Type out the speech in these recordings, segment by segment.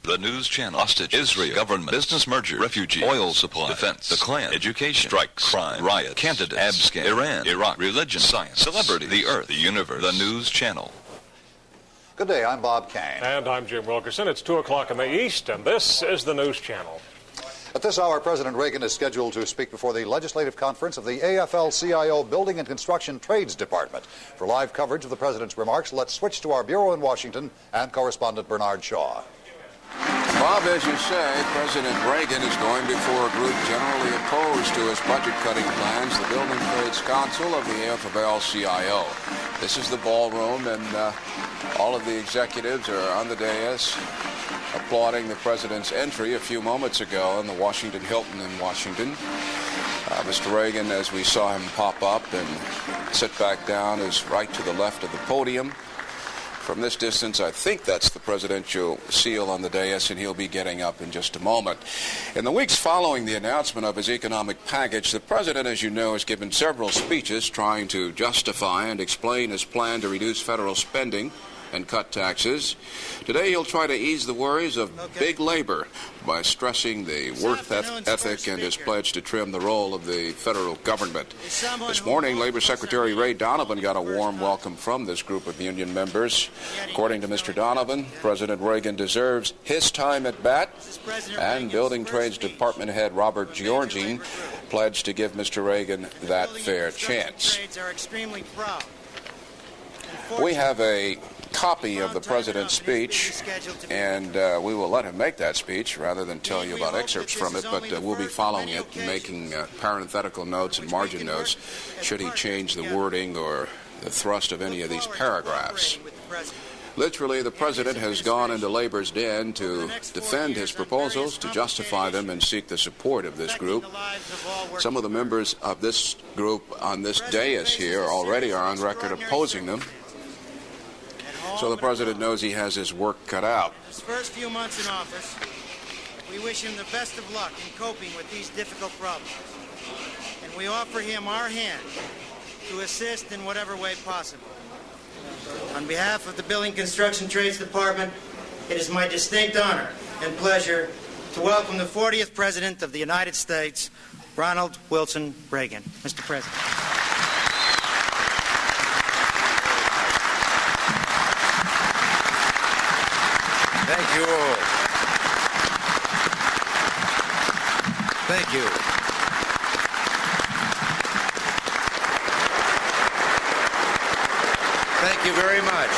The news channel. Hostage. Israel. Government. Business merger. Refugee. Oil supply. Defense. The Klan. Education. Strikes. Crime. Riot. Candidates. Abscam. Iran. Iraq. Religion. Science. Celebrity. The Earth. The Universe. The news channel. Good day, I'm Bob Kane. And I'm Jim Wilkerson. It's 2 o'clock in the East, and this is the news channel. At this hour, President Reagan is scheduled to speak before the legislative conference of the AFL-CIO Building and Construction Trades Department. For live coverage of the president's remarks, let's switch to our bureau in Washington and correspondent Bernard Shaw. Bob, as you say, President Reagan is going before a group generally opposed to his budget-cutting plans, the Building Trades Council of the AFL-CIO. This is the ballroom, and all of the executives are on the dais applauding the president's entry a few moments ago in the Washington Hilton in Washington. Mr. Reagan, as we saw him pop up and sit back down, is right to the left of the podium. From this distance, I think that's the presidential seal on the dais, and he'll be getting up in just a moment. In the weeks following the announcement of his economic package, the president, as you know, has given several speeches trying to justify and explain his plan to reduce federal spending and cut taxes. Today he'll try to ease the worries of big labor by stressing the work ethic and his pledge to trim the role of the federal government. This morning, Labor Secretary Ray Donovan got a warm welcome from this group of union members. According to Mr. Donovan, President Reagan deserves his time at bat, and Building Trades Department head Robert Georgine pledged to give Mr. Reagan that fair chance. We have a copy of the president's speech, and we will let him make that speech rather than tell you about excerpts from it, but we'll be following it and making parenthetical notes and margin notes should he change the wording or the thrust of any of these paragraphs. Literally, the president has gone into labor's den to defend his proposals, to justify them, and seek the support of this group. Some of the members of this group on this dais here already are on record opposing them. So the president knows he has his work cut out. His first few months in office, we wish him the best of luck in coping with these difficult problems. And we offer him our hand to assist in whatever way possible. On behalf of the Building Construction Trades Department, it is my distinct honor and pleasure to welcome the 40th President of the United States, Ronald Wilson Reagan. Mr. President. Thank you all. Thank you. Thank you very much.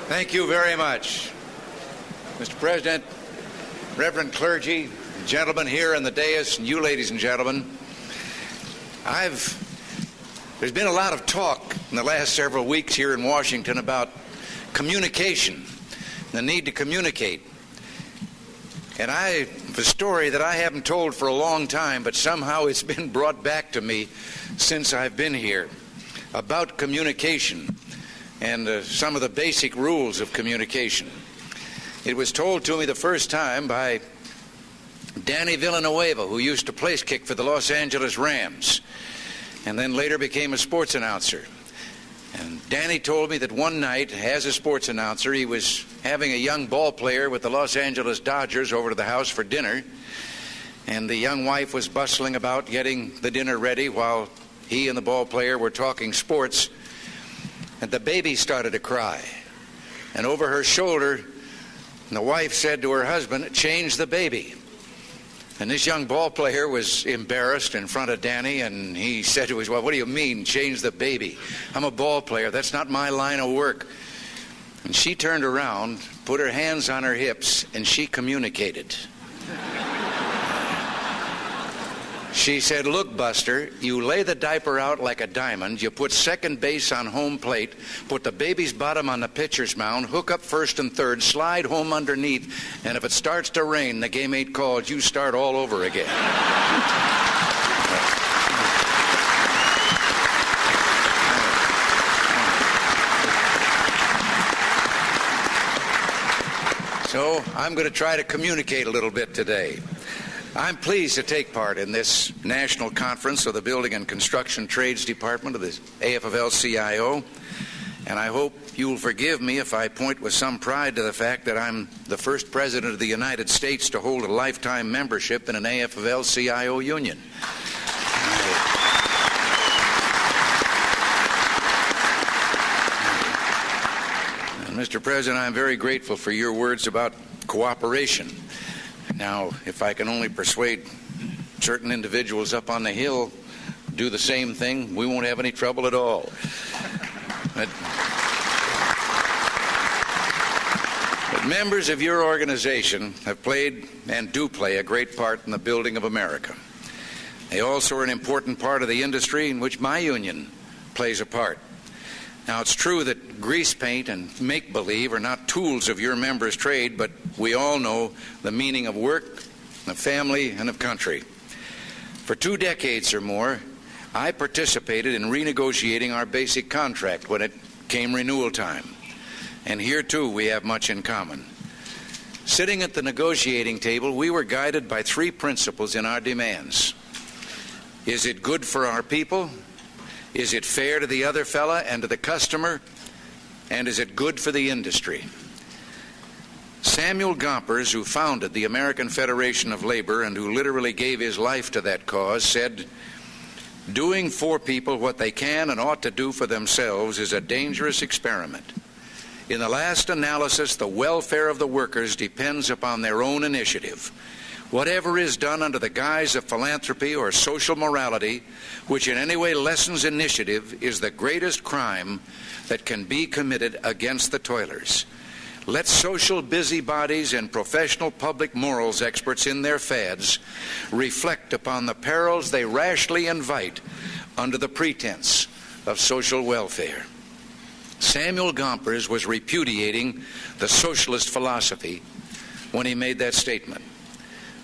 Thank you very much. Mr. President, Reverend clergy, gentlemen here on the dais, and you ladies and gentlemen, there's been a lot of talk in the last several weeks here in Washington about communication, the need to communicate. And I have a story that I haven't told for a long time, but somehow it's been brought back to me since I've been here, about communication and some of the basic rules of communication. It was told to me the first time by Danny Villanueva, who used to place kick for the Los Angeles Rams, and then later became a sports announcer. And Danny told me that one night, as a sports announcer, he was having a young ball player with the Los Angeles Dodgers over to the house for dinner, and the young wife was bustling about getting the dinner ready while he and the ball player were talking sports, and the baby started to cry. And over her shoulder, the wife said to her husband, "Change the baby." And this young ball player was embarrassed in front of Danny, and he said to his wife, "What do you mean, change the baby? I'm a ball player. That's not my line of work." And she turned around, put her hands on her hips, and she communicated. She said, "Look, Buster, you lay the diaper out like a diamond, you put second base on home plate, put the baby's bottom on the pitcher's mound, hook up first and third, slide home underneath, and if it starts to rain, the game ain't called, you start all over again." So I'm going to try to communicate a little bit today. I'm pleased to take part in this national conference of the Building and Construction Trades Department of the AFL-CIO. And I hope you will forgive me if I point with some pride to the fact that I'm the first president of the United States to hold a lifetime membership in an AFL-CIO union. And Mr. President, I'm very grateful for your words about cooperation. Now, if I can only persuade certain individuals up on the Hill to do the same thing, we won't have any trouble at all. But members of your organization have played and do play a great part in the building of America. They also are an important part of the industry in which my union plays a part. Now, it's true that grease paint and make-believe are not tools of your members' trade, but we all know the meaning of work, of family, and of country. For 2 decades or more, I participated in renegotiating our basic contract when it came renewal time. And here, too, we have much in common. Sitting at the negotiating table, we were guided by 3 principles in our demands. Is it good for our people? Is it fair to the other fella and to the customer? And is it good for the industry? Samuel Gompers, who founded the American Federation of Labor and who literally gave his life to that cause, said, "Doing for people what they can and ought to do for themselves is a dangerous experiment. In the last analysis, the welfare of the workers depends upon their own initiative. Whatever is done under the guise of philanthropy or social morality, which in any way lessens initiative, is the greatest crime that can be committed against the toilers. Let social busybodies and professional public morals experts in their fads reflect upon the perils they rashly invite under the pretense of social welfare." Samuel Gompers was repudiating the socialist philosophy when he made that statement.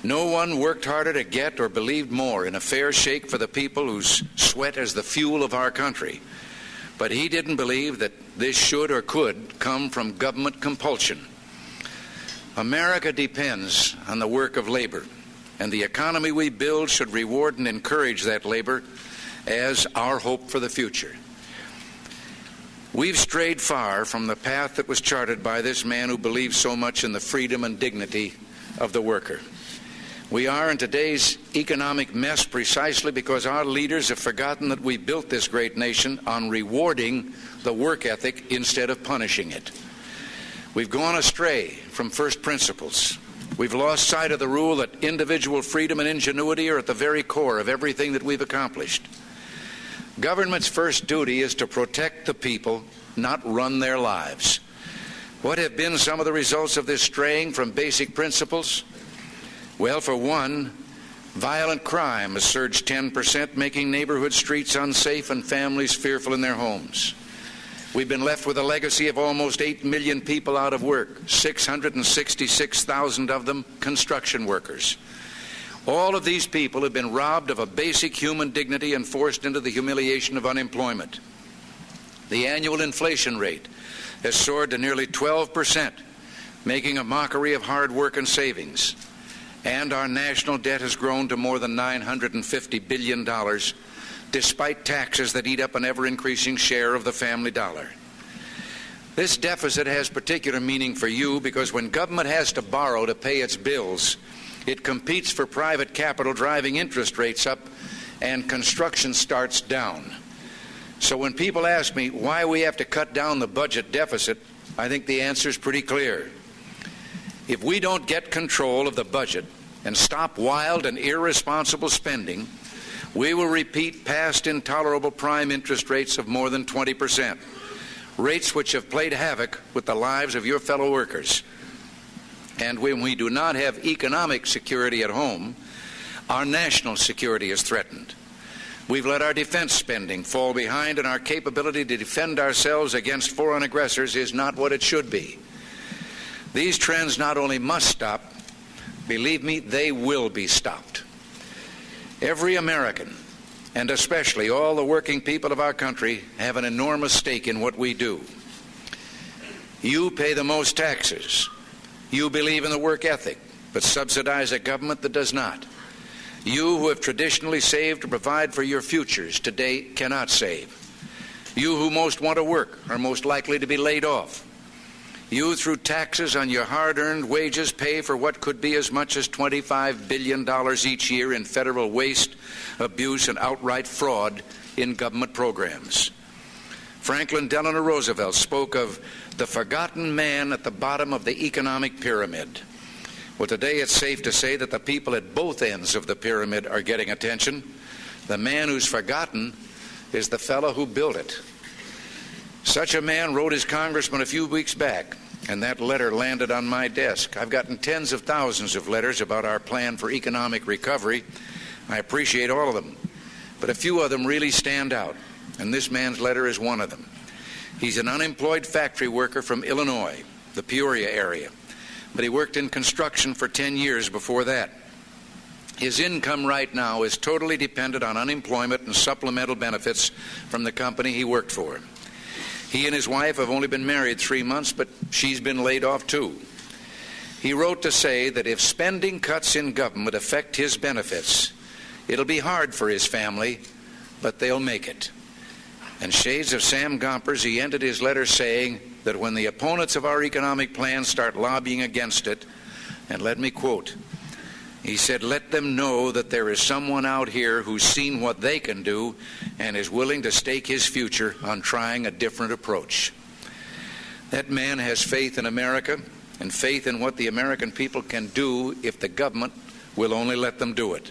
No one worked harder to get or believed more in a fair shake for the people whose sweat is the fuel of our country. But he didn't believe that this should or could come from government compulsion. America depends on the work of labor, and the economy we build should reward and encourage that labor as our hope for the future. We've strayed far from the path that was charted by this man who believed so much in the freedom and dignity of the worker. We are in today's economic mess precisely because our leaders have forgotten that we built this great nation on rewarding the work ethic instead of punishing it. We've gone astray from first principles. We've lost sight of the rule that individual freedom and ingenuity are at the very core of everything that we've accomplished. Government's first duty is to protect the people, not run their lives. What have been some of the results of this straying from basic principles? Well, for one, violent crime has surged 10%, making neighborhood streets unsafe and families fearful in their homes. We've been left with a legacy of almost 8 million people out of work, 666,000 of them construction workers. All of these people have been robbed of a basic human dignity and forced into the humiliation of unemployment. The annual inflation rate has soared to nearly 12%, making a mockery of hard work and savings. And our national debt has grown to more than $950 billion, despite taxes that eat up an ever-increasing share of the family dollar. This deficit has particular meaning for you because when government has to borrow to pay its bills, it competes for private capital, driving interest rates up and construction starts down. So when people ask me why we have to cut down the budget deficit, I think the answer is pretty clear. If we don't get control of the budget and stop wild and irresponsible spending, we will repeat past intolerable prime interest rates of more than 20%, rates which have played havoc with the lives of your fellow workers. And when we do not have economic security at home, our national security is threatened. We've let our defense spending fall behind, and our capability to defend ourselves against foreign aggressors is not what it should be. These trends not only must stop, believe me, they will be stopped. Every American, and especially all the working people of our country, have an enormous stake in what we do. You pay the most taxes. You believe in the work ethic, but subsidize a government that does not. You who have traditionally saved to provide for your futures today cannot save. You who most want to work are most likely to be laid off. You, through taxes on your hard-earned wages, pay for what could be as much as $25 billion each year in federal waste, abuse, and outright fraud in government programs. Franklin Delano Roosevelt spoke of the forgotten man at the bottom of the economic pyramid. Well, today it's safe to say that the people at both ends of the pyramid are getting attention. The man who's forgotten is the fellow who built it. Such a man wrote his congressman a few weeks back, and that letter landed on my desk. I've gotten tens of thousands of letters about our plan for economic recovery. I appreciate all of them, but a few of them really stand out, and this man's letter is one of them. He's an unemployed factory worker from Illinois, the Peoria area, but he worked in construction for 10 years before that. His income right now is totally dependent on unemployment and supplemental benefits from the company he worked for. He and his wife have only been married 3 months, but she's been laid off too. He wrote to say that if spending cuts in government affect his benefits, it'll be hard for his family, but they'll make it. And shades of Sam Gompers, he ended his letter saying that when the opponents of our economic plan start lobbying against it, and let me quote, he said, let them know that there is someone out here who's seen what they can do and is willing to stake his future on trying a different approach. That man has faith in America and faith in what the American people can do if the government will only let them do it.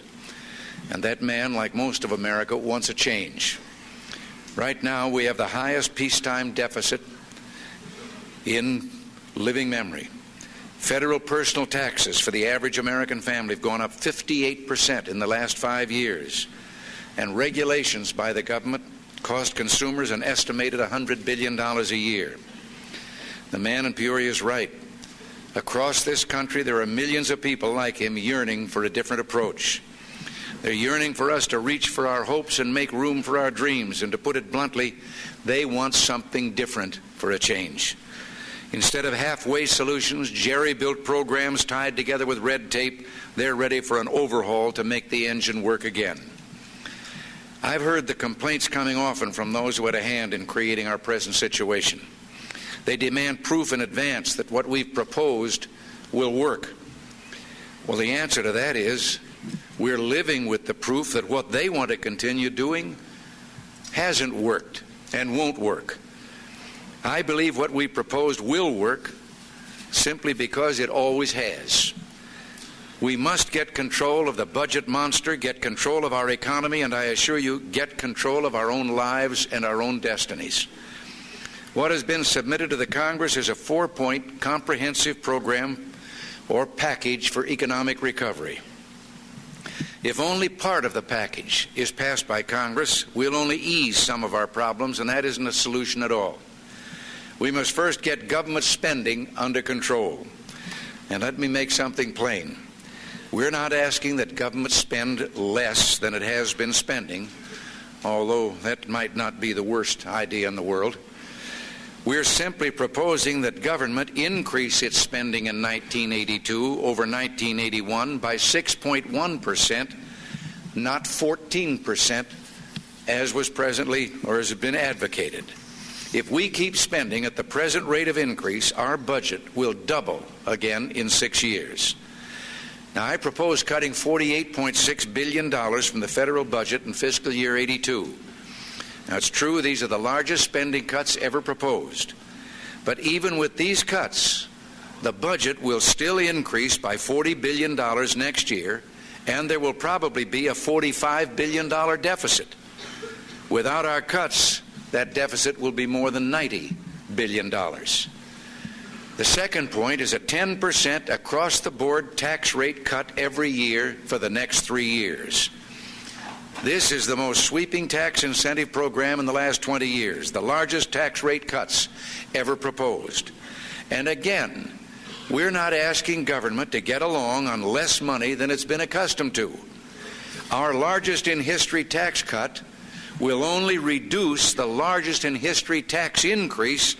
And that man, like most of America, wants a change. Right now, we have the highest peacetime deficit in living memory. Federal personal taxes for the average American family have gone up 58% in the last 5 years. And regulations by the government cost consumers an estimated $100 billion a year. The man in Peoria is right. Across this country, there are millions of people like him yearning for a different approach. They're yearning for us to reach for our hopes and make room for our dreams. And to put it bluntly, they want something different for a change. Instead of halfway solutions, jerry-built programs tied together with red tape, they're ready for an overhaul to make the engine work again. I've heard the complaints coming often from those who had a hand in creating our present situation. They demand proof in advance that what we've proposed will work. Well, the answer to that is we're living with the proof that what they want to continue doing hasn't worked and won't work. I believe what we proposed will work simply because it always has. We must get control of the budget monster, get control of our economy, and I assure you, get control of our own lives and our own destinies. What has been submitted to the Congress is a 4-point comprehensive program or package for economic recovery. If only part of the package is passed by Congress, we'll only ease some of our problems, and that isn't a solution at all. We must first get government spending under control. And let me make something plain. We're not asking that government spend less than it has been spending, although that might not be the worst idea in the world. We're simply proposing that government increase its spending in 1982 over 1981 by 6.1%, not 14%, as was presently or has been advocated. If we keep spending at the present rate of increase, our budget will double again in 6 years. Now, I propose cutting $48.6 billion from the federal budget in fiscal year 82. Now, it's true these are the largest spending cuts ever proposed. But even with these cuts, the budget will still increase by $40 billion next year, and there will probably be a $45 billion deficit. Without our cuts, that deficit will be more than $90 billion. The second point is a 10% across-the-board tax rate cut every year for the next 3 years. This is the most sweeping tax incentive program in the last 20 years, the largest tax rate cuts ever proposed. And again, we're not asking government to get along on less money than it's been accustomed to. Our largest in history tax cut will only reduce the largest in history tax increase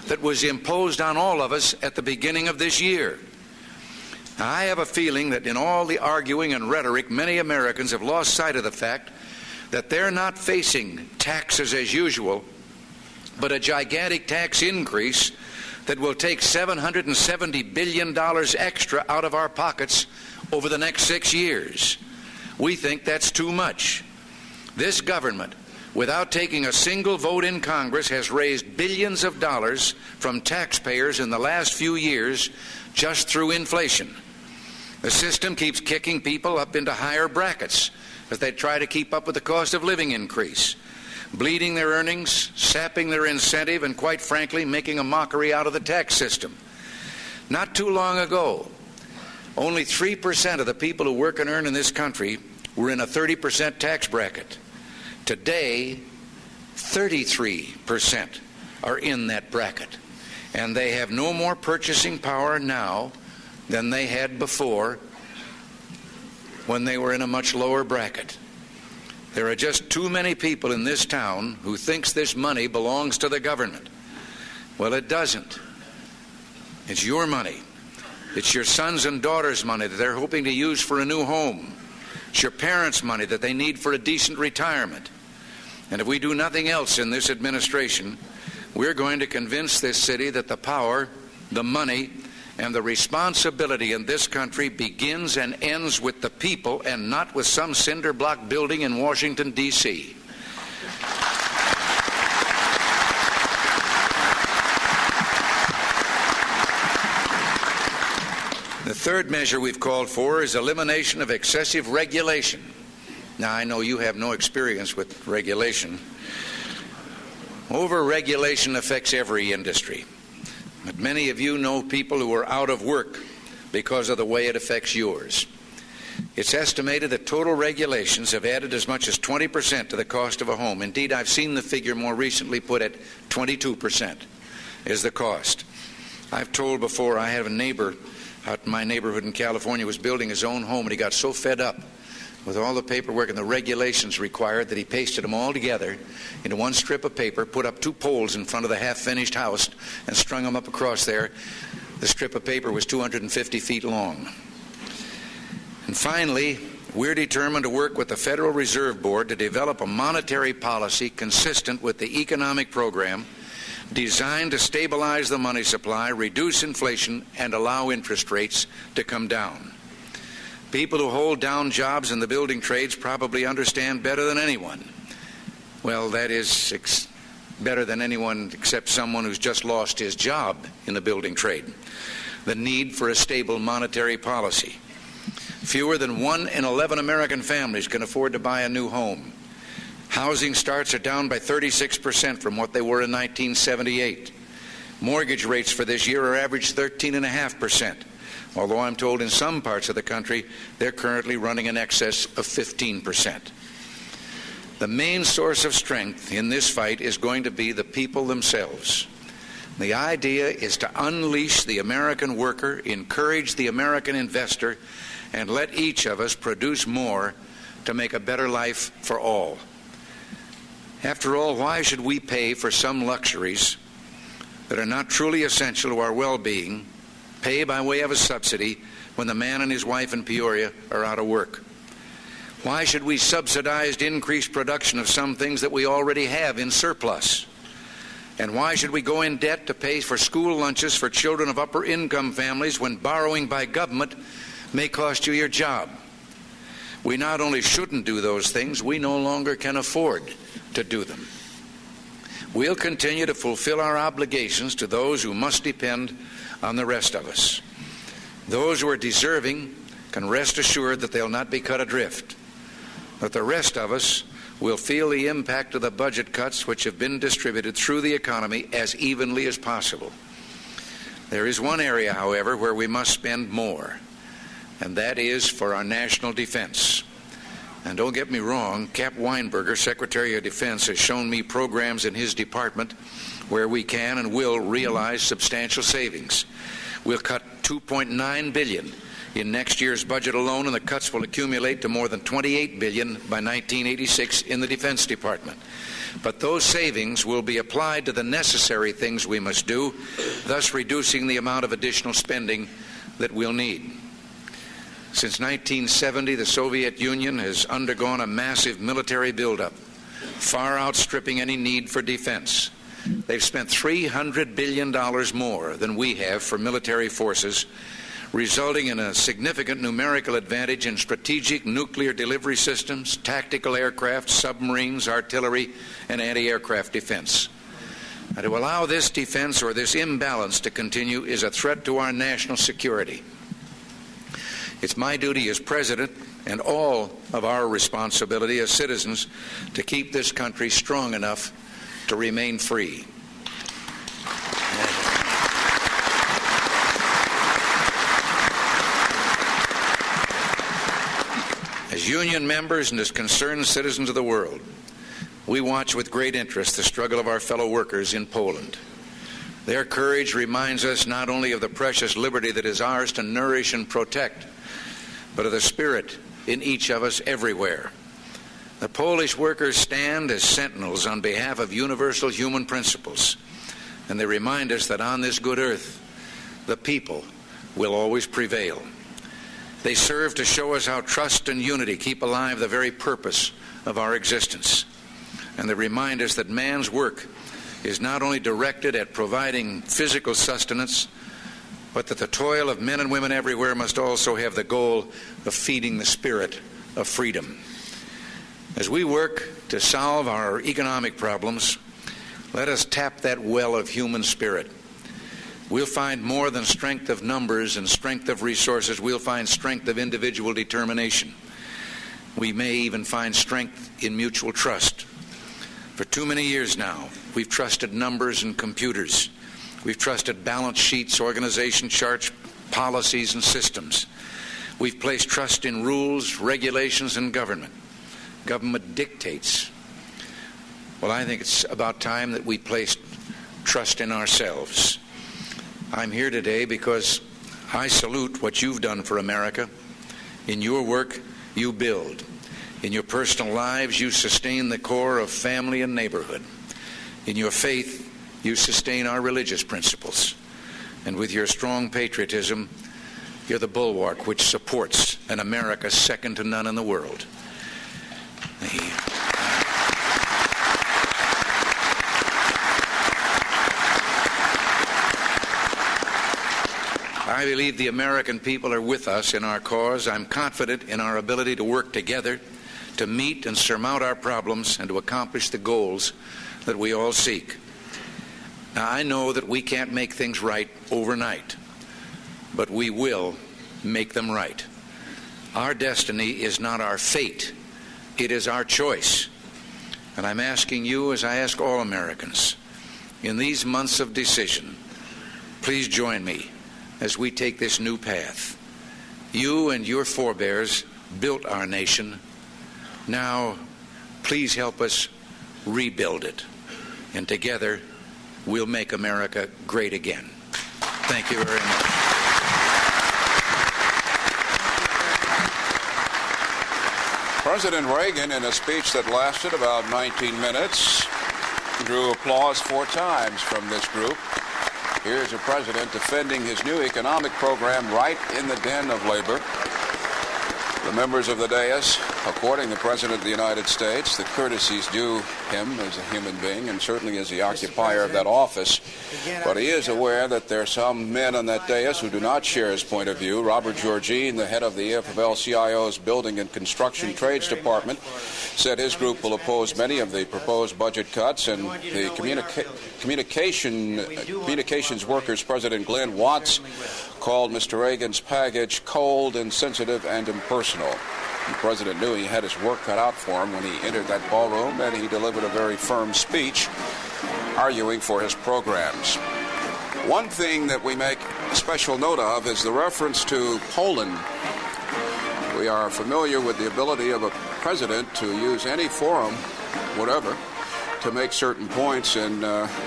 that was imposed on all of us at the beginning of this year. Now, I have a feeling that in all the arguing and rhetoric, many Americans have lost sight of the fact that they're not facing taxes as usual, but a gigantic tax increase that will take $770 billion extra out of our pockets over the next 6 years. We think that's too much. This government, without taking a single vote in Congress, has raised billions of dollars from taxpayers in the last few years just through inflation. The system keeps kicking people up into higher brackets as they try to keep up with the cost of living increase, bleeding their earnings, sapping their incentive, and quite frankly, making a mockery out of the tax system. Not too long ago, only 3% of the people who work and earn in this country were in a 30% tax bracket. Today, 33% are in that bracket, and they have no more purchasing power now than they had before when they were in a much lower bracket. There are just too many people in this town who thinks this money belongs to the government. Well, it doesn't. It's your money. It's your sons and daughters' money that they're hoping to use for a new home. It's your parents' money that they need for a decent retirement. And if we do nothing else in this administration, we're going to convince this city that the power, the money, and the responsibility in this country begins and ends with the people and not with some cinder block building in Washington, D.C. The third measure we've called for is elimination of excessive regulation. Now, I know you have no experience with regulation. Over-regulation affects every industry. But many of you know people who are out of work because of the way it affects yours. It's estimated that total regulations have added as much as 20% to the cost of a home. Indeed, I've seen the figure more recently put at 22% is the cost. I've told before, I have a neighbor out in my neighborhood in California was building his own home, and he got so fed up with all the paperwork and the regulations required that he pasted them all together into one strip of paper, put up 2 poles in front of the half-finished house, and strung them up across there. The strip of paper was 250 feet long. And finally, we're determined to work with the Federal Reserve Board to develop a monetary policy consistent with the economic program designed to stabilize the money supply, reduce inflation, and allow interest rates to come down. People who hold down jobs in the building trades probably understand better than anyone. Well, that is better than anyone except someone who's just lost his job in the building trade. The need for a stable monetary policy. Fewer than 1 in 11 American families can afford to buy a new home. Housing starts are down by 36% from what they were in 1978. Mortgage rates for this year are average 13.5%. Although I'm told in some parts of the country they're currently running in excess of 15%. The main source of strength in this fight is going to be the people themselves. The idea is to unleash the American worker, encourage the American investor, and let each of us produce more to make a better life for all. After all, why should we pay for some luxuries that are not truly essential to our well-being, pay by way of a subsidy when the man and his wife in Peoria are out of work? Why should we subsidize increased production of some things that we already have in surplus? And why should we go in debt to pay for school lunches for children of upper income families when borrowing by government may cost you your job? We not only shouldn't do those things, we no longer can afford to do them. We'll continue to fulfill our obligations to those who must depend on the rest of us. Those who are deserving can rest assured that they'll not be cut adrift. But the rest of us will feel the impact of the budget cuts which have been distributed through the economy as evenly as possible. There is one area, however, where we must spend more, and that is for our national defense. And don't get me wrong, Cap Weinberger, Secretary of Defense, has shown me programs in his department where we can and will realize substantial savings. We'll cut $2.9 billion in next year's budget alone, and the cuts will accumulate to more than $28 billion by 1986 in the Defense Department. But those savings will be applied to the necessary things we must do, thus reducing the amount of additional spending that we'll need. Since 1970, the Soviet Union has undergone a massive military buildup, far outstripping any need for defense. They've spent $300 billion more than we have for military forces, resulting in a significant numerical advantage in strategic nuclear delivery systems, tactical aircraft, submarines, artillery, and anti-aircraft defense. Now, to allow this defense or this imbalance to continue is a threat to our national security. It's my duty as president and all of our responsibility as citizens to keep this country strong enough to remain free. As union members and as concerned citizens of the world, we watch with great interest the struggle of our fellow workers in Poland. Their courage reminds us not only of the precious liberty that is ours to nourish and protect, but of the spirit in each of us everywhere. The Polish workers stand as sentinels on behalf of universal human principles, and they remind us that on this good earth, the people will always prevail. They serve to show us how trust and unity keep alive the very purpose of our existence. And they remind us that man's work is not only directed at providing physical sustenance, but that the toil of men and women everywhere must also have the goal of feeding the spirit of freedom. As we work to solve our economic problems, let us tap that well of human spirit. We'll find more than strength of numbers and strength of resources. We'll find strength of individual determination. We may even find strength in mutual trust. For too many years now, we've trusted numbers and computers. We've trusted balance sheets, organization charts, policies, and systems. We've placed trust in rules, regulations, and government. Government dictates. Well, I think it's about time that we placed trust in ourselves. I'm here today because I salute what you've done for America. In your work, you build. In your personal lives, you sustain the core of family and neighborhood. In your faith, you sustain our religious principles. And with your strong patriotism, you're the bulwark which supports an America second to none in the world. I believe the American people are with us in our cause. I'm confident in our ability to work together to meet and surmount our problems and to accomplish the goals that we all seek. Now, I know that we can't make things right overnight, but we will make them right. Our destiny is not our fate. It is our choice. And I'm asking you, as I ask all Americans, in these months of decision, please join me as we take this new path. You and your forebears built our nation. Now, please help us rebuild it. And together, we'll make America great again. Thank you very much. President Reagan, in a speech that lasted about 19 minutes, drew applause 4 times from this group. Here's a president defending his new economic program right in the den of labor. The members of the dais according the President of the United States the courtesies due him as a human being and certainly as the occupier of that office. But he is aware that there are some men on that dais who do not share his point of view. Robert Georgine, the head of the AFL-CIO's Building and Construction Trades Department, said his group will oppose many of the proposed budget cuts, and the communications workers President Glenn Watts called Mr. Reagan's package cold, insensitive, and impersonal. The president knew he had his work cut out for him when he entered that ballroom, and he delivered a very firm speech arguing for his programs. One thing that we make special note of is the reference to Poland. We are familiar with the ability of a president to use any forum, whatever, to make certain points, and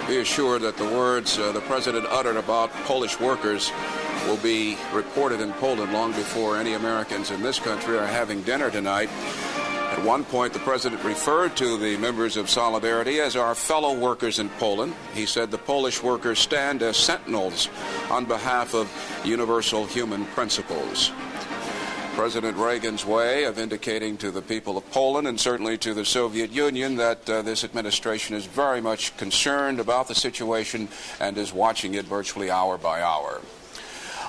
be assured that the words the president uttered about Polish workers will be reported in Poland long before any Americans in this country are having dinner tonight. At one point, the president referred to the members of Solidarity as our fellow workers in Poland. He said the Polish workers stand as sentinels on behalf of universal human principles. President Reagan's way of indicating to the people of Poland and certainly to the Soviet Union that this administration is very much concerned about the situation and is watching it virtually hour by hour.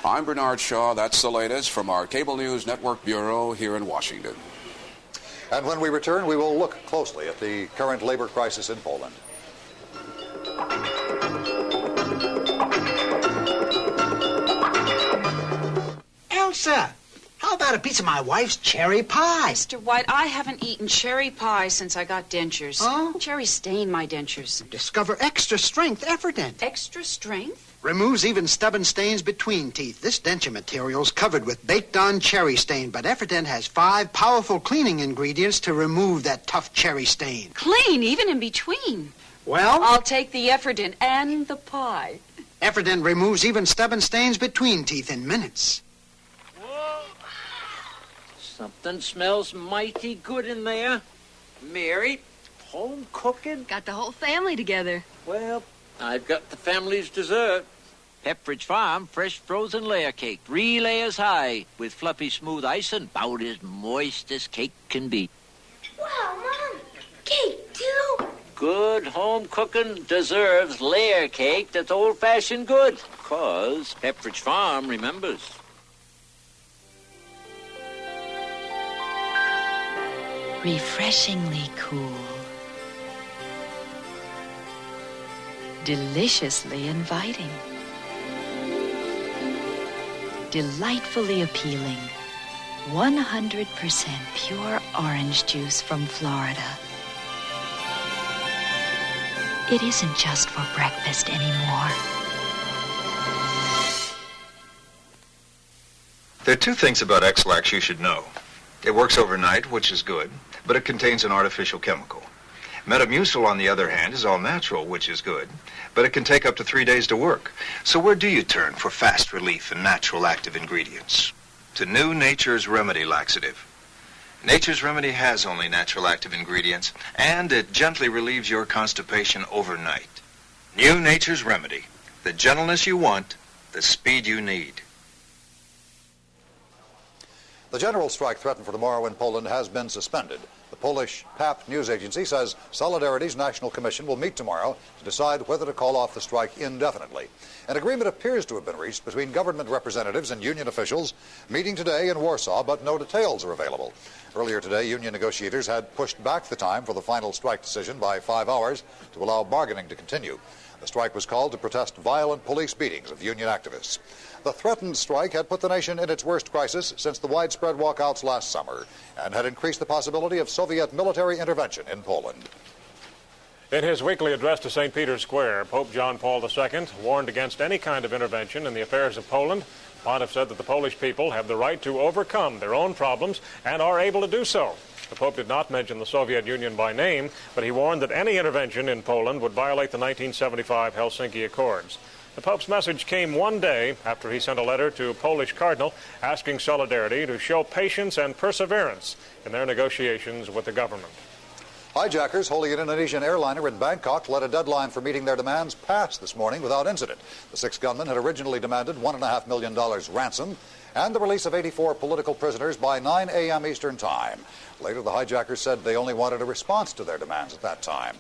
I'm Bernard Shaw. That's the latest from our Cable News Network Bureau here in Washington. And when we return, we will look closely at the current labor crisis in Poland. Elsa, how about a piece of my wife's cherry pie? Mr. White, I haven't eaten cherry pie since I got dentures. Oh? Cherry stained my dentures. Discover extra strength Efferdent. Extra strength? Removes even stubborn stains between teeth. This denture material's covered with baked-on cherry stain, but Efferdent has 5 powerful cleaning ingredients to remove that tough cherry stain. Clean, even in between. Well, I'll take the Efferdent and the pie. Efferdent removes even stubborn stains between teeth in minutes. Something smells mighty good in there. Mary, home cooking? Got the whole family together. Well, I've got the family's dessert. Pepperidge Farm fresh frozen layer cake, 3 layers high, with fluffy smooth icing, about as moist as cake can be. Wow, Mom, cake too? Good home cooking deserves layer cake that's old-fashioned good, 'cause Pepperidge Farm remembers. Refreshingly cool. Deliciously inviting. Delightfully appealing. 100% pure orange juice from Florida. It isn't just for breakfast anymore. There are 2 things about X-Lax you should know. It works overnight, which is good, but it contains an artificial chemical. Metamucil, on the other hand, is all natural, which is good, but it can take up to 3 days to work. So where do you turn for fast relief and natural active ingredients? To New Nature's Remedy Laxative. Nature's Remedy has only natural active ingredients, and it gently relieves your constipation overnight. New Nature's Remedy. The gentleness you want, the speed you need. The general strike threatened for tomorrow in Poland has been suspended. The Polish PAP news agency says Solidarity's National Commission will meet tomorrow to decide whether to call off the strike indefinitely. An agreement appears to have been reached between government representatives and union officials meeting today in Warsaw, but no details are available. Earlier today, union negotiators had pushed back the time for the final strike decision by 5 hours to allow bargaining to continue. The strike was called to protest violent police beatings of union activists. The threatened strike had put the nation in its worst crisis since the widespread walkouts last summer and had increased the possibility of Soviet military intervention in Poland. In his weekly address to St. Peter's Square, Pope John Paul II warned against any kind of intervention in the affairs of Poland. The Pontiff said that the Polish people have the right to overcome their own problems and are able to do so. The Pope did not mention the Soviet Union by name, but he warned that any intervention in Poland would violate the 1975 Helsinki Accords. The Pope's message came one day after he sent a letter to a Polish cardinal asking Solidarity to show patience and perseverance in their negotiations with the government. Hijackers holding an Indonesian airliner in Bangkok let a deadline for meeting their demands pass this morning without incident. The 6 gunmen had originally demanded $1.5 million ransom and the release of 84 political prisoners by 9 a.m. Eastern Time. Later, the hijackers said they only wanted a response to their demands at that time.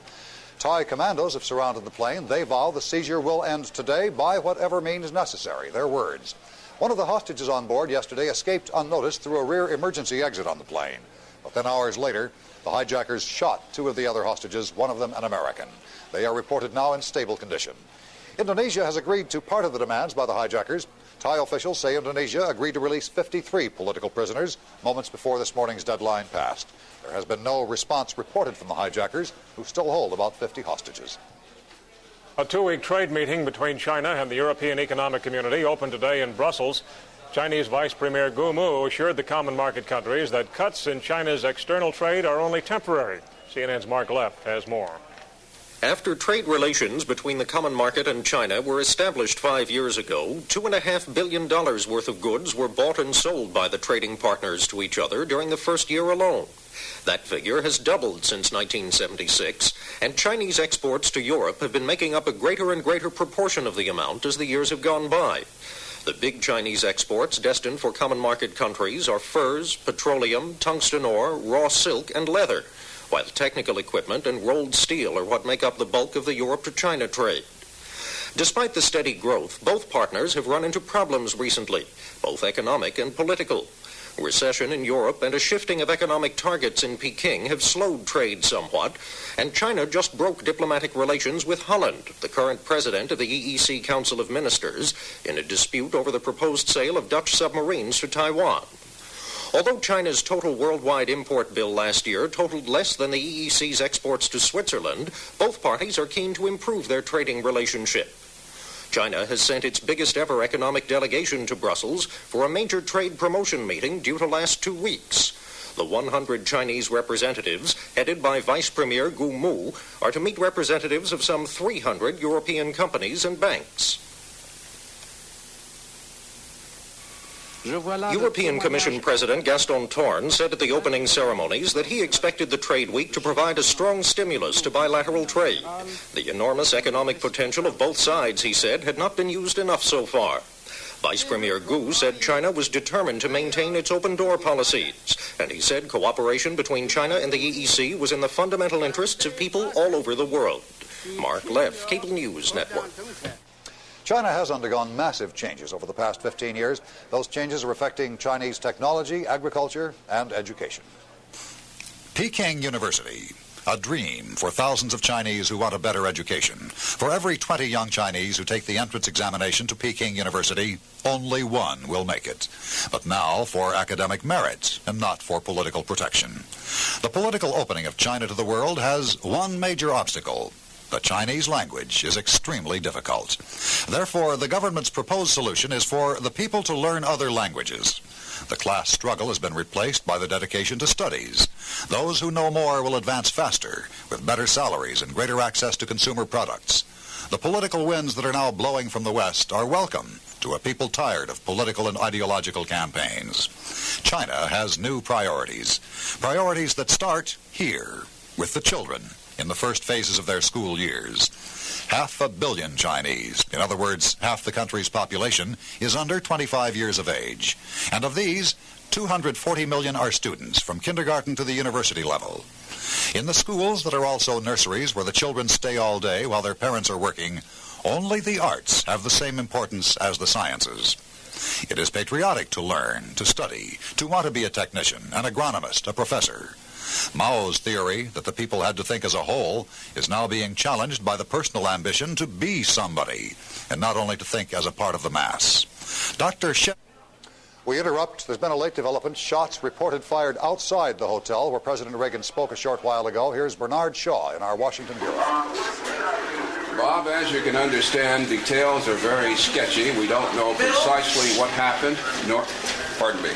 Thai commandos have surrounded the plane. They vow the seizure will end today by whatever means necessary. Their words. One of the hostages on board yesterday escaped unnoticed through a rear emergency exit on the plane. But then hours later, the hijackers shot 2 of the other hostages, one of them an American. They are reported now in stable condition. Indonesia has agreed to part of the demands by the hijackers. Thai officials say Indonesia agreed to release 53 political prisoners moments before this morning's deadline passed. There has been no response reported from the hijackers, who still hold about 50 hostages. A 2-week trade meeting between China and the European Economic Community opened today in Brussels. Chinese Vice Premier Gu Mu assured the common market countries that cuts in China's external trade are only temporary. CNN's Mark Left has more. After trade relations between the common market and China were established 5 years ago, $2.5 billion worth of goods were bought and sold by the trading partners to each other during the first year alone. That figure has doubled since 1976, and Chinese exports to Europe have been making up a greater and greater proportion of the amount as the years have gone by. The big Chinese exports destined for common market countries are furs, petroleum, tungsten ore, raw silk, and leather, while technical equipment and rolled steel are what make up the bulk of the Europe to China trade. Despite the steady growth, both partners have run into problems recently, both economic and political. Recession in Europe and a shifting of economic targets in Peking have slowed trade somewhat, and China just broke diplomatic relations with Holland, the current president of the EEC Council of Ministers, in a dispute over the proposed sale of Dutch submarines to Taiwan. Although China's total worldwide import bill last year totaled less than the EEC's exports to Switzerland, both parties are keen to improve their trading relationship. China has sent its biggest ever economic delegation to Brussels for a major trade promotion meeting due to last 2 weeks. The 100 Chinese representatives, headed by Vice Premier Gu Mu, are to meet representatives of some 300 European companies and banks. European Commission President Gaston Thorn said at the opening ceremonies that he expected the trade week to provide a strong stimulus to bilateral trade. The enormous economic potential of both sides, he said, had not been used enough so far. Vice Premier Gu said China was determined to maintain its open-door policies, and he said cooperation between China and the EEC was in the fundamental interests of people all over the world. Mark Leff, Cable News Network. China has undergone massive changes over the past 15 years. Those changes are affecting Chinese technology, agriculture, and education. Peking University, a dream for thousands of Chinese who want a better education. For every 20 young Chinese who take the entrance examination to Peking University, only one will make it. But now for academic merit and not for political protection. The political opening of China to the world has one major obstacle. The Chinese language is extremely difficult. Therefore, the government's proposed solution is for the people to learn other languages. The class struggle has been replaced by the dedication to studies. Those who know more will advance faster, with better salaries and greater access to consumer products. The political winds that are now blowing from the West are welcome to a people tired of political and ideological campaigns. China has new priorities. Priorities that start here, with the children, in the first phases of their school years. 500 million Chinese, in other words, half the country's population, is under 25 years of age. And of these, 240 million are students from kindergarten to the university level. In the schools that are also nurseries where the children stay all day while their parents are working, only the arts have the same importance as the sciences. It is patriotic to learn, to study, to want to be a technician, an agronomist, a professor. Mao's theory that the people had to think as a whole is now being challenged by the personal ambition to be somebody, and not only to think as a part of the mass. We interrupt. There's been a late development. Shots reported fired outside the hotel where President Reagan spoke a short while ago. Here's Bernard Shaw in our Washington Bureau. Bob, as you can understand, details are very sketchy. We don't know precisely what happened, nor... Pardon me.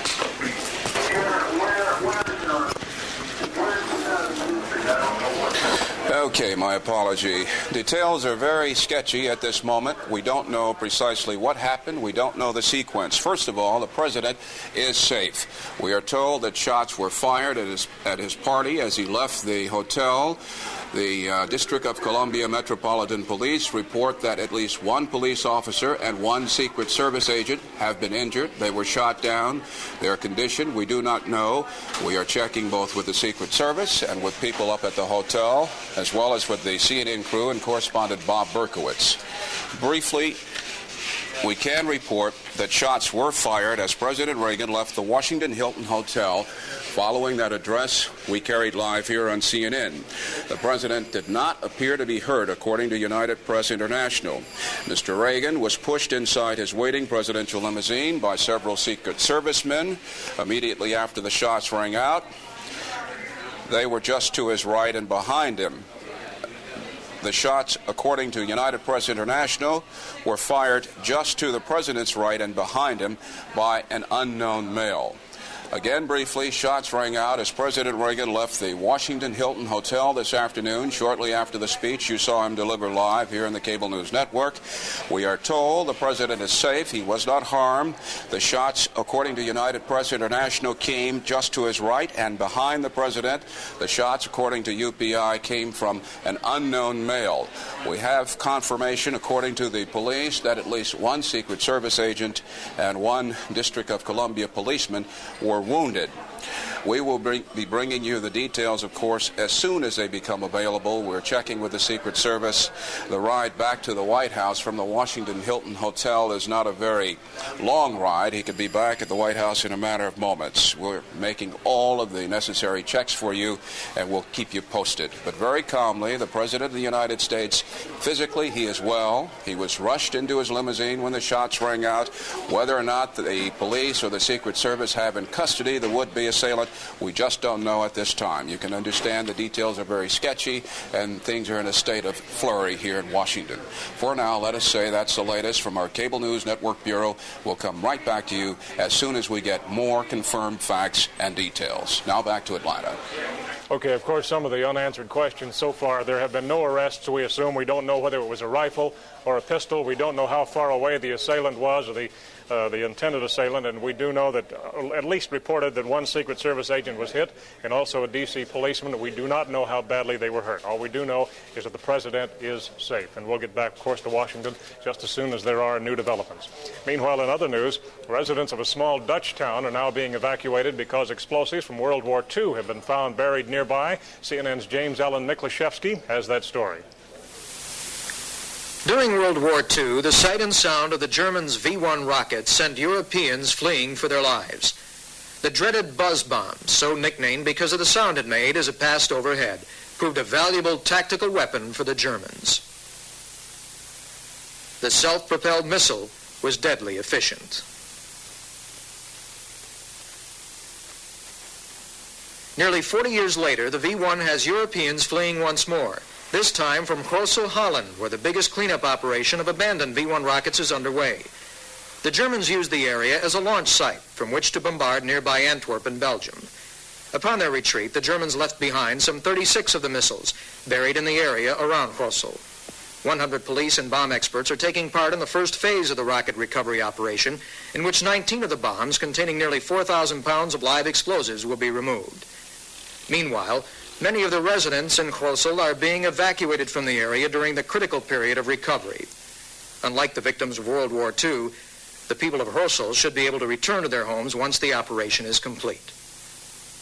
Okay, my apology. Details are very sketchy at this moment. We don't know precisely what happened. We don't know the sequence. First of all, the president is safe. We are told that shots were fired at his party as he left the hotel. The District of Columbia Metropolitan Police report that at least one police officer and one Secret Service agent have been injured. They were shot down. Their condition, we do not know. We are checking both with the Secret Service and with people up at the hotel, as well as with the CNN crew and correspondent Bob Berkowitz. Briefly, we can report that shots were fired as President Reagan left the Washington Hilton Hotel following that address we carried live here on CNN. The president did not appear to be hurt, according to United Press International. Mr. Reagan was pushed inside his waiting presidential limousine by several Secret Servicemen immediately after the shots rang out. They were just to his right and behind him. The shots, according to United Press International, were fired just to the president's right and behind him by an unknown male. Again, briefly, shots rang out as President Reagan left the Washington Hilton Hotel this afternoon. Shortly after the speech, you saw him deliver live here in the Cable News Network. We are told the president is safe. He was not harmed. The shots, according to United Press International, came just to his right and behind the president. The shots, according to UPI, came from an unknown male. We have confirmation, according to the police, that at least one Secret Service agent and one District of Columbia policeman were wounded. We will be bringing you the details, of course, as soon as they become available. We're checking with the Secret Service. The ride back to the White House from the Washington Hilton Hotel is not a very long ride. He could be back at the White House in a matter of moments. We're making all of the necessary checks for you, and we'll keep you posted. But very calmly, the President of the United States, physically, he is well. He was rushed into his limousine when the shots rang out. Whether or not the police or the Secret Service have in custody the would-be assailant, we just don't know at this time. You can understand the details are very sketchy and things are in a state of flurry here in Washington. For now, let us say that's the latest from our Cable News Network Bureau. We'll come right back to you as soon as we get more confirmed facts and details. Now back to Atlanta. Okay, of course, some of the unanswered questions so far. There have been no arrests, we assume. We don't know whether it was a rifle or a pistol. We don't know how far away the assailant was or the intended assailant, and we do know that at least reported that one Secret Service agent was hit and also a D.C. policeman. We do not know how badly they were hurt. All we do know is that the president is safe, and we'll get back, of course, to Washington just as soon as there are new developments. Meanwhile, in other news, residents of a small Dutch town are now being evacuated because explosives from World War II have been found buried nearby. CNN's James Alan Miklashevsky has that story. During World War II, the sight and sound of the Germans' V-1 rockets sent Europeans fleeing for their lives. The dreaded buzz bombs, so nicknamed because of the sound it made as it passed overhead, proved a valuable tactical weapon for the Germans. The self-propelled missile was deadly efficient. Nearly 40 years later, the V-1 has Europeans fleeing once more. This time from Grosel, Holland, where the biggest cleanup operation of abandoned V-1 rockets is underway. The Germans used the area as a launch site from which to bombard nearby Antwerp in Belgium. Upon their retreat, the Germans left behind some 36 of the missiles buried in the area around Grosel. 100 police and bomb experts are taking part in the first phase of the rocket recovery operation, in which 19 of the bombs containing nearly 4,000 pounds of live explosives will be removed. Meanwhile, many of the residents in Grosel are being evacuated from the area during the critical period of recovery. Unlike the victims of World War II, the people of Grosel should be able to return to their homes once the operation is complete.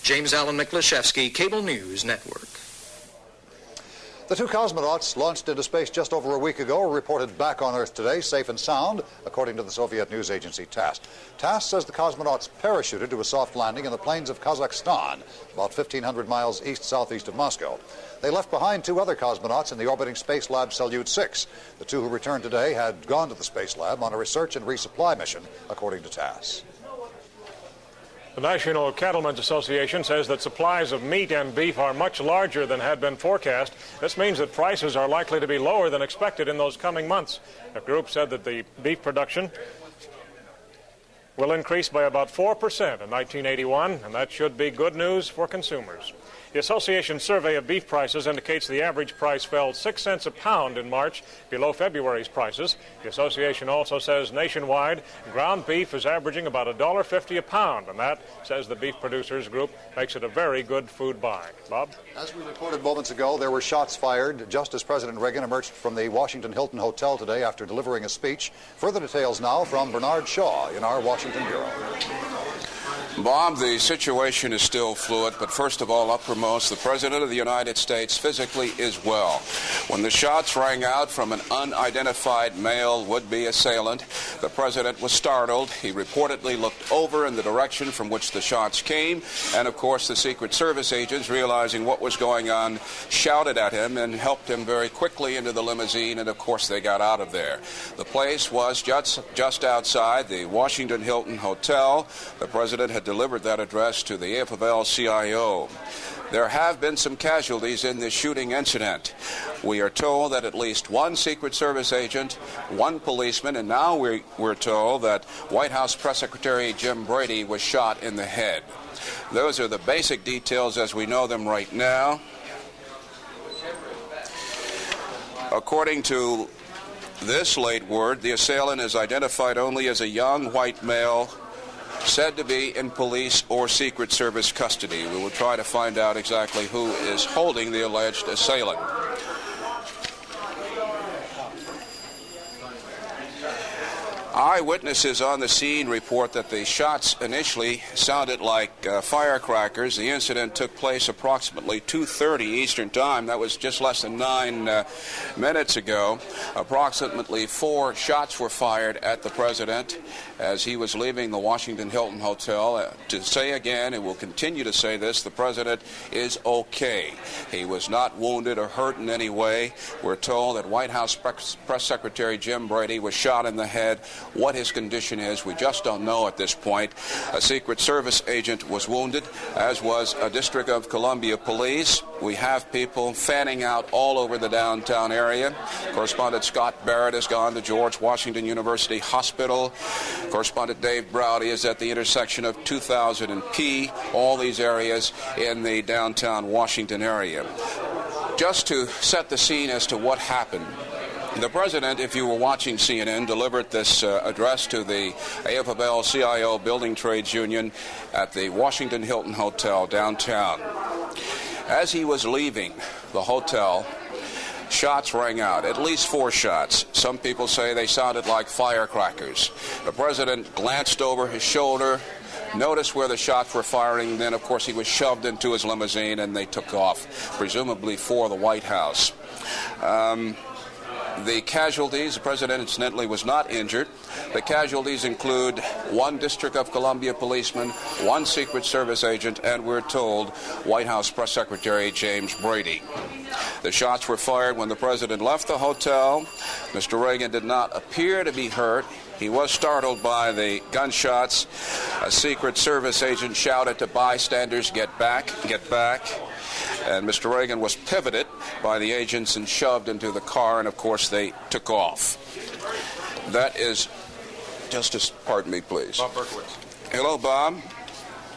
James Alan Miklashevsky, Cable News Network. The two cosmonauts launched into space just over a week ago are reported back on Earth today, safe and sound, according to the Soviet news agency TASS. TASS says the cosmonauts parachuted to a soft landing in the plains of Kazakhstan, about 1,500 miles east-southeast of Moscow. They left behind two other cosmonauts in the orbiting space lab Salyut 6. The two who returned today had gone to the space lab on a research and resupply mission, according to TASS. The National Cattlemen's Association says that supplies of meat and beef are much larger than had been forecast. This means that prices are likely to be lower than expected in those coming months. The group said that the beef production will increase by about 4% in 1981, and that should be good news for consumers. The association's survey of beef prices indicates the average price fell 6 cents a pound in March, below February's prices. The association also says nationwide, ground beef is averaging about $1.50 a pound, and that, says the Beef Producers Group, makes it a very good food buy. Bob? As we reported moments ago, there were shots fired just as President Reagan emerged from the Washington Hilton Hotel today after delivering a speech. Further details now from Bernard Shaw in our Washington Bureau. Bob, the situation is still fluid, but first of all, uppermost, the President of the United States physically is well. When the shots rang out from an unidentified male would-be assailant, the President was startled. He reportedly looked over in the direction from which the shots came, and of course the Secret Service agents, realizing what was going on, shouted at him and helped him very quickly into the limousine, and of course they got out of there. The place was just outside the Washington Hilton Hotel. The President had had delivered that address to the AFL-CIO. There have been some casualties in this shooting incident. We are told that at least one Secret Service agent, one policeman, and now we're told that White House Press Secretary Jim Brady was shot in the head. Those are the basic details as we know them right now. According to this late word, the assailant is identified only as a young white male said to be in police or Secret Service custody. We will try to find out exactly who is holding the alleged assailant. Eyewitnesses on the scene report that the shots initially sounded like firecrackers. The incident took place approximately 2:30 Eastern Time. That was just less than 9 minutes ago. Approximately 4 shots were fired at the president as he was leaving the Washington Hilton Hotel. To say again, and we'll continue to say this, the president is okay. He was not wounded or hurt in any way. We're told that White House Press Secretary Jim Brady was shot in the head. What his condition is, we just don't know at this point. A Secret Service agent was wounded, as was a District of Columbia police. We have people fanning out all over the downtown area. Correspondent Scott Barrett has gone to George Washington University Hospital. Correspondent Dave Browdy is at the intersection of 2000 and P, all these areas in the downtown Washington area. Just to set the scene as to what happened, the president, if you were watching CNN, delivered this address to the AFL-CIO Building Trades Union at the Washington Hilton Hotel downtown. As he was leaving the hotel, shots rang out, at least 4 shots. Some people say they sounded like firecrackers. The president glanced over his shoulder, noticed where the shots were firing, then of course he was shoved into his limousine and they took off, presumably for the White House. The casualties, the president incidentally was not injured. The casualties include 1 District of Columbia policeman, 1 Secret Service agent, and we're told White House Press Secretary James Brady. The shots were fired when the president left the hotel. Mr. Reagan did not appear to be hurt. He was startled by the gunshots. A Secret Service agent shouted to bystanders, "Get back, get back." And Mr. Reagan was pivoted by the agents and shoved into the car, and of course they took off. That is Justice, pardon me, please. Bob Berkowitz. Hello, Bob.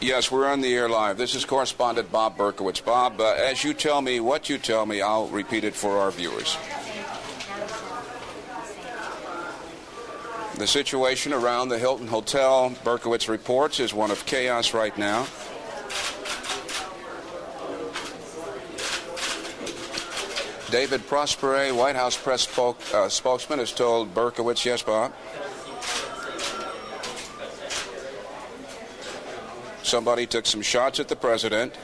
Yes, we're on the air live. This is correspondent Bob Berkowitz. Bob, as you tell me what you tell me, I'll repeat it for our viewers. The situation around the Hilton Hotel, Berkowitz reports, is one of chaos right now. David Prospere, White House press spokesman, has told Berkowitz, yes, Bob? Somebody took some shots at the president.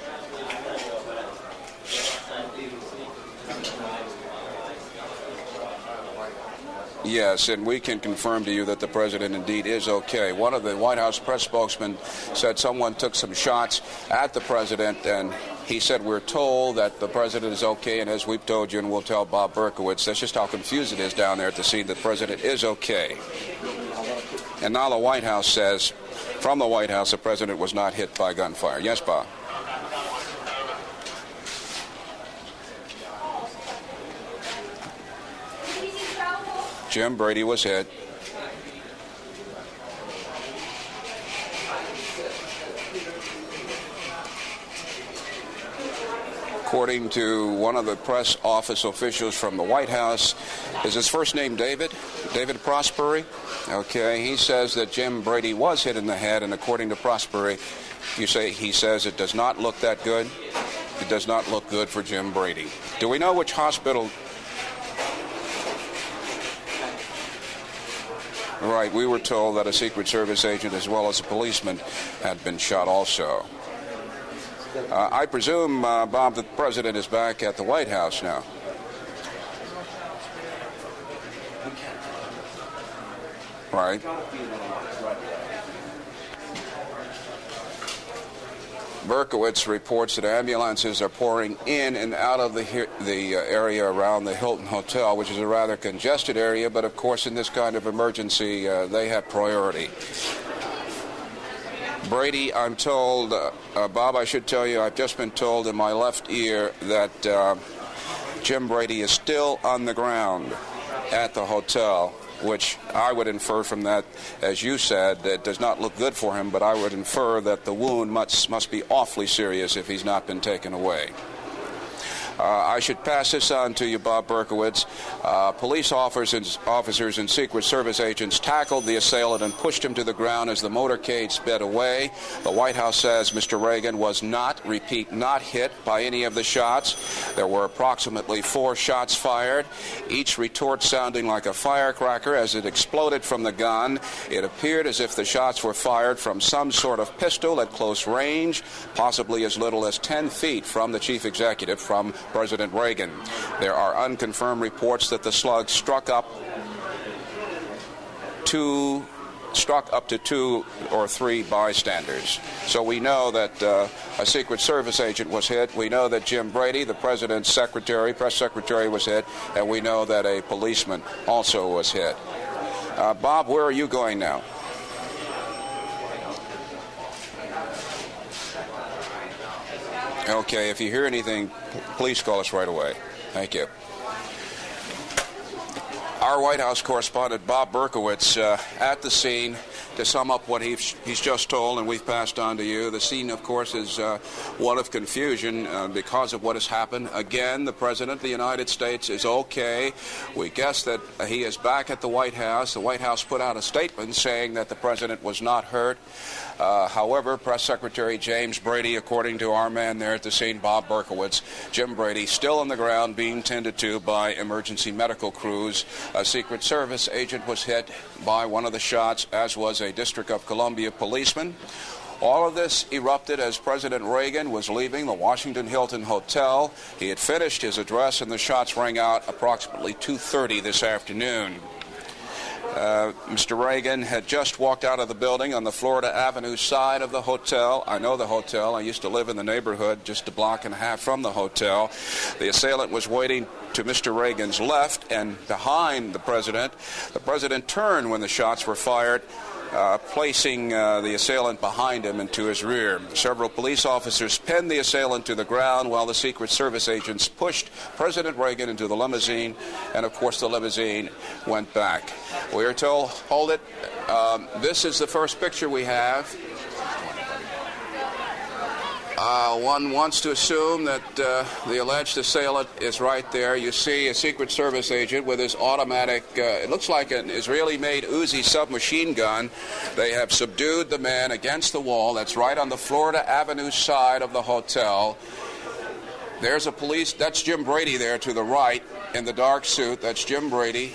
Yes, and we can confirm to you that the president indeed is okay. One of the White House press spokesmen said someone took some shots at the president, and he said we're told that the president is okay, and as we've told you and we'll tell Bob Berkowitz, that's just how confused it is down there at the scene. The president is okay. And now the White House says, from the White House, the president was not hit by gunfire. Yes, Bob? Jim Brady was hit. According to one of the press office officials from the White House, is his first name David? David Prospere? Okay, he says that Jim Brady was hit in the head, and according to Prospere, he says it does not look that good. It does not look good for Jim Brady. Do we know which hospital? Right, we were told that a Secret Service agent as well as a policeman had been shot also. I presume, Bob, that the president is back at the White House now. Right. Berkowitz reports that ambulances are pouring in and out of the area around the Hilton Hotel, which is a rather congested area, but of course in this kind of emergency they have priority. Brady, I'm told, Bob, I should tell you, I've just been told in my left ear that Jim Brady is still on the ground at the hotel, which I would infer from that, as you said, that does not look good for him, but I would infer that the wound must be awfully serious if he's not been taken away. I should pass this on to you, Bob Berkowitz. Police officers and Secret Service agents tackled the assailant and pushed him to the ground as the motorcade sped away. The White House says Mr. Reagan was not, repeat, not hit by any of the shots. There were approximately 4 shots fired, each retort sounding like a firecracker as it exploded from the gun. It appeared as if the shots were fired from some sort of pistol at close range, possibly as little as 10 feet from the chief executive, from President Reagan. There are unconfirmed reports that the slug struck up to 2 or 3 bystanders. So we know that a Secret Service agent was hit. We know that Jim Brady, the president's secretary, press secretary, was hit, and we know that a policeman also was hit. Bob, where are you going now? Okay, if you hear anything, please call us right away. Thank you. Our White House correspondent, Bob Berkowitz, at the scene to sum up what he's just told, and we've passed on to you. The scene, of course, is one of confusion because of what has happened. Again, the President of the United States is okay. We guess that he is back at the White House. The White House put out a statement saying that the President was not hurt. However, Press Secretary James Brady, according to our man there at the scene, Bob Berkowitz, Jim Brady, still on the ground being tended to by emergency medical crews. A Secret Service agent was hit by one of the shots, as was a District of Columbia policeman. All of this erupted as President Reagan was leaving the Washington Hilton Hotel. He had finished his address and the shots rang out approximately 2:30 this afternoon. Mr. Reagan had just walked out of the building on the Florida Avenue side of the hotel. I know the hotel. I used to live in the neighborhood just a block and a half from the hotel. The assailant was waiting to Mr. Reagan's left and behind the president. The president turned when the shots were fired, placing the assailant behind him and to his rear. Several police officers pinned the assailant to the ground while the Secret Service agents pushed President Reagan into the limousine, and of course the limousine went back. We are told, hold it, this is the first picture we have. One wants to assume that the alleged assailant is right there. You see a Secret Service agent with his automatic, it looks like an Israeli-made Uzi submachine gun. They have subdued the man against the wall. That's right on the Florida Avenue side of the hotel. There's a police, that's Jim Brady there to the right in the dark suit. That's Jim Brady.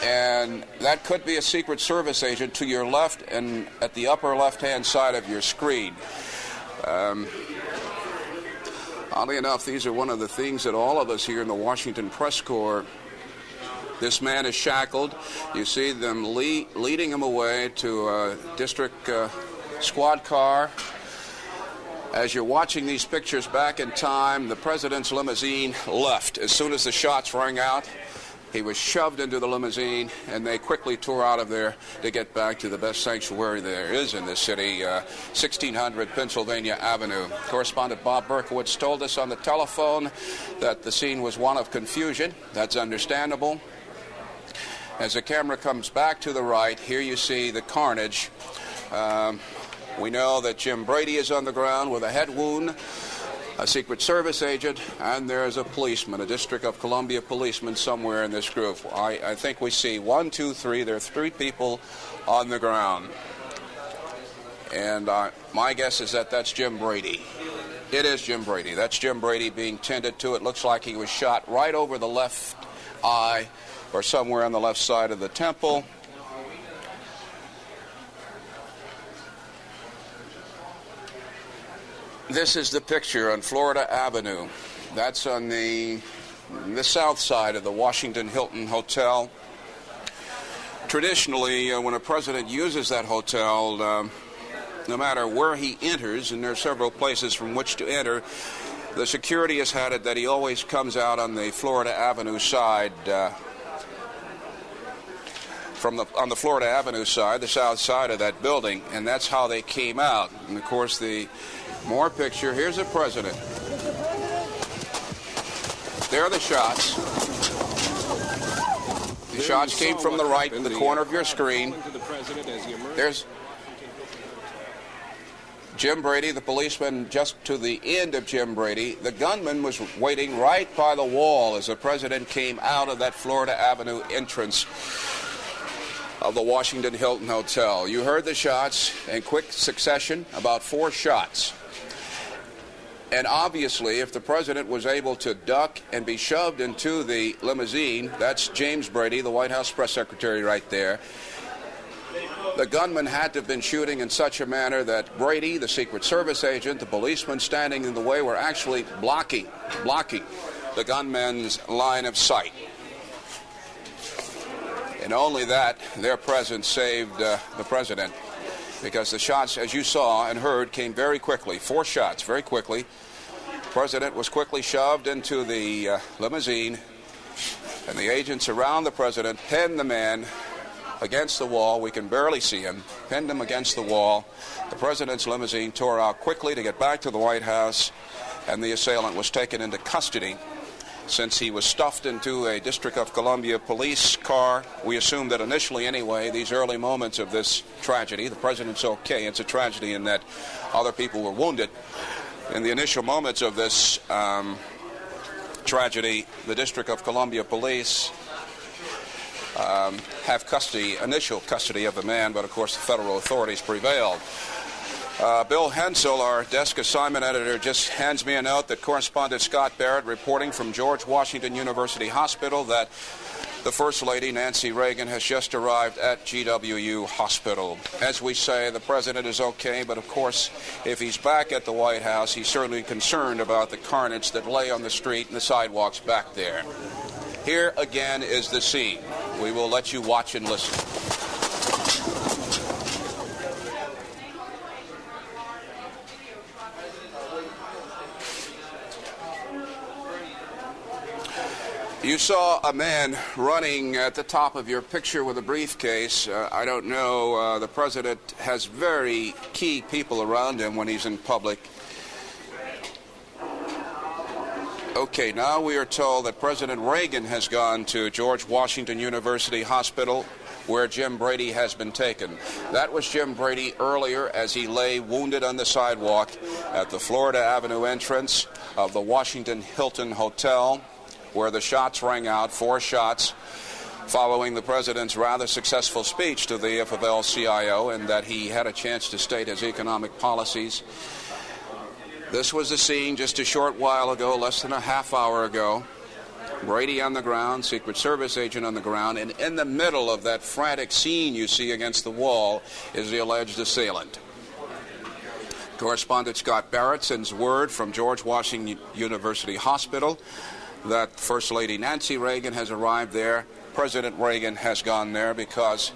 And that could be a Secret Service agent to your left and at the upper left-hand side of your screen. Oddly enough, these are one of the things that all of us here in the Washington Press Corps, this man is shackled. You see them leading him away to a district squad car. As you're watching these pictures back in time, the president's limousine left. As soon as the shots rang out, he was shoved into the limousine, and they quickly tore out of there to get back to the best sanctuary there is in this city, 1600 Pennsylvania Avenue. Correspondent Bob Berkowitz told us on the telephone that the scene was one of confusion. That's understandable. As the camera comes back to the right, here you see the carnage. We know that Jim Brady is on the ground with a head wound, a Secret Service agent, and there's a policeman, a District of Columbia policeman somewhere in this group. I think we see 1, 2, 3. There are 3 people on the ground. And my guess is that that's Jim Brady. It is Jim Brady. That's Jim Brady being tended to. It looks like he was shot right over the left eye or somewhere on the left side of the temple. This is the picture on Florida Avenue. That's on the south side of the Washington Hilton Hotel. Traditionally, when a president uses that hotel, no matter where he enters, and there are several places from which to enter, the security has had it that he always comes out on the Florida Avenue side. on the Florida Avenue side, the south side of that building, and that's how they came out. And of course, the more picture. Here's the president. There are the shots. The shots came from the right in the corner of your screen. There's Jim Brady, the policeman just to the end of Jim Brady. The gunman was waiting right by the wall as the president came out of that Florida Avenue entrance of the Washington Hilton Hotel. You heard the shots in quick succession, about 4 shots. And obviously, if the president was able to duck and be shoved into the limousine, that's James Brady, the White House press secretary right there, the gunman had to have been shooting in such a manner that Brady, the Secret Service agent, the policeman standing in the way were actually blocking the gunman's line of sight. And only that, their presence saved the president, because the shots, as you saw and heard, came very quickly. 4 shots, very quickly. The president was quickly shoved into the limousine, and the agents around the president pinned the man against the wall. We can barely see him. Pinned him against the wall. The president's limousine tore out quickly to get back to the White House, and the assailant was taken into custody. Since he was stuffed into a District of Columbia police car, we assumed that initially anyway, these early moments of this tragedy, the president's okay, it's a tragedy in that other people were wounded. In the initial moments of this tragedy, the District of Columbia police have initial custody of the man, but of course the federal authorities prevailed. Bill Hensel, our desk assignment editor, just hands me a note that correspondent Scott Barrett reporting from George Washington University Hospital that the First Lady, Nancy Reagan, has just arrived at GWU Hospital. As we say, the president is okay, but of course, if he's back at the White House, he's certainly concerned about the carnage that lay on the street and the sidewalks back there. Here again is the scene. We will let you watch and listen. You saw a man running at the top of your picture with a briefcase. I don't know, the president has very key people around him when he's in public. Okay, now we are told that President Reagan has gone to George Washington University Hospital, where Jim Brady has been taken. That was Jim Brady earlier as he lay wounded on the sidewalk at the Florida Avenue entrance of the Washington Hilton Hotel, where the shots rang out, 4 shots, following the president's rather successful speech to the AFL-CIO, and that he had a chance to state his economic policies. This was the scene just a short while ago, less than a half hour ago. Brady on the ground, Secret Service agent on the ground, and in the middle of that frantic scene you see against the wall is the alleged assailant. Correspondent Scott Barrett sends word from George Washington University Hospital that First Lady Nancy Reagan has arrived there. President Reagan has gone there because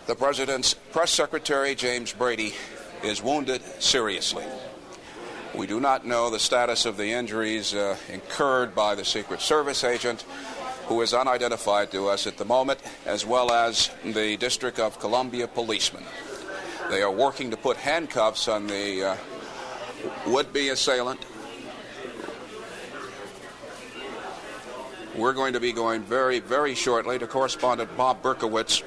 the president's press secretary, James Brady, is wounded seriously. We do not know the status of the injuries incurred by the Secret Service agent, who is unidentified to us at the moment, as well as the District of Columbia policeman. They are working to put handcuffs on the would-be assailant. We're going to be going very, very shortly to correspondent Bob Berkowitz,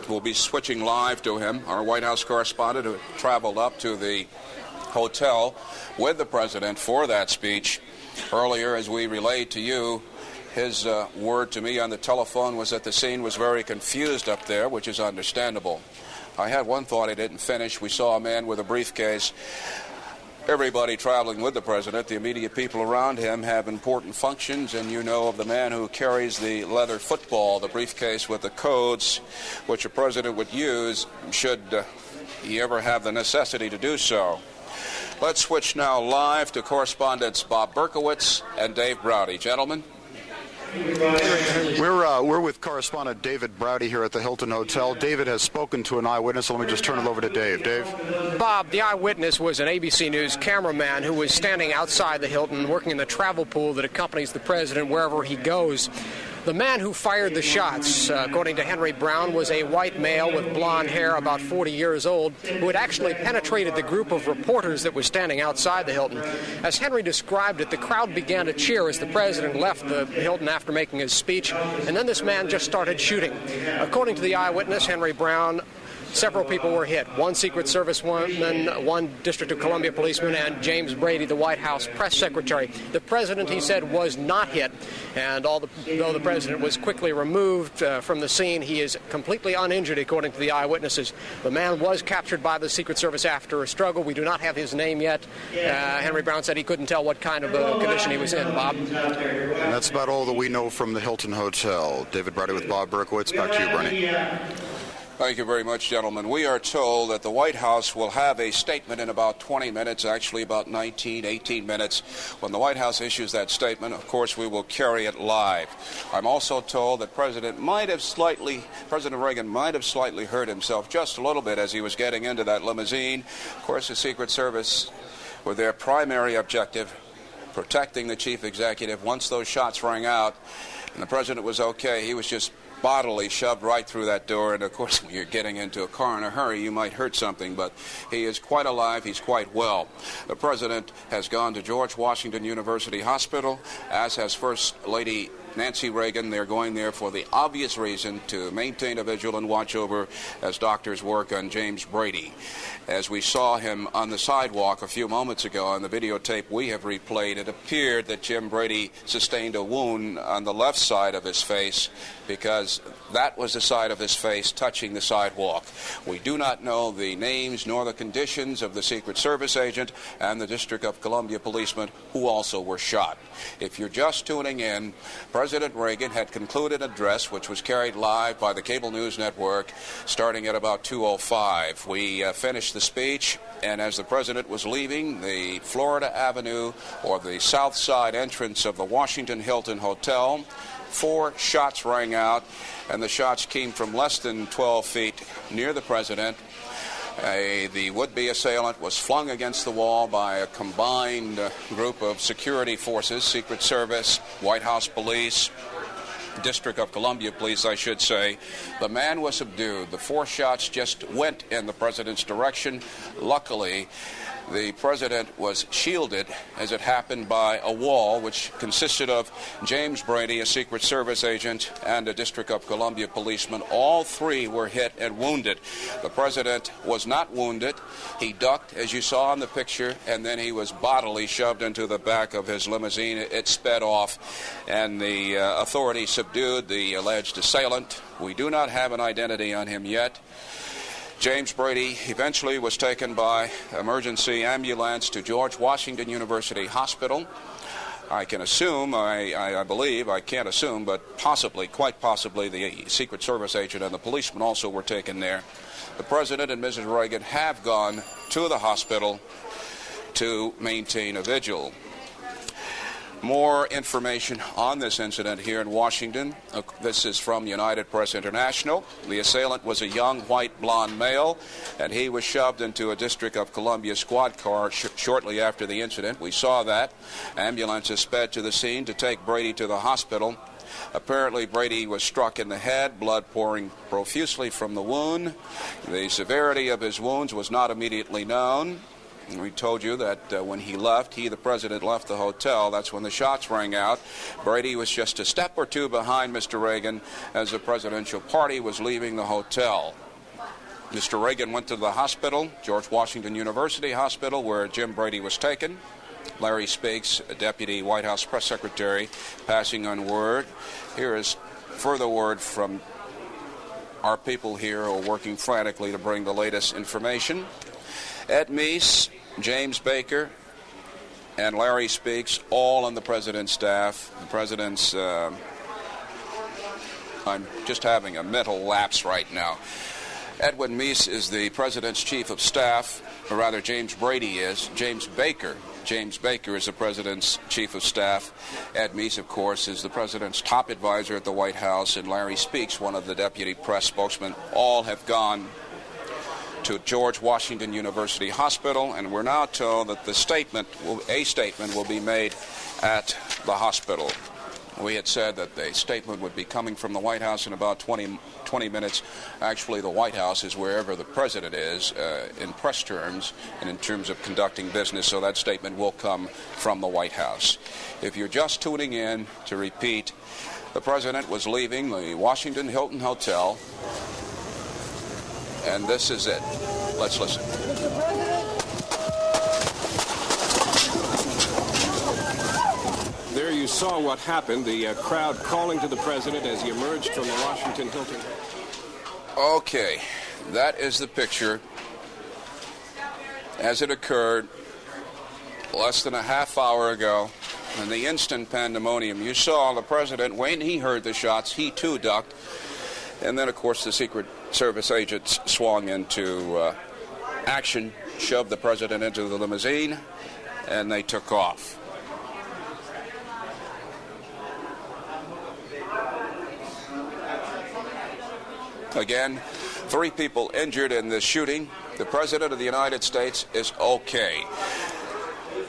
who will be switching live to him, our White House correspondent who traveled up to the hotel with the president for that speech. Earlier, as we relayed to you, his word to me on the telephone was that the scene was very confused up there, which is understandable. I had one thought I didn't finish. We saw a man with a briefcase. Everybody traveling with the president, the immediate people around him, have important functions, and you know of the man who carries the leather football, the briefcase with the codes, which a president would use should he ever have the necessity to do so. Let's switch now live to correspondents Bob Berkowitz and Dave Browdy. Gentlemen. We're with correspondent David Browdy here at the Hilton Hotel. David has spoken to an eyewitness, so let me just turn it over to Dave. Dave? Bob, the eyewitness was an ABC News cameraman who was standing outside the Hilton working in the travel pool that accompanies the president wherever he goes. The man who fired the shots, according to Henry Brown, was a white male with blonde hair, about 40 years old, who had actually penetrated the group of reporters that was standing outside the Hilton. As Henry described it, the crowd began to cheer as the president left the Hilton after making his speech, and then this man just started shooting. According to the eyewitness, Henry Brown, several people were hit. One Secret Service woman, one District of Columbia policeman, and James Brady, the White House press secretary. The president, he said, was not hit. And though the president was quickly removed from the scene, he is completely uninjured, according to the eyewitnesses. The man was captured by the Secret Service after a struggle. We do not have his name yet. Henry Brown said he couldn't tell what kind of condition he was in. Bob? And that's about all that we know from the Hilton Hotel. David Brady with Bob Berkowitz. Back to you, Bernie. Thank you very much, gentlemen. We are told that the White House will have a statement in about 20 minutes, actually about 18 minutes. When the White House issues that statement, of course, we will carry it live. I'm also told that President Reagan might have slightly hurt himself just a little bit as he was getting into that limousine. Of course, the Secret Service, with their primary objective, protecting the chief executive, once those shots rang out and the president was okay, he was just bodily shoved right through that door. And of course, when you're getting into a car in a hurry, you might hurt something, but he is quite alive. He's quite well. The president has gone to George Washington University Hospital, as has First Lady Nancy Reagan. They're going there for the obvious reason to maintain a vigil and watch over as doctors work on James Brady. As we saw him on the sidewalk a few moments ago on the videotape we have replayed, it appeared that Jim Brady sustained a wound on the left side of his face, because that was the side of his face touching the sidewalk. We do not know the names nor the conditions of the Secret Service agent and the District of Columbia policeman who also were shot. If you're just tuning in, President Reagan had concluded an address which was carried live by the cable news network starting at about 2:05. We finished the speech, and as the president was leaving the Florida Avenue, or the south side entrance of the Washington Hilton Hotel, 4 shots rang out, and the shots came from less than 12 feet near the president. The would-be assailant was flung against the wall by a combined group of security forces, Secret Service, White House police, District of Columbia police, I should say. The man was subdued. The 4 shots just went in the president's direction. Luckily, the president was shielded, as it happened, by a wall which consisted of James Brady, a Secret Service agent, and a District of Columbia policeman. All 3 were hit and wounded. The president was not wounded. He ducked, as you saw in the picture, and then he was bodily shoved into the back of his limousine. It sped off, and the authorities subdued the alleged assailant. We do not have an identity on him yet. James Brady eventually was taken by emergency ambulance to George Washington University Hospital. I can assume, I believe, I can't assume, but possibly, quite possibly, the Secret Service agent and the policeman also were taken there. The President and Mrs. Reagan have gone to the hospital to maintain a vigil. More information on this incident here in Washington. This is from United Press International. The assailant was a young white blonde male, and he was shoved into a District of Columbia squad car shortly after the incident. We saw that. Ambulances sped to the scene to take Brady to the hospital. Apparently, Brady was struck in the head, blood pouring profusely from the wound. The severity of his wounds was not immediately known. We told you that when the president left the hotel, that's when the shots rang out. Brady was just a step or 2 behind Mr. Reagan as the presidential party was leaving the hotel. Mr. Reagan went to the hospital, George Washington University Hospital, where Jim Brady was taken. Larry Speaks, a deputy White House press secretary, passing on word. Here is further word from our people here who are working frantically to bring the latest information. Ed Meese, James Baker, and Larry Speaks, all on the president's staff. The president's, I'm just having a mental lapse right now. Edwin Meese is the president's chief of staff, or rather James Brady is. James Baker is the president's chief of staff. Ed Meese, of course, is the president's top advisor at the White House, and Larry Speaks, one of the deputy press spokesmen. All have gone to George Washington University Hospital, and we're now told that a statement will be made at the hospital. We had said that the statement would be coming from the White House in about 20 minutes. Actually, the White House is wherever the president is in press terms and in terms of conducting business, so that statement will come from the White House. If you're just tuning in, to repeat, the president was leaving the Washington Hilton Hotel, and this is it. Let's listen. There you saw what happened, the crowd calling to the president as he emerged from the Washington Hilton. Okay, that is the picture as it occurred less than a half hour ago. In the instant pandemonium, you saw the president, when he heard the shots, he too ducked. And then, of course, the Secret Service agents swung into action, shoved the president into the limousine, and they took off. Again, 3 people injured in this shooting. The President of the United States is okay.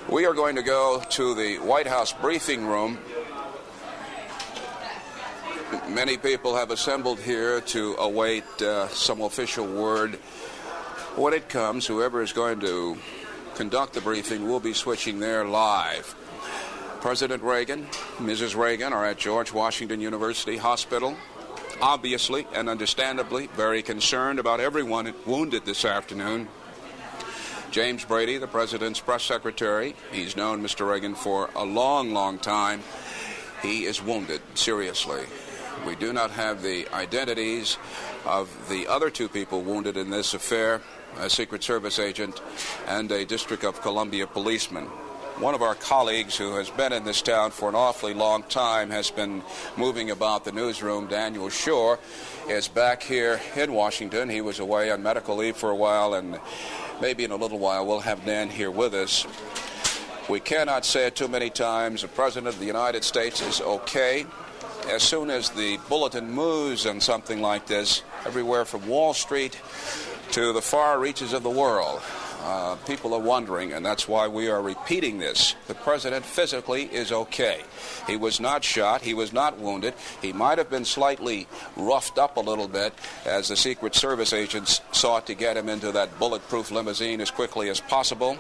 We are going to go to the White House briefing room. Many people have assembled here to await some official word. When it comes, whoever is going to conduct the briefing will be switching there live. President Reagan, Mrs. Reagan are at George Washington University Hospital. Obviously and understandably very concerned about everyone wounded this afternoon. James Brady, the president's press secretary, he's known Mr. Reagan for a long, long time. He is wounded seriously. We do not have the identities of the other 2 people wounded in this affair, a Secret Service agent and a District of Columbia policeman. One of our colleagues who has been in this town for an awfully long time has been moving about the newsroom. Daniel Shore is back here in Washington. He was away on medical leave for a while, and maybe in a little while we'll have Dan here with us. We cannot say it too many times. The President of the United States is okay. As soon as the bulletin moves on something like this, everywhere from Wall Street to the far reaches of the world, people are wondering, and that's why we are repeating this. The president physically is okay. He was not shot. He was not wounded. He might have been slightly roughed up a little bit as the Secret Service agents sought to get him into that bulletproof limousine as quickly as possible.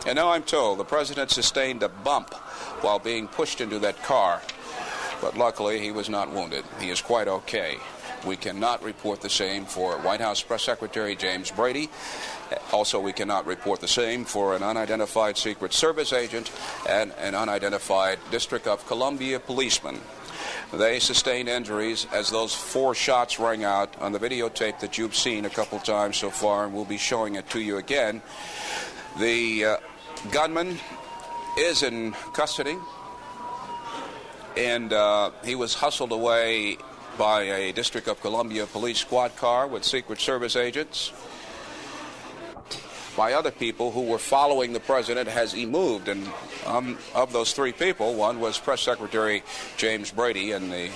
And now I'm told the president sustained a bump while being pushed into that car. But luckily, he was not wounded. He is quite okay. We cannot report the same for White House Press Secretary James Brady. Also, we cannot report the same for an unidentified Secret Service agent and an unidentified District of Columbia policeman. They sustained injuries as those 4 shots rang out on the videotape that you've seen a couple times so far, and we'll be showing it to you again. The gunman is in custody, and he was hustled away by a District of Columbia police squad car with Secret Service agents, by other people who were following the president as he moved. And of those 3 people, one was Press Secretary James Brady and the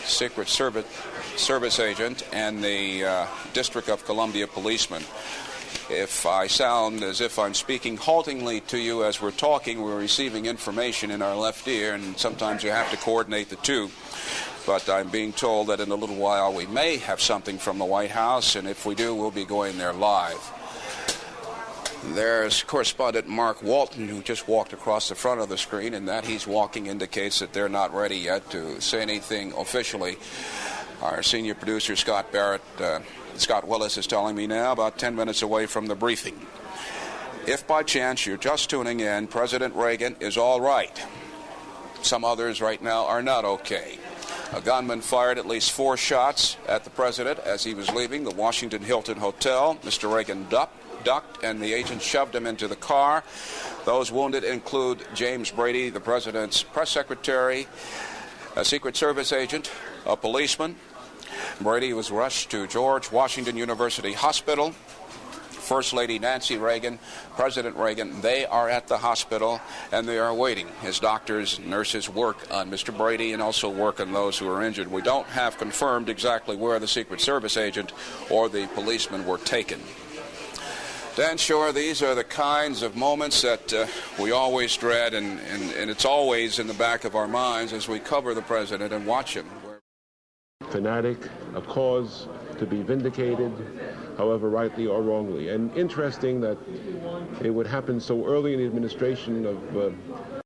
Secret Service agent and the District of Columbia policeman. If I sound as if I'm speaking haltingly to you as we're talking, we're receiving information in our left ear, and sometimes you have to coordinate the 2. But I'm being told that in a little while we may have something from the White House, and if we do, we'll be going there live. There's correspondent Mark Walton, who just walked across the front of the screen, and that he's walking indicates that they're not ready yet to say anything officially. Our senior producer, Scott Willis, is telling me now about 10 minutes away from the briefing. If by chance you're just tuning in, President Reagan is all right. Some others right now are not okay. A gunman fired at least 4 shots at the president as he was leaving the Washington Hilton Hotel. Mr. Reagan ducked, and the agent shoved him into the car. Those wounded include James Brady, the president's press secretary, a Secret Service agent, a policeman. Brady was rushed to George Washington University Hospital. First Lady Nancy Reagan, President Reagan, they are at the hospital, and they are waiting. His doctors and nurses work on Mr. Brady and also work on those who are injured. We don't have confirmed exactly where the Secret Service agent or the policeman were taken. Dan Shore, these are the kinds of moments that we always dread, and it's always in the back of our minds as we cover the president and watch him. Fanatic, a cause to be vindicated, however rightly or wrongly. And interesting that it would happen so early in the administration of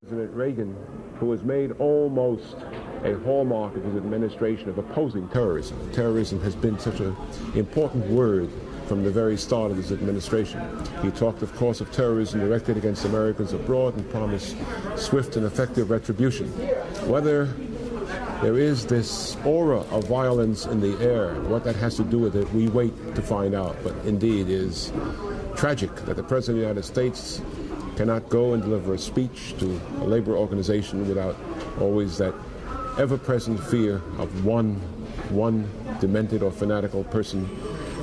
President Reagan, who has made almost a hallmark of his administration of opposing terrorism. Terrorism has been such an important word from the very start of his administration. He talked, of course, of terrorism directed against Americans abroad and promised swift and effective retribution. Whether there is this aura of violence in the air, what that has to do with it, we wait to find out. But indeed, it is tragic that the President of the United States cannot go and deliver a speech to a labor organization without always that ever-present fear of one demented or fanatical person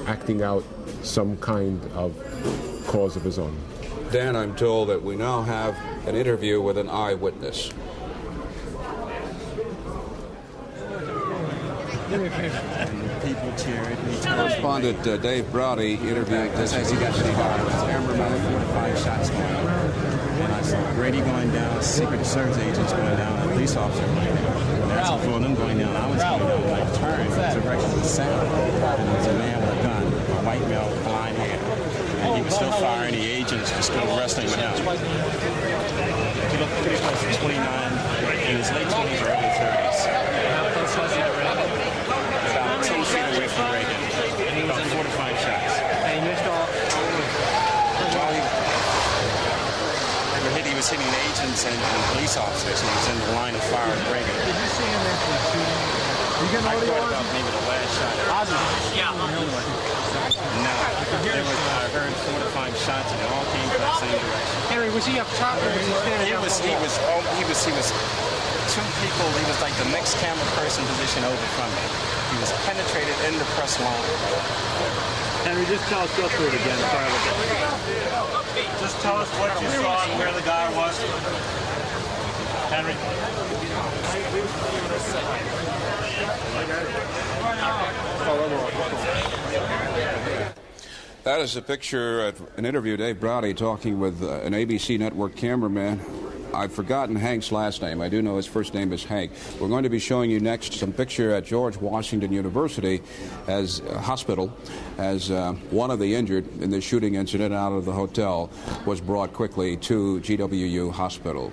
acting out some kind of cause of his own. Dan, I'm told that we now have an interview with an eyewitness. People cheered. Correspondent Dave Browdy interviewed this. As you got to the cameraman, 4 to 5 shots going on. And I saw Brady going down, Secret Service agents going down, a police officer going down. And as I saw them going down, I was going down. And I turned in the direction of the sound. And there was a man with a gun, a white male with blonde hair. And he was still firing. The agents were still wrestling with him. He looked pretty close to 29 in his late 20s or early 30s. About 10 feet away from Reagan. About 4 to 5 shots. And he missed all. He was hitting agents and police officers, and he was in the line of fire at Reagan. Did you see him after the shooting? I thought about maybe the last shot. Yeah. No. I heard 4 to 5 shots, and they all came from the same direction. Henry, was he up top or was he standing down below? He was 2 people. He was like the next camera person position over from me. He was penetrated in the press line. Henry, just tell us, go through it again. Just tell us what you saw and where the guy was. Henry. That is a picture of an interview, Dave Browdy talking with an ABC network cameraman. I've forgotten Hank's last name. I do know his first name is Hank. We're going to be showing you next some picture at George Washington University as a hospital, as one of the injured in the shooting incident out of the hotel was brought quickly to GWU Hospital.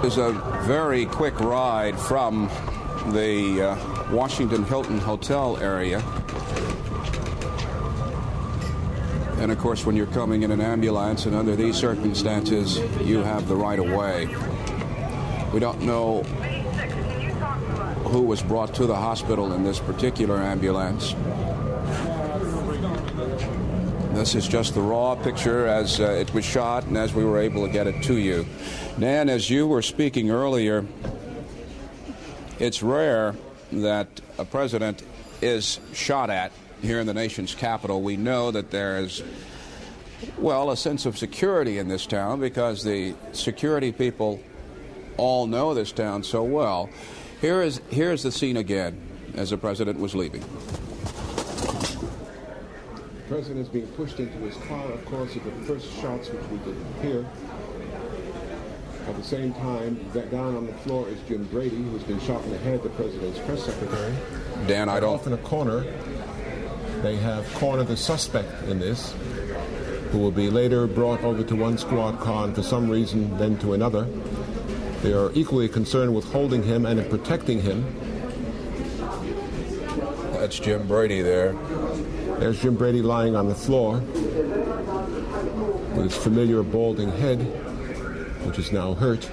It's a very quick ride from the Washington Hilton Hotel area. And of course, when you're coming in an ambulance and under these circumstances, you have the right of way. We don't know who was brought to the hospital in this particular ambulance. This is just the raw picture as it was shot and as we were able to get it to you. Dan, as you were speaking earlier, it's rare that a president is shot at here in the nation's capital. We know that there is, well, a sense of security in this town because the security people all know this town so well. Here's the scene again as the president was leaving. The president is being pushed into his car, of course, with the first shots which we did hear. At the same time, down on the floor is Jim Brady, who's been shot in the head, the president's press secretary. Dan, I don't... Off in a corner, they have cornered the suspect in this, who will be later brought over to one squad car and for some reason then to another. They are equally concerned with holding him and in protecting him. That's Jim Brady there. There's Jim Brady lying on the floor with his familiar balding head, which is now hurt.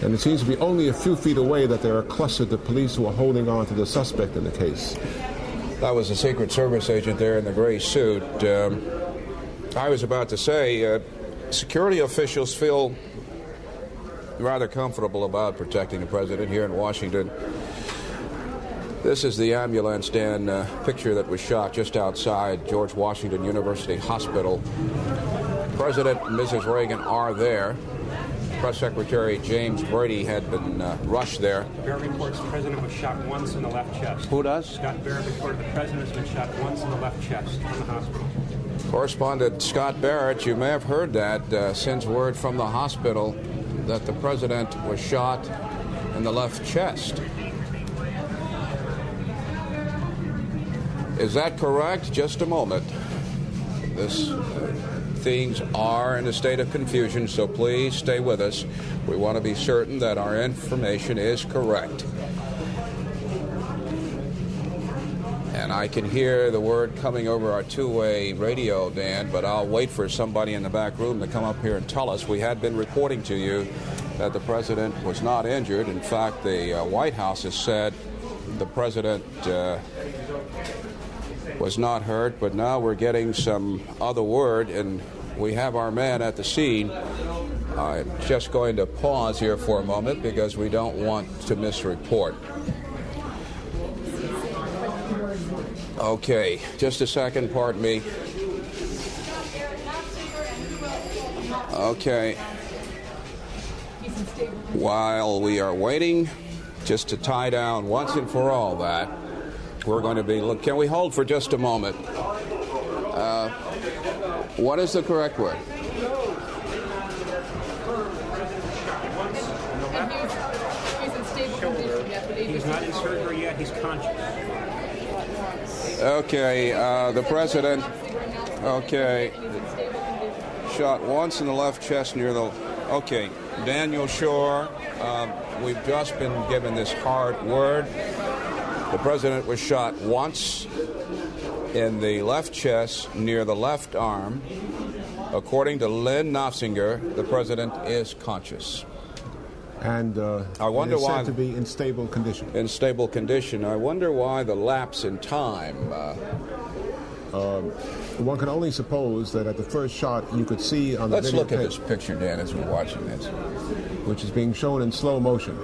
And it seems to be only a few feet away that there are clustered the police who are holding on to the suspect in the case. That was a Secret Service agent there in the gray suit. I was about to say, security officials feel rather comfortable about protecting the president here in Washington. This is the ambulance, Dan, picture that was shot just outside George Washington University Hospital. President and Mrs. Reagan are there. Press Secretary James Brady had been rushed there. Barrett reports the president was shot once in the left chest. Who does? Scott Barrett reported the president has been shot once in the left chest from the hospital. Correspondent Scott Barrett, you may have heard that, sends word from the hospital that the president was shot in the left chest. Is that correct? Just a moment. Things are in a state of confusion, so please stay with us. We want to be certain that our information is correct. And I can hear the word coming over our two-way radio, Dan, but I'll wait for somebody in the back room to come up here and tell us. We had been reporting to you that the president was not injured. In fact, the White House has said the president was not hurt, but now we're getting some other word, and we have our man at the scene. I'm just going to pause here for a moment because we don't want to misreport. Okay, just a second, pardon me. Okay. While we are waiting, just to tie down once and for all that, we're going to be... Can we hold for just a moment? What is the correct word? He's in stable condition yet. He's not in surgery yet. He's conscious. Okay, the president... Okay. Shot once in the left chest near the... Okay, Daniel Shore, we've just been given this hard word. The president was shot once in the left chest near the left arm. According to Lynn Nofsinger, the president is conscious. And I wonder is why said to be in stable condition. In stable condition. I wonder why the lapse in time. One can only suppose that at the first shot you could see on the Let's video look at tape, this picture, Dan, as we're watching this, which is being shown in slow motion.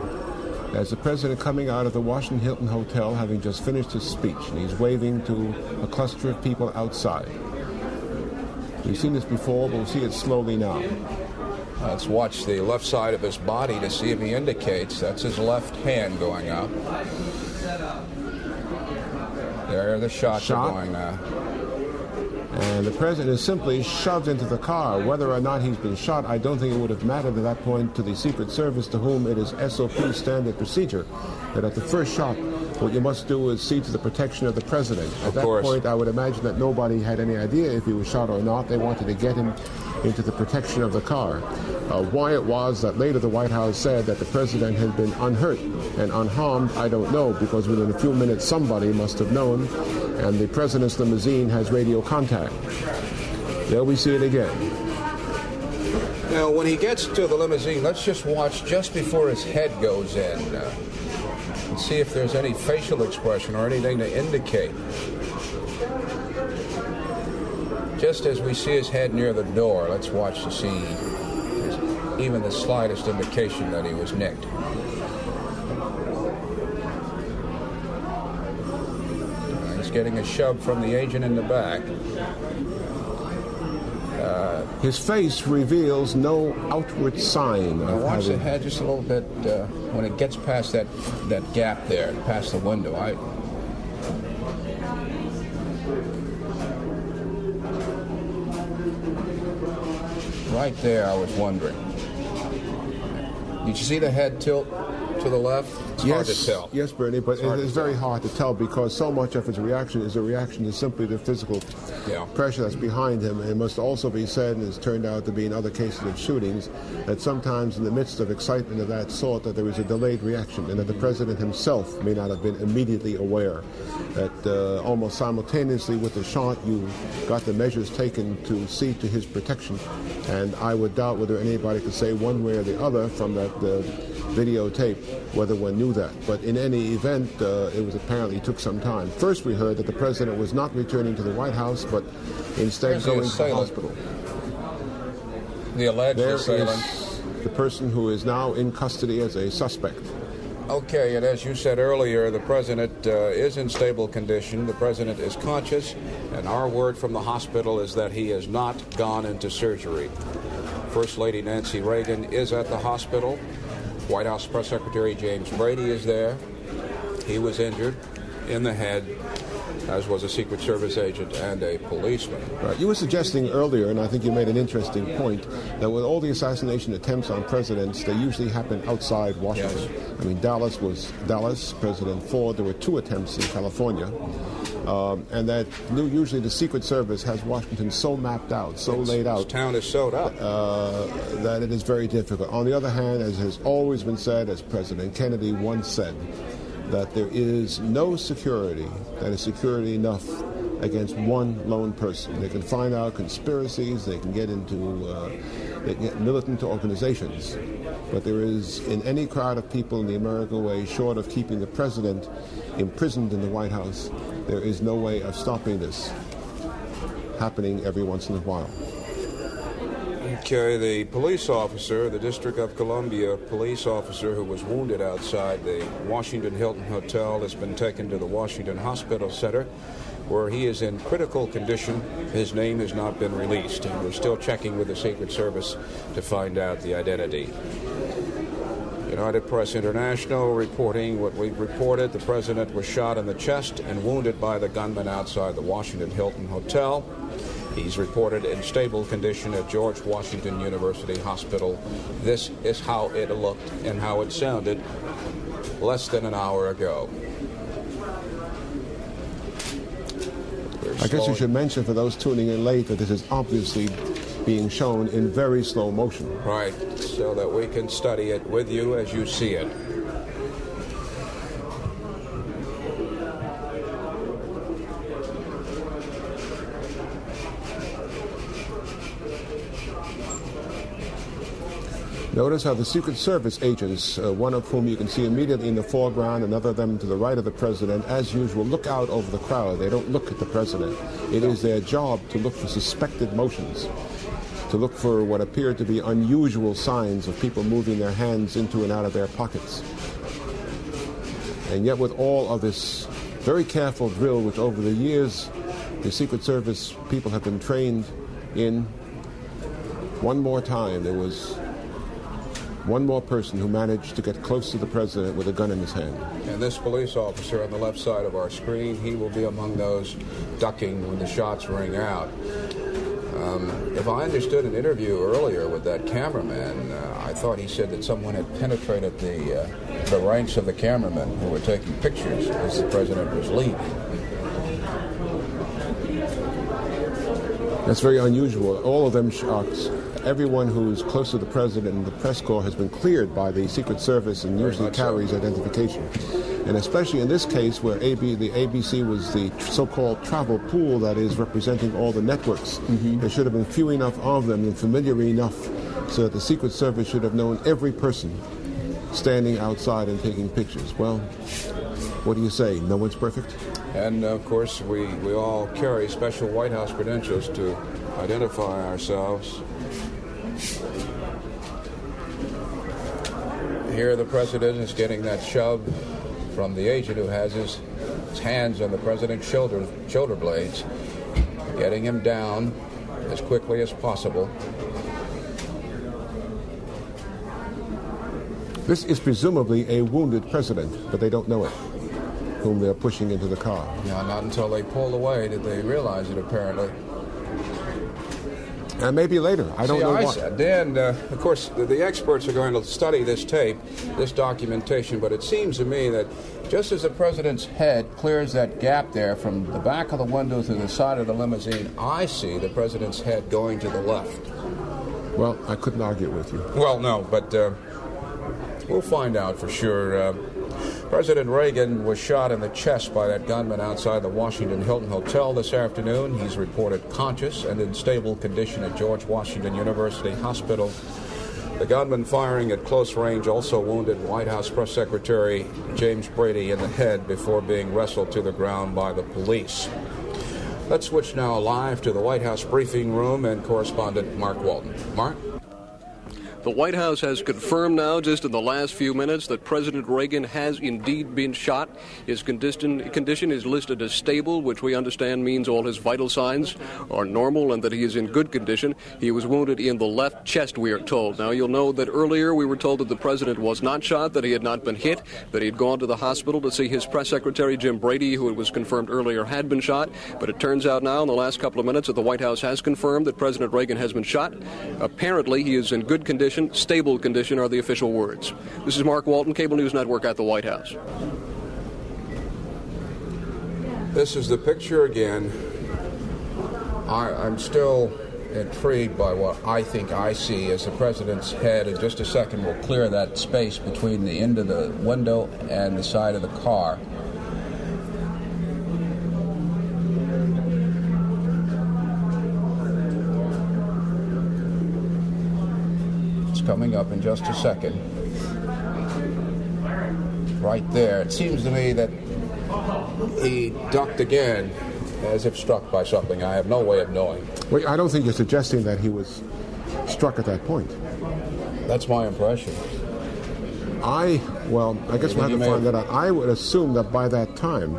As the president coming out of the Washington Hilton Hotel, having just finished his speech, and he's waving to a cluster of people outside. We've seen this before, but we'll see it slowly now. Let's watch the left side of his body to see if he indicates. That's his left hand going up. There the shots are going now. And the president is simply shoved into the car. Whether or not he's been shot, I don't think it would have mattered at that point to the Secret Service, to whom it is SOP standard procedure that at the first shot, what you must do is see to the protection of the president. At that point, I would imagine that nobody had any idea if he was shot or not. They wanted to get him into the protection of the car. Why it was that later the White House said that the president had been unhurt and unharmed, I don't know, because within a few minutes somebody must have known, and the president's limousine has radio contact. There we see it again. Now, when he gets to the limousine, let's just watch just before his head goes in and see if there's any facial expression or anything to indicate. Just as we see his head near the door, let's watch to see if there's even the slightest indication that he was nicked. He's getting a shove from the agent in the back. His face reveals no outward sign of watch having... the head just a little bit when it gets past that gap there, past the window. Right there, I was wondering. Did you see the head tilt to the left? It's hard to tell. Yes, Bernie, but it is very hard to tell because so much of his reaction is a reaction to simply the physical pressure that's behind him. It must also be said, and it's turned out to be in other cases of shootings, that sometimes in the midst of excitement of that sort that there is a delayed reaction and that the president himself may not have been immediately aware that almost simultaneously with the shot you got the measures taken to see to his protection. And I would doubt whether anybody could say one way or the other from that videotape whether one knew that. But in any event, it was apparently took some time. First we heard that the president was not returning to the White House, but instead going to the hospital. The alleged assailant. Is the person who is now in custody as a suspect. Okay, and as you said earlier, the president is in stable condition. The president is conscious, and our word from the hospital is that he has not gone into surgery. First Lady Nancy Reagan is at the hospital. White House Press Secretary James Brady is there. He was injured in the head, as was a Secret Service agent and a policeman. Right. You were suggesting earlier, and I think you made an interesting point, that with all the assassination attempts on presidents, they usually happen outside Washington. Yes. I mean, Dallas was Dallas, President Ford. There were 2 attempts in California. And that usually the Secret Service has Washington so mapped out, so laid out. This town is sewed up. That it is very difficult. On the other hand, as has always been said, as President Kennedy once said, that there is no security that is security enough against one lone person. They can find out conspiracies, they can get militant organizations, but there is, in any crowd of people in the American way, short of keeping the president imprisoned in the White House, there is no way of stopping this happening every once in a while. Okay, the police officer, the District of Columbia police officer who was wounded outside the Washington Hilton Hotel has been taken to the Washington Hospital Center, where he is in critical condition. His name has not been released, and we're still checking with the Secret Service to find out the identity. United Press International reporting what we've reported. The president was shot in the chest and wounded by the gunman outside the Washington Hilton Hotel. He's reported in stable condition at George Washington University Hospital. This is how it looked and how it sounded less than an hour ago. I guess you should mention for those tuning in late that this is obviously being shown in very slow motion. Right, so that we can study it with you as you see it. Notice how the Secret Service agents, one of whom you can see immediately in the foreground, another of them to the right of the president, as usual, look out over the crowd. They don't look at the president. It is their job to look for suspected motions, to look for what appear to be unusual signs of people moving their hands into and out of their pockets. And yet with all of this very careful drill, which over the years the Secret Service people have been trained in, one more time there was one more person who managed to get close to the president with a gun in his hand. And this police officer on the left side of our screen, he will be among those ducking when the shots ring out. If I understood an interview earlier with that cameraman, I thought he said that someone had penetrated the ranks of the cameramen who were taking pictures as the president was leaving. That's very unusual. All of them shots. Everyone who's close to the president and the press corps has been cleared by the Secret Service and usually carries identification. And especially in this case where the ABC was the so-called travel pool that is representing all the networks, there should have been few enough of them and familiar enough so that the Secret Service should have known every person standing outside and taking pictures. Well, what do you say? No one's perfect? And, of course, we all carry special White House credentials to identify ourselves. Here the president is getting that shove from the agent who has his hands on the president's shoulder blades, getting him down as quickly as possible. This is presumably a wounded president, but they don't know it, whom they're pushing into the car. No, not until they pulled away did they realize it, apparently. And maybe later. I don't know what. Dan, of course, the experts are going to study this tape, this documentation, but it seems to me that just as the president's head clears that gap there from the back of the window to the side of the limousine, I see the president's head going to the left. Well, I couldn't argue with you. Well, no, but we'll find out for sure. President Reagan was shot in the chest by that gunman outside the Washington Hilton Hotel this afternoon. He's reported conscious and in stable condition at George Washington University Hospital. The gunman firing at close range also wounded White House Press Secretary James Brady in the head before being wrestled to the ground by the police. Let's switch now live to the White House briefing room and correspondent Mark Walton. Mark? The White House has confirmed now, just in the last few minutes, that President Reagan has indeed been shot. His condition is listed as stable, which we understand means all his vital signs are normal and that he is in good condition. He was wounded in the left chest, we are told. Now, you'll know that earlier we were told that the president was not shot, that he had not been hit, that he had gone to the hospital to see his press secretary, Jim Brady, who it was confirmed earlier had been shot. But it turns out now, in the last couple of minutes, that the White House has confirmed that President Reagan has been shot. Apparently, he is in good condition. Stable condition are the official words. This is Mark Walton, Cable News Network at the White House. This is the picture again. I'm still intrigued by what I think I see as the president's head. In just a second, we'll clear that space between the end of the window and the side of the car. Coming up in just a second. Right there. It seems to me that he ducked again as if struck by something. I have no way of knowing. Well, I don't think you're suggesting that he was struck at that point. That's my impression. I guess we'll have to find that out. I would assume that by that time,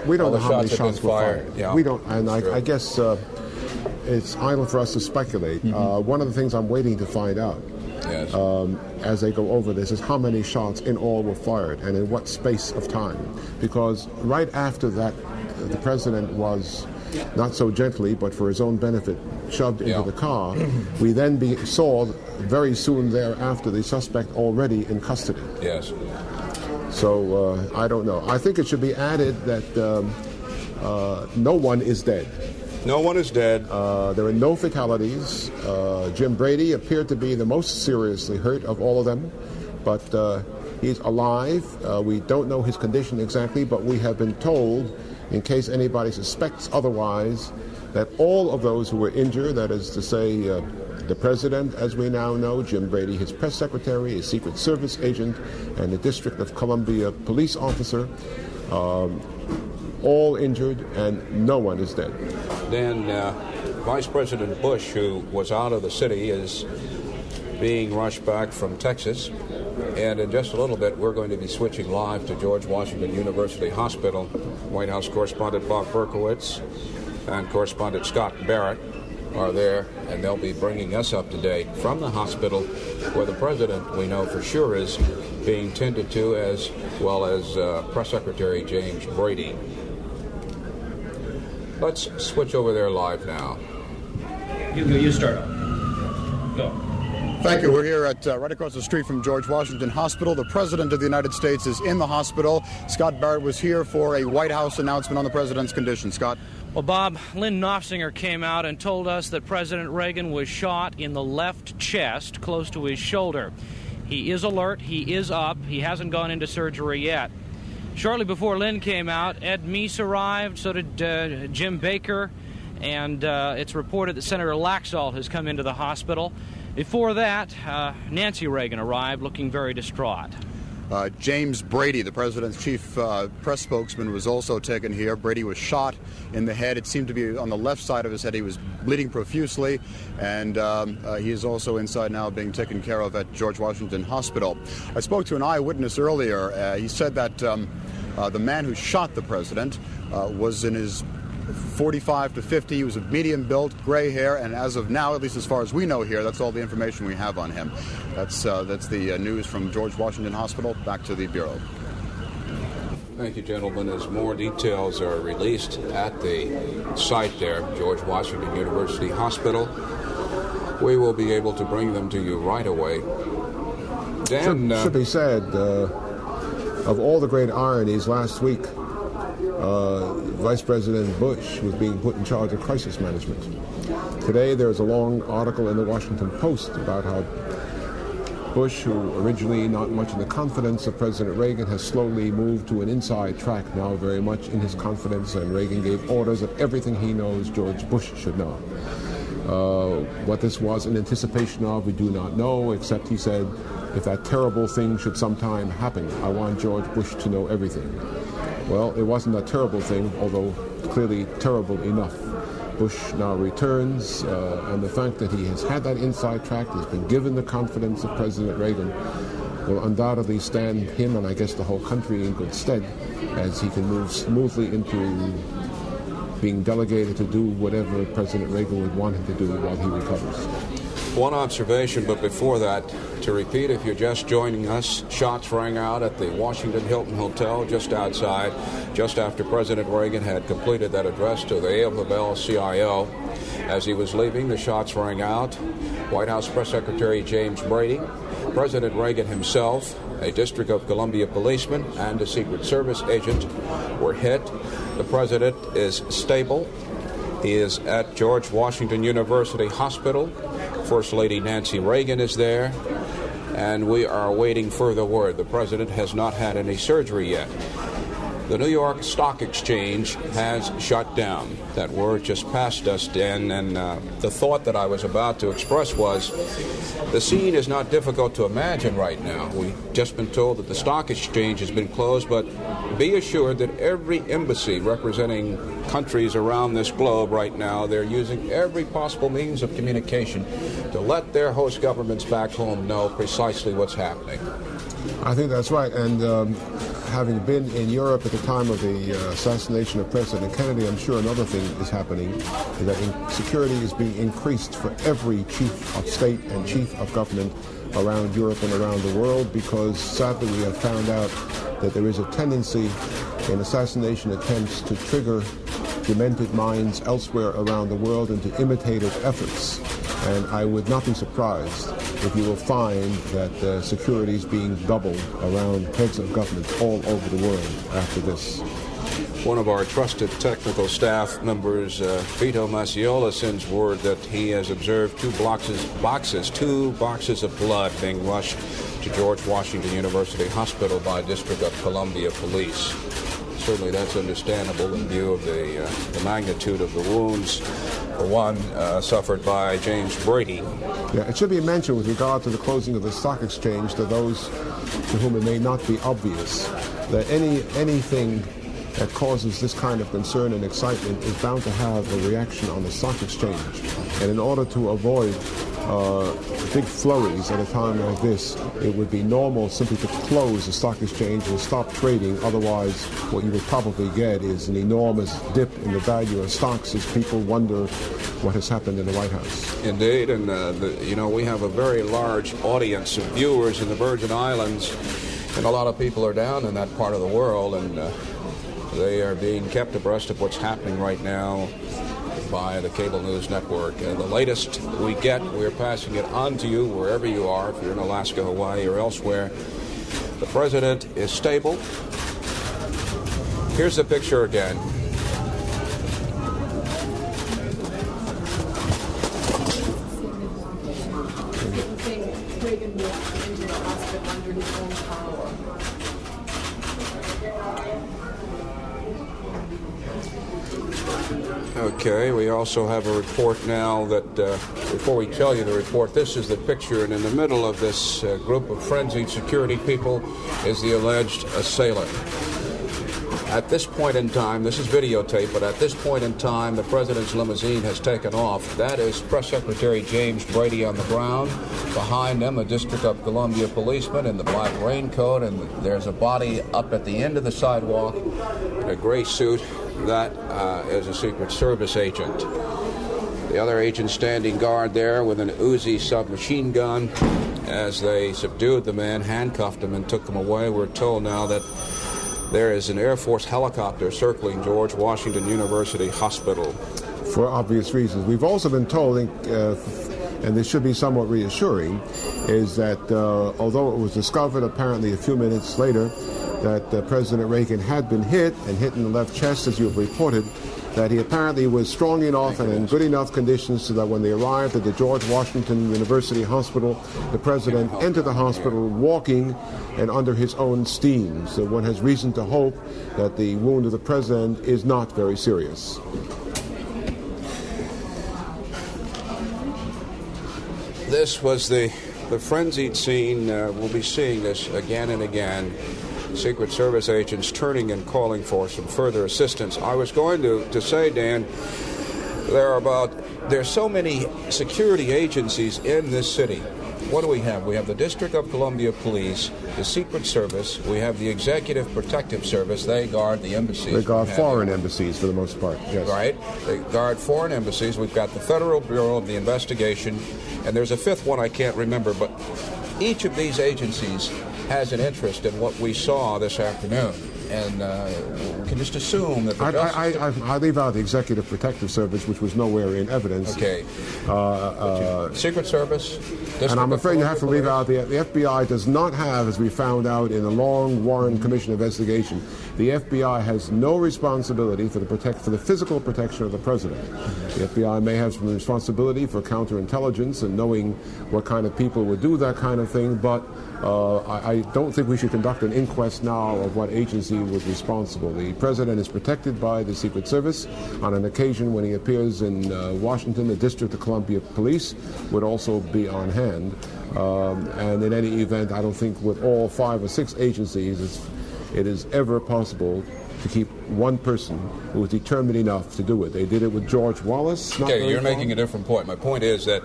we don't know how many shots were fired. Yeah. We don't, and I guess it's idle for us to speculate. One of the things I'm waiting to find out as they go over this is how many shots in all were fired and in what space of time. Because right after that, the president was, not so gently, but for his own benefit, shoved into the car. We then saw very soon thereafter the suspect already in custody. Yes. So I don't know. I think it should be added that no one is dead. No one is dead. There are no fatalities. Jim Brady appeared to be the most seriously hurt of all of them, but he's alive. We don't know his condition exactly, but we have been told, in case anybody suspects otherwise, that all of those who were injured, that is to say, the president, as we now know, Jim Brady, his press secretary, his Secret Service agent, and the District of Columbia police officer, all injured, and no one is dead. Then Vice President Bush, who was out of the city, is being rushed back from Texas. And in just a little bit, we're going to be switching live to George Washington University Hospital. White House correspondent Bob Berkowitz and correspondent Scott Barrett are there, and they'll be bringing us up to date from the hospital, where the president, we know for sure, is being tended to, as well as Press Secretary James Brady. Let's switch over there live now. You start off. Go. Thank you. We're here at right across the street from George Washington Hospital. The President of the United States is in the hospital. Scott Barrett was here for a White House announcement on the President's condition. Scott? Well, Bob, Lynn Knopfsinger came out and told us that President Reagan was shot in the left chest, close to his shoulder. He is alert. He is up. He hasn't gone into surgery yet. Shortly before Lynn came out, Ed Meese arrived, so did Jim Baker, and it's reported that Senator Laxalt has come into the hospital. Before that, Nancy Reagan arrived looking very distraught. James Brady, the president's chief press spokesman, was also taken here. Brady was shot in the head. It seemed to be on the left side of his head. He was bleeding profusely, and he is also inside now being taken care of at George Washington Hospital. I spoke to an eyewitness earlier. He said that the man who shot the president was in his 45 to 50. He was of medium build, gray hair, and as of now, at least as far as we know here, that's all the information we have on him. That's the news from George Washington Hospital. Back to the Bureau. Thank you, gentlemen. As more details are released at the site there, George Washington University Hospital, we will be able to bring them to you right away. Dan, should be said, of all the great ironies last week, Vice President Bush was being put in charge of crisis management. Today there's a long article in the Washington Post about how Bush, who originally not much in the confidence of President Reagan, has slowly moved to an inside track, now very much in his confidence, and Reagan gave orders that everything he knows George Bush should know. What this was in anticipation of, we do not know, except he said, if that terrible thing should sometime happen, I want George Bush to know everything. Well, it wasn't a terrible thing, although clearly terrible enough. Bush now returns, and the fact that he has had that inside track, has been given the confidence of President Reagan, will undoubtedly stand him and I guess the whole country in good stead as he can move smoothly into being delegated to do whatever President Reagan would want him to do while he recovers. One observation, but before that, to repeat, if you're just joining us, shots rang out at the Washington Hilton Hotel just outside, just after President Reagan had completed that address to the AFL-CIO. As he was leaving, the shots rang out. White House Press Secretary James Brady, President Reagan himself, a District of Columbia policeman, and a Secret Service agent were hit. The president is stable. He is at George Washington University Hospital. First Lady Nancy Reagan is there, and we are awaiting further word. The president has not had any surgery yet. The New York Stock Exchange has shut down. That word just passed us, Dan, and the thought that I was about to express was the scene is not difficult to imagine right now. We've just been told that the stock exchange has been closed, but be assured that every embassy representing countries around this globe right now, they're using every possible means of communication to let their host governments back home know precisely what's happening. I think that's right, and having been in Europe at the time of the assassination of President Kennedy, I'm sure another thing is happening, is that security is being increased for every chief of state and chief of government around Europe and around the world, because sadly we have found out that there is a tendency in assassination attempts to trigger demented minds elsewhere around the world into imitative efforts. And I would not be surprised if you will find that security is being doubled around heads of government all over the world after this. One of our trusted technical staff members, Vito Maciola, sends word that he has observed two boxes of blood being rushed to George Washington University Hospital by District of Columbia Police. Certainly that's understandable in view of the magnitude of the wounds, for one, suffered by James Brady. Yeah, it should be mentioned with regard to the closing of the stock exchange to those to whom it may not be obvious that anything that causes this kind of concern and excitement is bound to have a reaction on the stock exchange. And in order to avoid big flurries at a time like this, it would be normal simply to close the stock exchange and stop trading. Otherwise, what you would probably get is an enormous dip in the value of stocks as people wonder what has happened in the White House. Indeed, and we have a very large audience of viewers in the Virgin Islands, and a lot of people are down in that part of the world, and they are being kept abreast of what's happening right now by the cable news network. The latest we get, we're passing it on to you wherever you are, if you're in Alaska, Hawaii, or elsewhere. The president is stable. Here's the picture again. Reagan walked into the hospital under his own power. Okay, we also have a report now that, before we tell you the report, this is the picture, and in the middle of this group of frenzied security people is the alleged assailant. At this point in time, this is videotape, but at this point in time, the president's limousine has taken off. That is Press Secretary James Brady on the ground. Behind them, a District of Columbia policeman in the black raincoat, and there's a body up at the end of the sidewalk in a gray suit. That is a Secret Service agent. The other agent standing guard there with an Uzi submachine gun. As they subdued the man, handcuffed him, and took him away, we're told now that there is an Air Force helicopter circling George Washington University Hospital. For obvious reasons. We've also been told, and this should be somewhat reassuring, is that although it was discovered apparently a few minutes later that President Reagan had been hit in the left chest, as you have reported, that he apparently was strong enough and in good enough conditions so that when they arrived at the George Washington University Hospital, the president entered the hospital walking and under his own steam. So one has reason to hope that the wound of the president is not very serious. This was the frenzied scene. We'll be seeing this again and again. Secret Service agents turning and calling for some further assistance. I was going to say, Dan, There's so many security agencies in this city. What do we have? We have the District of Columbia Police, the Secret Service, we have the Executive Protective Service. They guard the embassies. They guard foreign embassies for the most part, yes. Right. They guard foreign embassies. We've got the Federal Bureau of the Investigation, and there's a fifth one I can't remember, but each of these agencies has an interest in what we saw this afternoon. And we can just assume that I leave out the Executive Protective Service, which was nowhere in evidence. Okay. Secret Service. And I'm afraid you have to leave out the FBI does not have, as we found out in the long Warren Commission investigation, the FBI has no responsibility for the physical protection of the president. The FBI may have some responsibility for counterintelligence and knowing what kind of people would do that kind of thing, but I don't think we should conduct an inquest now of what agency was responsible. The president is protected by the Secret Service. On an occasion when he appears in Washington, the District of Columbia Police would also be on hand. And in any event, I don't think with all 5 or 6 agencies it is ever possible to keep one person who was determined enough to do it. They did it with George Wallace. Okay, you're making a different point. My point is that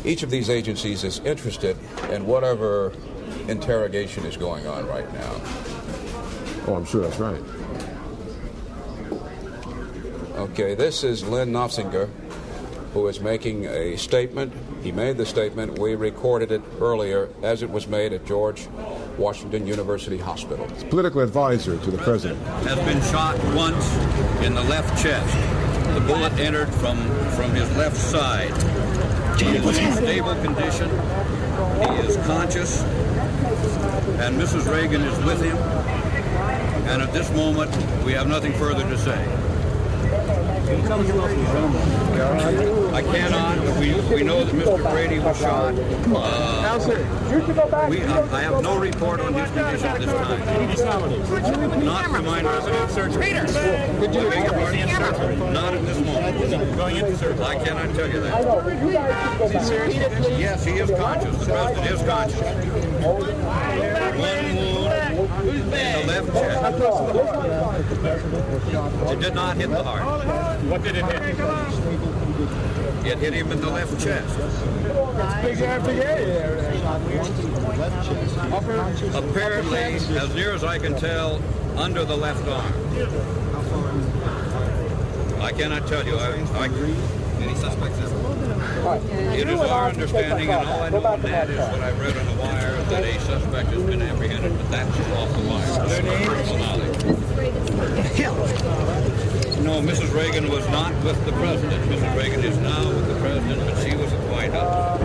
each of these agencies is interested in whatever interrogation is going on right now. Oh, I'm sure that's right. Okay, this is Lynn Nofsinger, who is making a statement. He made the statement. We recorded it earlier as it was made at George Washington University Hospital. He's political advisor to the president. Has been shot once in the left chest. The bullet entered from his left side. He is in stable condition. He is conscious. And Mrs. Reagan is with him. And at this moment, we have nothing further to say. I cannot, but we know that Mr. Brady was shot. I have no report on his condition at this time. Not to my knowledge. Peter! Not at this moment. Going into surgery. I cannot tell you that. Is he serious? Yes, he is conscious. The president is conscious. One wound in the left chest. It did not hit the heart. What did it hit? It hit him in the left chest. Apparently, as near as I can tell, under the left arm. I cannot tell you. Any suspects? It is our understanding, and all I know on that is what I've read on the wire, that a suspect has been apprehended, but that's off the wire. Their name? No, Mrs. Reagan was not with the president. Mrs. Reagan is now with the president, but she was at White House.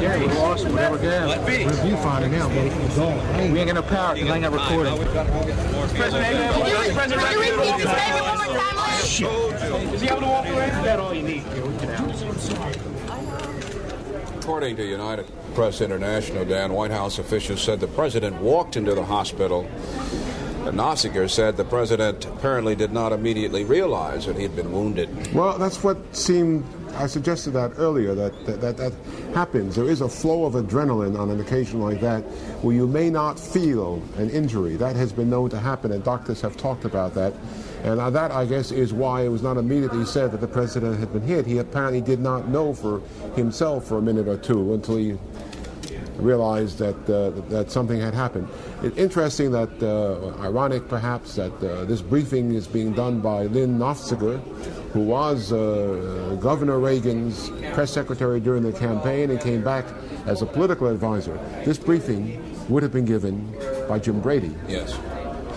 Yeah, you lost whatever gas. Let me. What if you find it now? We ain't gonna power it because I ain't got recording. President Reagan, repeat the statement one more time. Shit. Is he able to walk away? Is that all you need? According to United Press International, Dan, White House officials said the president walked into the hospital. Nofsinger said the president apparently did not immediately realize that he had been wounded. Well, that's what seemed, I suggested that earlier, that happens. There is a flow of adrenaline on an occasion like that where you may not feel an injury. That has been known to happen, and doctors have talked about that. And that, I guess, is why it was not immediately said that the president had been hit. He apparently did not know for himself for a minute or two until he realized that something had happened. It's interesting that, ironic perhaps, that this briefing is being done by Lynn Nofsinger, who was Governor Reagan's press secretary during the campaign and came back as a political advisor. This briefing would have been given by Jim Brady. Yes.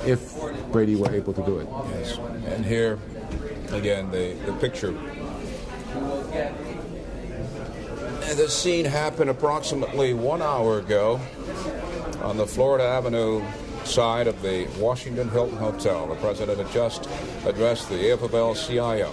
If Brady were able to do it. Yes. And here, again, the picture. This scene happened approximately 1 hour ago on the Florida Avenue side of the Washington Hilton Hotel. The president had just addressed the AFL-CIO.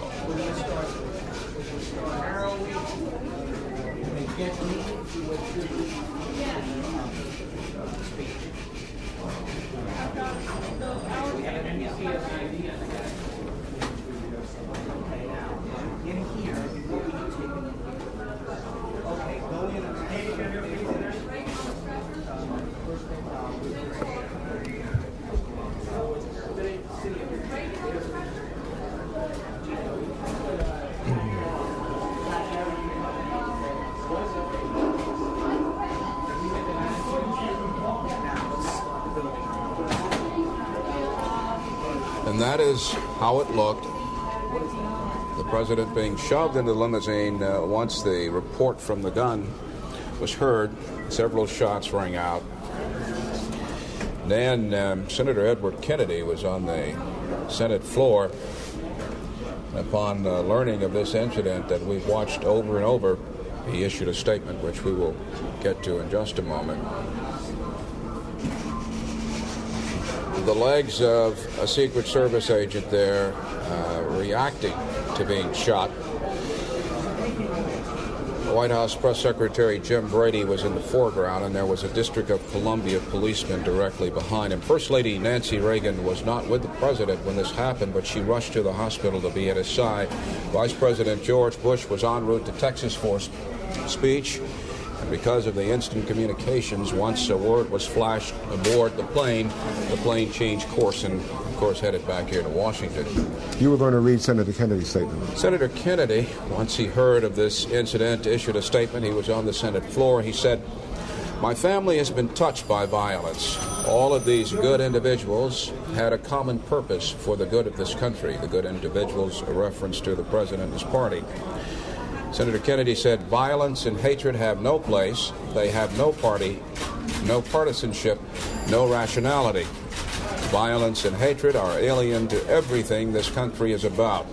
And that is how it looked. The president being shoved into the limousine once the report from the gun was heard. Several shots rang out. Then Senator Edward Kennedy was on the Senate floor. Upon learning of this incident that we've watched over and over, he issued a statement which we will get to in just a moment. The legs of a Secret Service agent there reacting to being shot. The White House Press Secretary Jim Brady was in the foreground, and there was a District of Columbia policeman directly behind him. First Lady Nancy Reagan was not with the president when this happened, but she rushed to the hospital to be at his side. Vice President George Bush was en route to Texas for a speech. And because of the instant communications, once a word was flashed aboard the plane changed course and, of course, headed back here to Washington. You were going to read Senator Kennedy's statement. Senator Kennedy, once he heard of this incident, issued a statement. He was on the Senate floor. He said, "My family has been touched by violence. All of these good individuals had a common purpose for the good of this country." The good individuals, a reference to the president and his party. Senator Kennedy said, "Violence and hatred have no place. They have no party, no partisanship, no rationality. Violence and hatred are alien to everything this country is about."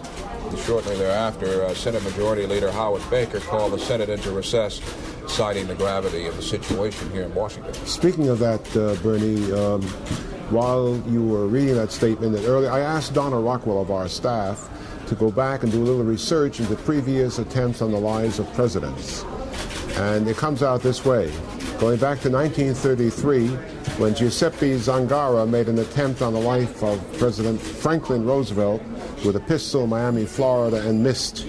Shortly thereafter, Senate Majority Leader Howard Baker called the Senate into recess, citing the gravity of the situation here in Washington. Speaking of that, Bernie, while you were reading that statement earlier, I asked Donna Rockwell of our staff to go back and do a little research into previous attempts on the lives of presidents. And it comes out this way. Going back to 1933, when Giuseppe Zangara made an attempt on the life of President Franklin Roosevelt with a pistol in Miami, Florida, and missed.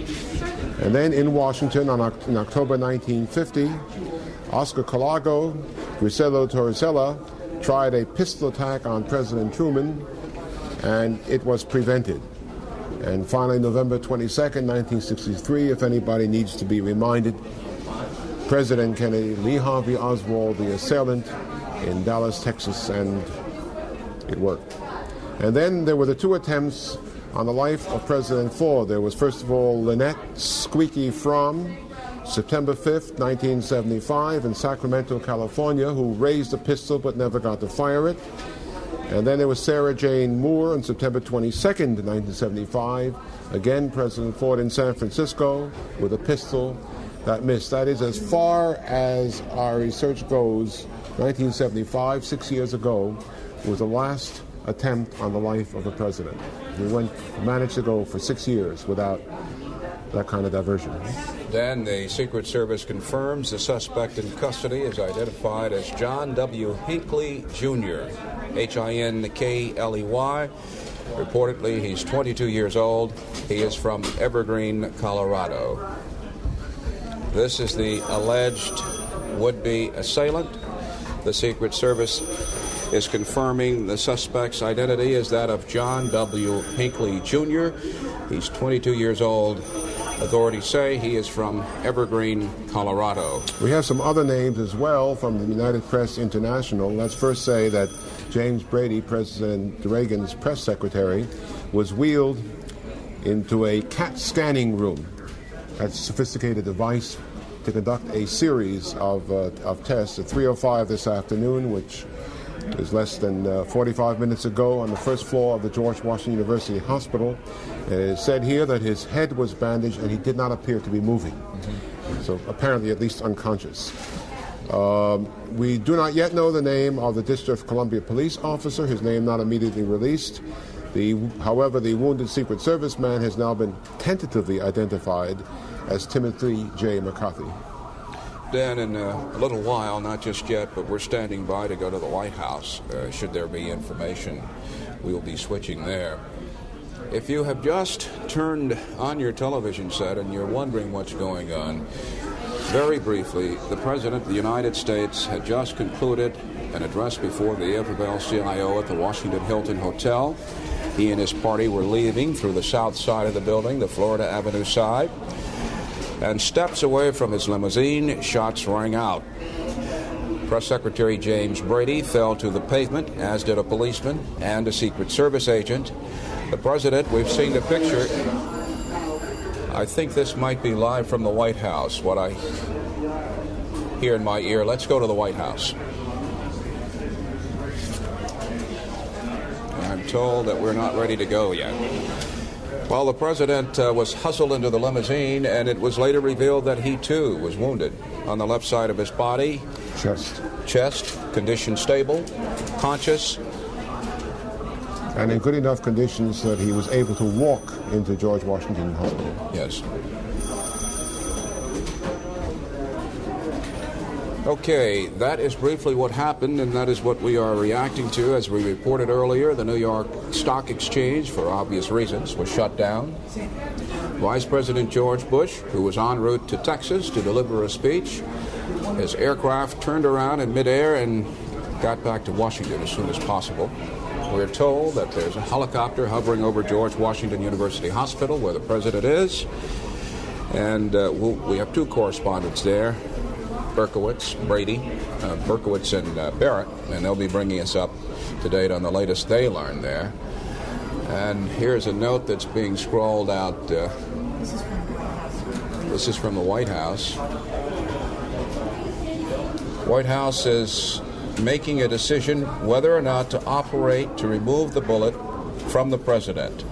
And then in Washington in October 1950, Oscar Colago, Griselio Torricella tried a pistol attack on President Truman, and it was prevented. And finally, November 22nd, 1963, if anybody needs to be reminded, President Kennedy, Lee Harvey Oswald, the assailant in Dallas, Texas, and it worked. And then there were the two attempts on the life of President Ford. There was, first of all, Lynette Squeaky Fromm, September 5th, 1975, in Sacramento, California, who raised a pistol but never got to fire it. And then there was Sarah Jane Moore on September 22nd, 1975. Again, President Ford in San Francisco with a pistol that missed. That is, as far as our research goes, 1975, 6 years ago, was the last attempt on the life of a president. We managed to go for 6 years without that kind of diversion. Then the Secret Service confirms the suspect in custody is identified as John W. Hinckley, Jr., Hinkley. Reportedly, he's 22 years old. He is from Evergreen, Colorado. This is the alleged would-be assailant. The Secret Service is confirming the suspect's identity is that of John W. Hinckley, Jr. He's 22 years old. Authorities say he is from Evergreen, Colorado. We have some other names as well from the United Press International. Let's first say that James Brady, President Reagan's press secretary, was wheeled into a CAT scanning room. That's a sophisticated device to conduct a series of tests at 3:05 this afternoon, which is less than 45 minutes ago, on the first floor of the George Washington University Hospital. It is said here that his head was bandaged and he did not appear to be moving. So apparently at least unconscious. We do not yet know the name of the District of Columbia police officer, his name not immediately released. However, the wounded Secret Service man has now been tentatively identified as Timothy J. McCarthy. Dan, in a little while, not just yet, but we're standing by to go to the White House. Should there be information, we will be switching there. If you have just turned on your television set and you're wondering what's going on, very briefly, the President of the United States had just concluded an address before the AFL-CIO at the Washington Hilton Hotel. He and his party were leaving through the south side of the building, the Florida Avenue side. And steps away from his limousine, shots rang out. Press Secretary James Brady fell to the pavement, as did a policeman and a Secret Service agent. The president, we've seen the picture. I think this might be live from the White House, what I hear in my ear. Let's go to the White House. I'm told that we're not ready to go yet. Well, the president was hustled into the limousine, and it was later revealed that he, too, was wounded on the left side of his body. Chest, condition stable, conscious. And in good enough conditions that he was able to walk into George Washington Hospital. Yes. Okay, that is briefly what happened, and that is what we are reacting to. As we reported earlier, the New York Stock Exchange, for obvious reasons, was shut down. Vice President George Bush, who was en route to Texas to deliver a speech, his aircraft turned around in midair and got back to Washington as soon as possible. We're told that there's a helicopter hovering over George Washington University Hospital, where the president is, and we have two correspondents there, Berkowitz and Barrett, and they'll be bringing us up to date on the latest they learned there. And here's a note that's being scrawled out. This is from the White House. White House is making a decision whether or not to operate to remove the bullet from the president.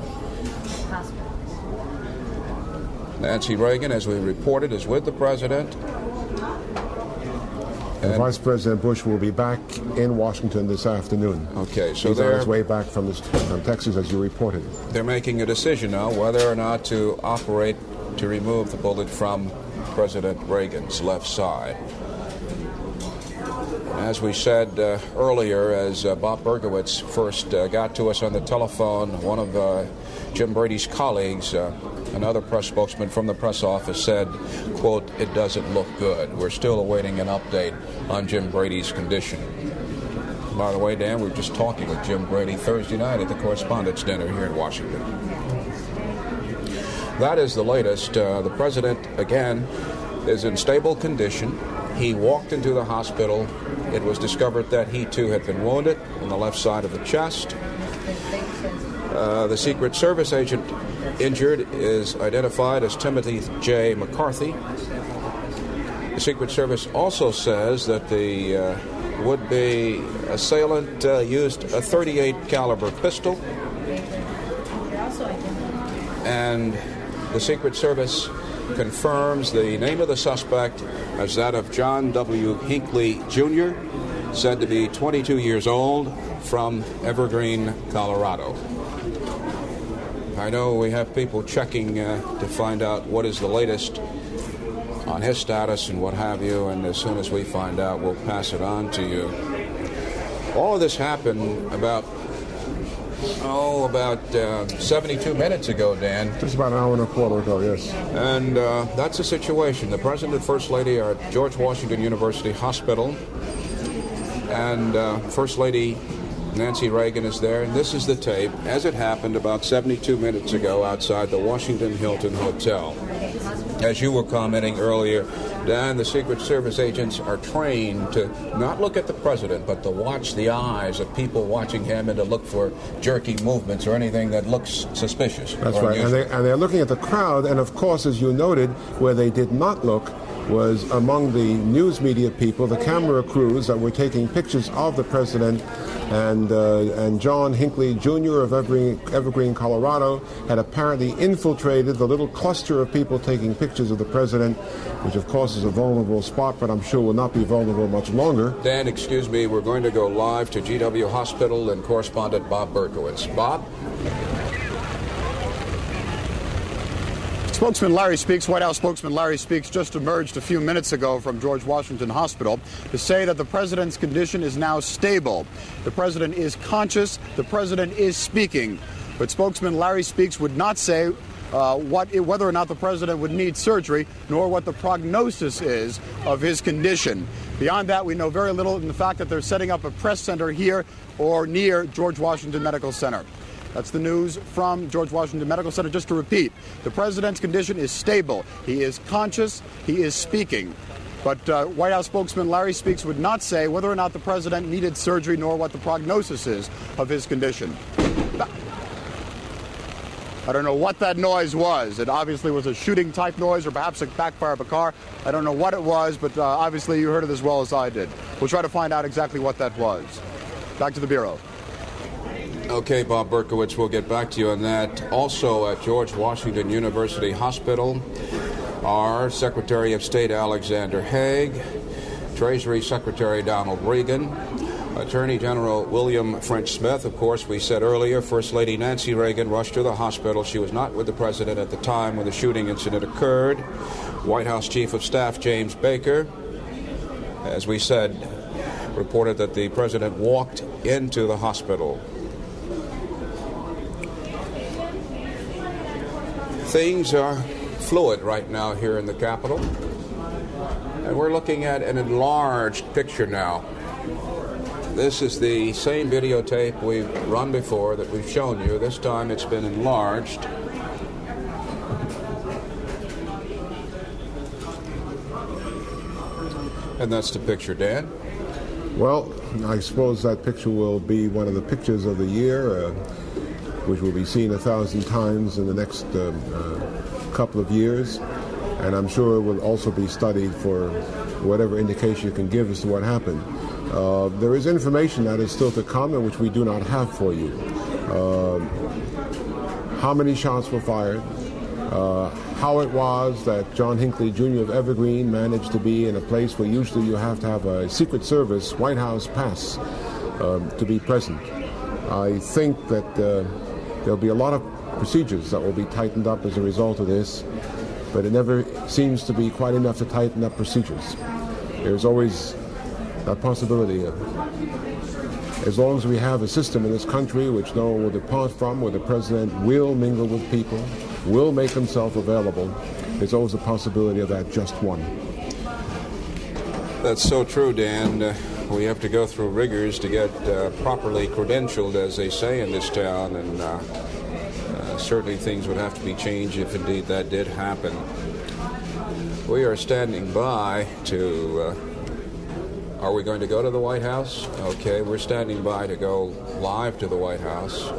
Nancy Reagan, as we reported, is with the president. And Vice President Bush will be back in Washington this afternoon. Okay, so he's on his way back from Texas, as you reported. They're making a decision now whether or not to operate to remove the bullet from President Reagan's left side. As we said earlier, as Bob Berkowitz first got to us on the telephone, one of Jim Brady's colleagues, another press spokesman from the press office, said, quote, "It doesn't look good." We're still awaiting an update on Jim Brady's condition. By the way, Dan, we were just talking with Jim Brady Thursday night at the Correspondents' Dinner here in Washington. That is the latest. The president, again, is in stable condition. He walked into the hospital. It was discovered that he, too, had been wounded on the left side of the chest. The Secret Service agent injured is identified as Timothy J. McCarthy. The Secret Service also says that the would-be assailant used a .38 caliber pistol. And the Secret Service confirms the name of the suspect as that of John W. Hinckley, Jr., said to be 22 years old, from Evergreen, Colorado. I know we have people checking to find out what is the latest on his status and what have you, and as soon as we find out, we'll pass it on to you. All of this happened about 72 minutes ago, Dan. Just about an hour and a quarter ago, yes. And that's the situation. The President and First Lady are at George Washington University Hospital, and First Lady Nancy Reagan is there, and this is the tape as it happened about 72 minutes ago outside the Washington Hilton Hotel. As you were commenting earlier, Dan, the Secret Service agents are trained to not look at the president, but to watch the eyes of people watching him and to look for jerky movements or anything that looks suspicious. That's right, and they're looking at the crowd, and of course, as you noted, where they did not look was among the news media people, the camera crews that were taking pictures of the president, and John Hinckley Jr. of Evergreen, Colorado, had apparently infiltrated the little cluster of people taking pictures of the president, which of course is a vulnerable spot, but I'm sure will not be vulnerable much longer. Dan, excuse me, we're going to go live to GW Hospital and correspondent Bob Berkowitz. Bob? Spokesman Larry Speaks, White House spokesman Larry Speaks, just emerged a few minutes ago from George Washington Hospital to say that the president's condition is now stable. The president is conscious. The president is speaking. But spokesman Larry Speaks would not say whether or not the president would need surgery, nor what the prognosis is of his condition. Beyond that, we know very little in the fact that they're setting up a press center here or near George Washington Medical Center. That's the news from George Washington Medical Center. Just to repeat, the president's condition is stable. He is conscious. He is speaking. But White House spokesman Larry Speaks would not say whether or not the president needed surgery nor what the prognosis is of his condition. I don't know what that noise was. It obviously was a shooting-type noise or perhaps a backfire of a car. I don't know what it was, but obviously you heard it as well as I did. We'll try to find out exactly what that was. Back to the Bureau. Okay, Bob Berkowitz, we'll get back to you on that. Also at George Washington University Hospital are Secretary of State Alexander Haig, Treasury Secretary Donald Reagan, Attorney General William French Smith. Of course, we said earlier, First Lady Nancy Reagan rushed to the hospital. She was not with the president at the time when the shooting incident occurred. White House Chief of Staff James Baker, as we said, reported that the president walked into the hospital. Things are fluid right now here in the Capitol, and we're looking at an enlarged picture now. This is the same videotape we've run before that we've shown you. This time it's been enlarged. And that's the picture, Dan. Well, I suppose that picture will be one of the pictures of the year, which will be seen 1,000 times in the next couple of years. And I'm sure it will also be studied for whatever indication it can give as to what happened. There is information that is still to come and which we do not have for you. How many shots were fired, how it was that John Hinckley Jr. of Evergreen managed to be in a place where usually you have to have a Secret Service White House pass to be present. I think that there'll be a lot of procedures that will be tightened up as a result of this, but it never seems to be quite enough to tighten up procedures. There's always that possibility. As long as we have a system in this country which no one will depart from, where the president will mingle with people, will make himself available, there's always a possibility of that just one. That's so true, Dan. We have to go through rigors to get properly credentialed, as they say in this town, and certainly things would have to be changed if indeed that did happen. We are standing by to... Are we going to go to the White House? Okay, we're standing by to go live to the White House.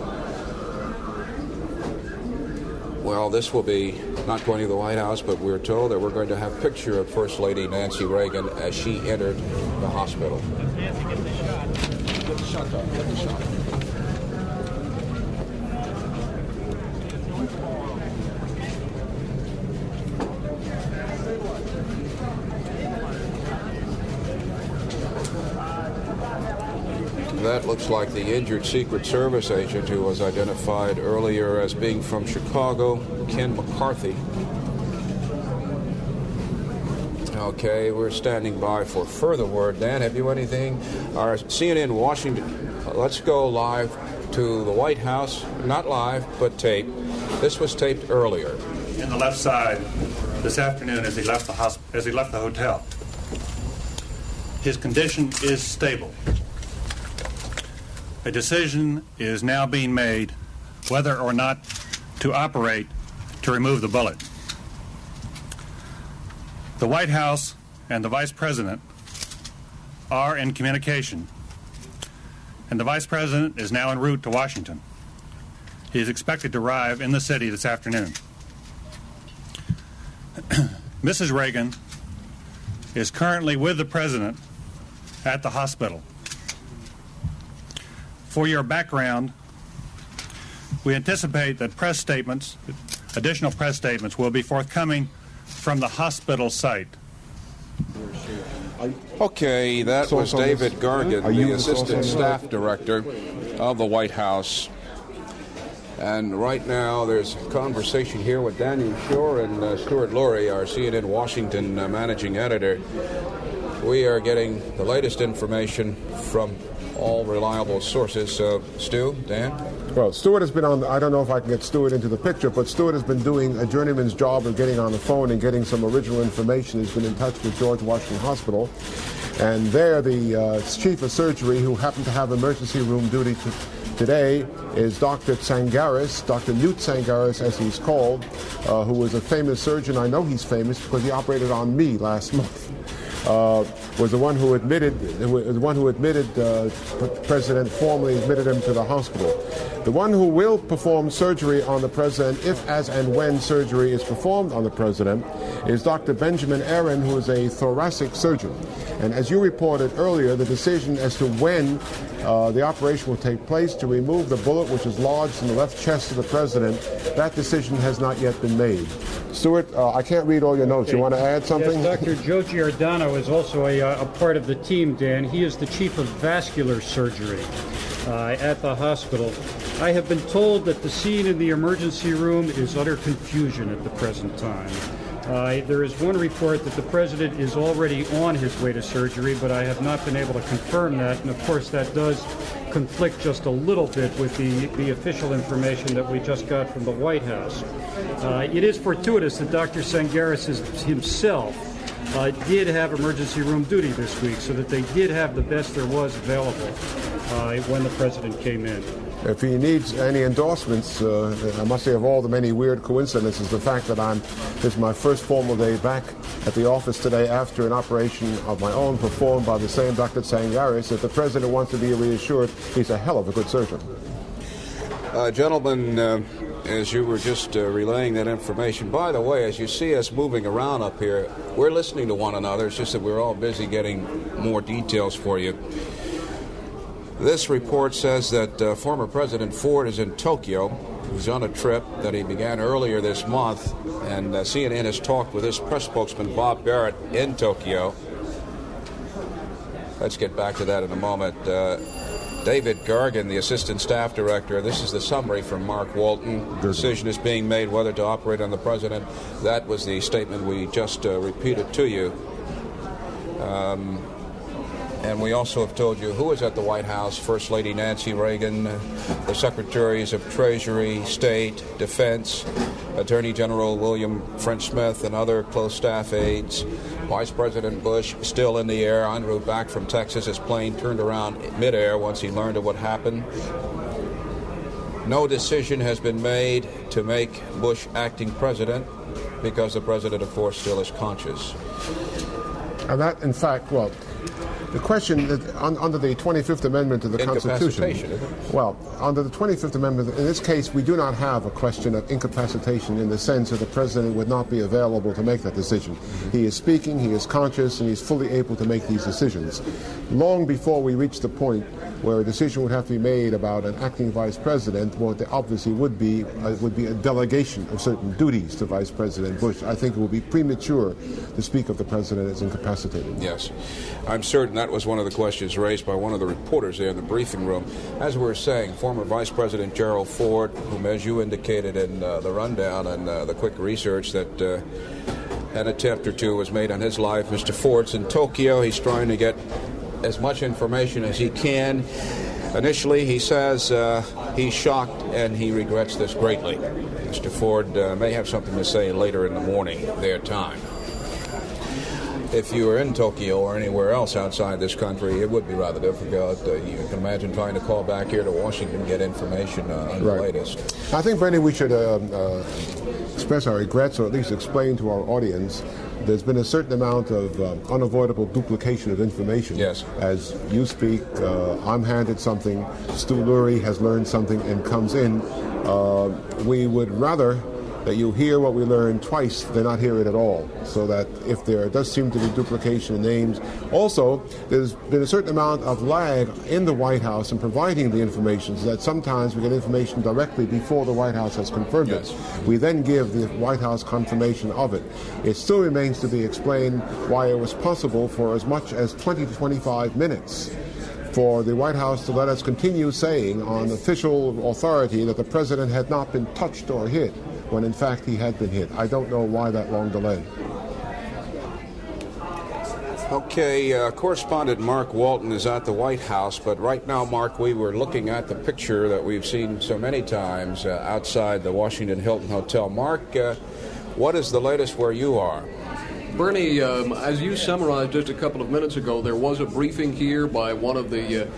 Well, this will be not going to the White House, but we're told that we're going to have a picture of First Lady Nancy Reagan as she entered the hospital. Nancy, get the shot. Get the shot, Tom. Get the shot. That looks like the injured Secret Service agent who was identified earlier as being from Chicago, Ken McCarthy. Okay, we're standing by for further word. Dan, have you anything? Our CNN Washington, let's go live to the White House. Not live, but taped. This was taped earlier. In the left side this afternoon as he left the hotel. His condition is stable. A decision is now being made whether or not to operate to remove the bullet. The White House and the Vice President are in communication, and the Vice President is now en route to Washington. He is expected to arrive in the city this afternoon. Mrs. Reagan is currently with the President at the hospital. For your background, we anticipate that additional press statements will be forthcoming from the hospital site. Okay, that was David Gargan, the Assistant Staff Director of the White House. And right now there's a conversation here with Daniel Shore and Stuart Lurie, our CNN Washington Managing Editor. We are getting the latest information from all reliable sources. Stu, Dan? Well, Stuart has been on, I don't know if I can get Stuart into the picture, but Stuart has been doing a journeyman's job of getting on the phone and getting some original information. He's been in touch with George Washington Hospital. And there, the chief of surgery, who happened to have emergency room duty today, is Dr. Tsangaris, Dr. Newt Tsangaris, as he's called, who was a famous surgeon. I know he's famous because he operated on me last month. was the one who admitted President formally admitted him to the hospital. The one who will perform surgery on the president, if, as, and when surgery is performed on the president, is Dr. Benjamin Aaron, who is a thoracic surgeon. And as you reported earlier, the decision as to when the operation will take place to remove the bullet which is lodged in the left chest of the president, that decision has not yet been made. Stuart, I can't read all your notes. You want to add something? Yes, Dr. Joe Giordano is also a part of the team, Dan. He is the chief of vascular surgery at the hospital. I have been told that the scene in the emergency room is utter confusion at the present time. There is one report that the president is already on his way to surgery, but I have not been able to confirm that. And of course, that does conflict just a little bit with the official information that we just got from the White House. It is fortuitous that Dr. Tsangaris himself did have emergency room duty this week, so that they did have the best there was available when the president came in. If he needs any endorsements, I must say of all the many weird coincidences, the fact that this is my first formal day back at the office today after an operation of my own performed by the same Dr. Tsangaris. If the president wants to be reassured, he's a hell of a good surgeon. Gentlemen, as you were just relaying that information, by the way, as you see us moving around up here, we're listening to one another. It's just that we're all busy getting more details for you. This report says that former President Ford is in Tokyo. He's on a trip that he began earlier this month, and CNN has talked with his press spokesman, Bob Barrett, in Tokyo. Let's get back to that in a moment. David Gargan, the assistant staff director, this is the summary from Mark Walton. The decision is being made whether to operate on the president. That was the statement we just repeated to you. And we also have told you who is at the White House: First Lady Nancy Reagan, the Secretaries of Treasury, State, Defense, Attorney General William French Smith, and other close staff aides. Vice President Bush still in the air en route back from Texas. His plane turned around midair once he learned of what happened. No decision has been made to make Bush acting president because the president, of course, still is conscious. And that, in fact, well, the question under the 25th Amendment to the Constitution. Well, under the 25th Amendment, in this case, we do not have a question of incapacitation in the sense that the president would not be available to make that decision. He is speaking, he is conscious, and he's fully able to make these decisions. Long before we reach the point where a decision would have to be made about an acting vice president, what there obviously would be a delegation of certain duties to Vice President Bush. I think it would be premature to speak of the president as incapacitated. Yes. I'm certain that was one of the questions raised by one of the reporters there in the briefing room. As we were saying, former Vice President Gerald Ford, whom, as you indicated in the rundown and the quick research, that an attempt or two was made on his life. Mr. Ford's in Tokyo. He's trying to get as much information as he can. Initially, he says he's shocked and he regrets this greatly. Mr. Ford may have something to say later in the morning, their time. If you were in Tokyo or anywhere else outside this country, it would be rather difficult. You can imagine trying to call back here to Washington and get information on the latest. I think, Bernie, we should express our regrets, or at least explain to our audience there's been a certain amount of unavoidable duplication of information. Yes. As you speak, I'm handed something, Stu Lurie has learned something and comes in. We would rather that you hear what we learn twice than not hear it at all, so that if there does seem to be duplication of names. Also, there's been a certain amount of lag in the White House in providing the information, so that sometimes we get information directly before the White House has confirmed it. We then give the White House confirmation of it. It still remains to be explained why it was possible for as much as 20 to 25 minutes for the White House to let us continue saying on official authority that the president had not been touched or hit, when in fact he had been hit. I don't know why that long delay. Okay, correspondent Mark Walton is at the White House, but right now, Mark, we were looking at the picture that we've seen so many times outside the Washington Hilton Hotel. Mark, what is the latest where you are? Bernie, as you summarized just a couple of minutes ago, there was a briefing here by one of the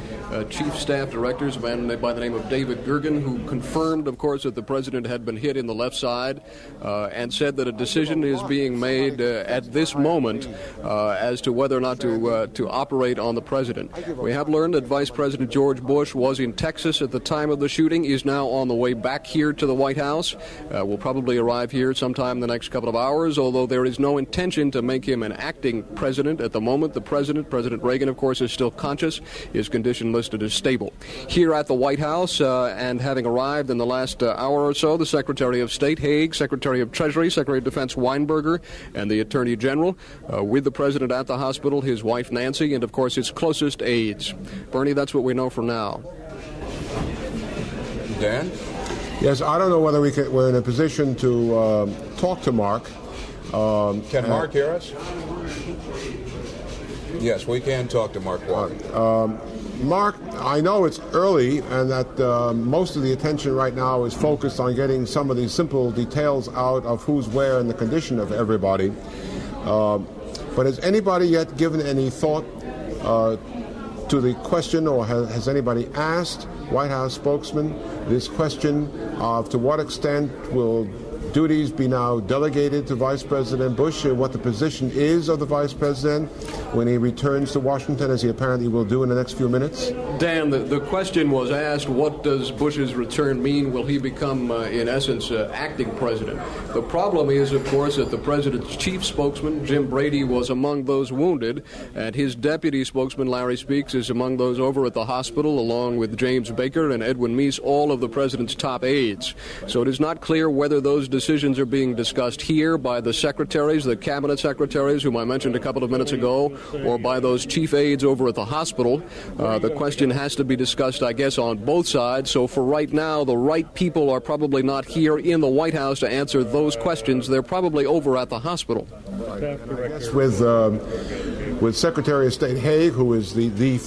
chief staff directors, a man by the name of David Gergen, who confirmed, of course, that the president had been hit in the left side and said that a decision is being made at this moment as to whether or not to operate on the president. We have learned that Vice President George Bush was in Texas at the time of the shooting. Is now on the way back here to the White House. Will probably arrive here sometime in the next couple of hours, although there is no intention to make him an acting president at the moment. The president, President Reagan, of course, is still conscious. His condition listed as stable. Here at the White House, and having arrived in the last hour or so, the Secretary of State Haig, Secretary of Treasury, Secretary of Defense Weinberger, and the Attorney General, with the president at the hospital, his wife Nancy, and of course his closest aides. Bernie, that's what we know for now. Dan? Yes, I don't know whether we're in a position to talk to Mark. Can Mark hear us? Yes, we can talk to Mark Walker. Mark, I know it's early and that most of the attention right now is focused on getting some of these simple details out of who's where and the condition of everybody. But has anybody yet given any thought to the question, or has anybody asked White House spokesman this question of to what extent will duties be now delegated to Vice President Bush, and what the position is of the Vice President when he returns to Washington, as he apparently will do in the next few minutes? Dan, the question was asked, what does Bush's return mean? Will he become, in essence, acting president? The problem is, of course, that the president's chief spokesman, Jim Brady, was among those wounded, and his deputy spokesman, Larry Speaks, is among those over at the hospital, along with James Baker and Edwin Meese, all of the president's top aides. So it is not clear whether those decisions are being discussed here by the secretaries, the cabinet secretaries, whom I mentioned a couple of minutes ago, or by those chief aides over at the hospital. The question has to be discussed, I guess, on both sides. So for right now, the right people are probably not here in the White House to answer those questions. They're probably over at the hospital. With Secretary of State Haig, who is the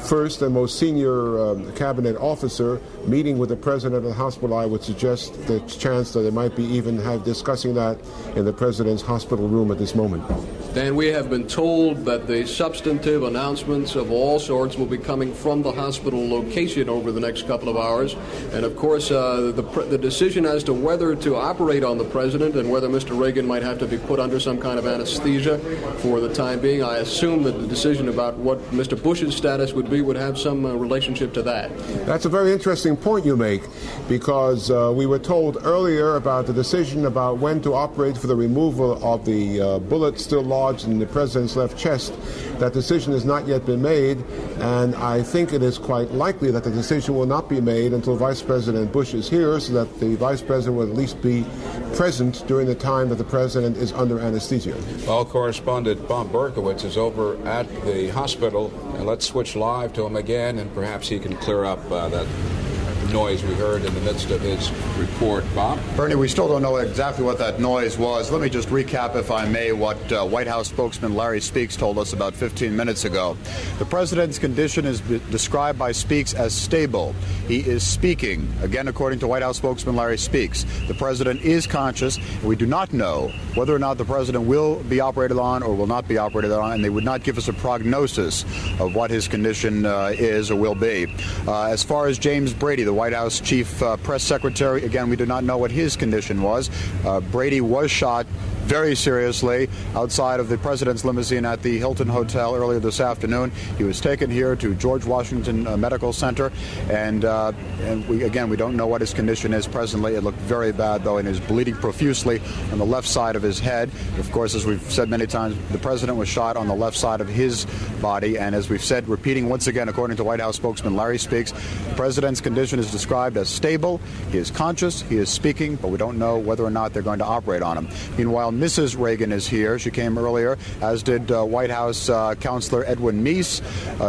first and most senior cabinet officer, meeting with the president of the hospital, I would suggest the chance that they might be even discussing that in the president's hospital room at this moment. Dan, we have been told that the substantive announcements of all sorts will be coming from the hospital location over the next couple of hours. And, of course, the decision as to whether to operate on the president and whether Mr. Reagan might have to be put under some kind of anesthesia for the time being, I assume that the decision about what Mr. Bush's status would be would have some relationship to that. That's a very interesting point you make, because we were told earlier about the decision about when to operate for the removal of the bullet still lodged in the president's left chest. That decision has not yet been made, and I think it is quite likely that the decision will not be made until Vice President Bush is here, so that the Vice President will at least be present during the time that the President is under anesthesia. Well, correspondent Bob Berkowitz is over at the hospital, and let's switch live to him again, and perhaps he can clear up that noise we heard in the midst of his report. Bob? Bernie, we still don't know exactly what that noise was. Let me just recap, if I may, what White House spokesman Larry Speaks told us about 15 minutes ago. The president's condition is described by Speaks as stable. He is speaking. Again, according to White House spokesman Larry Speaks, the president is conscious, and we do not know whether or not the president will be operated on or will not be operated on, and they would not give us a prognosis of what his condition is or will be. As far as James Brady, the White House chief press secretary, again, we do not know what his condition was. Brady was shot very seriously outside of the president's limousine at the Hilton Hotel earlier this afternoon. He was taken here to George Washington Medical Center, and we don't know what his condition is presently. It looked very bad, though, and is bleeding profusely on the left side of his head. Of course, as we've said many times, the president was shot on the left side of his body, and as we've said, repeating once again, according to White House spokesman Larry Speaks, the president's condition is described as stable. He is conscious, he is speaking, but we don't know whether or not they're going to operate on him. Meanwhile, Mrs. Reagan is here. She came earlier, as did White House Counselor Edwin Meese.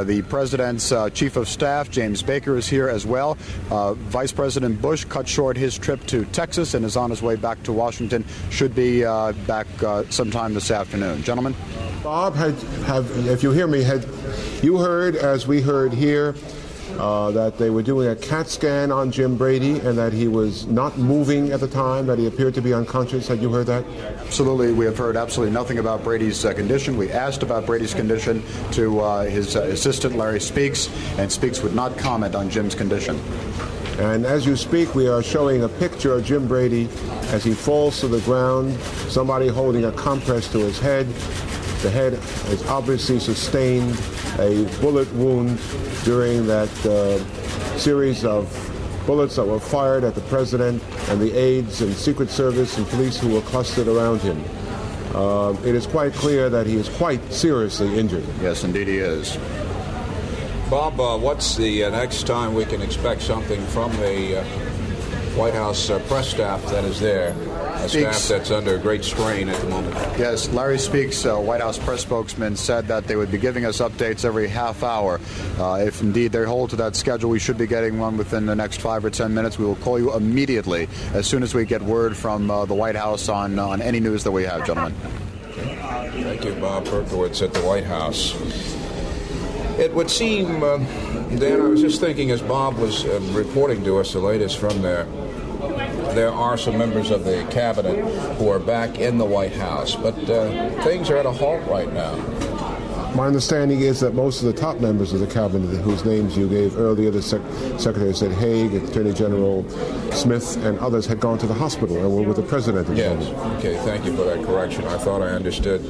The president's chief of staff, James Baker, is here as well. Vice President Bush cut short his trip to Texas and is on his way back to Washington. Should be back sometime this afternoon. Gentlemen? Bob, if you hear me, had you heard, as we heard here, that they were doing a CAT scan on Jim Brady and that he was not moving at the time, that he appeared to be unconscious. Had you heard that? Absolutely. We have heard absolutely nothing about Brady's condition. We asked about Brady's condition to his assistant, Larry Speaks, and Speaks would not comment on Jim's condition. And as you speak, we are showing a picture of Jim Brady as he falls to the ground, somebody holding a compress to his head. The head has obviously sustained a bullet wound during that series of bullets that were fired at the president and the aides and Secret Service and police who were clustered around him. It is quite clear that he is quite seriously injured. Yes, indeed he is. Bob, what's the next time we can expect something from the White House press staff that is there? A staff that's under great strain at the moment. Yes, Larry Speaks, White House press spokesman, said that they would be giving us updates every half hour. If indeed they hold to that schedule, we should be getting one within the next 5 or 10 minutes. We will call you immediately as soon as we get word from the White House on any news that we have, gentlemen. Thank you, Bob Berkowitz at the White House. It would seem, Dan, I was just thinking as Bob was reporting to us the latest from there are some members of the cabinet who are back in the White House, but things are at a halt right now. My understanding is that most of the top members of the cabinet, whose names you gave earlier, the Secretary said Haig, Attorney General Smith, and others had gone to the hospital and were with the president. Yes. Okay, thank you for that correction. I thought I understood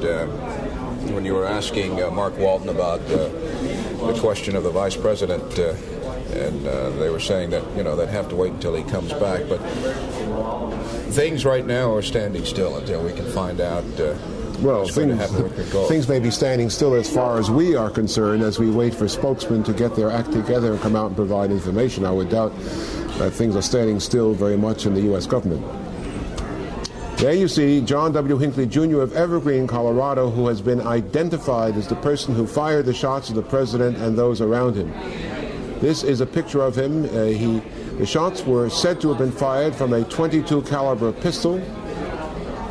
when you were asking Mark Walton about the question of the vice president, and they were saying that, they'd have to wait until he comes back. But things right now are standing still until we can find out what's going to happen with control. Things may be standing still as far as we are concerned as we wait for spokesmen to get their act together and come out and provide information. I would doubt that things are standing still very much in the U.S. government. There you see John W. Hinckley, Jr. of Evergreen, Colorado, who has been identified as the person who fired the shots at the president and those around him. This is a picture of him. The shots were said to have been fired from a .22 caliber pistol.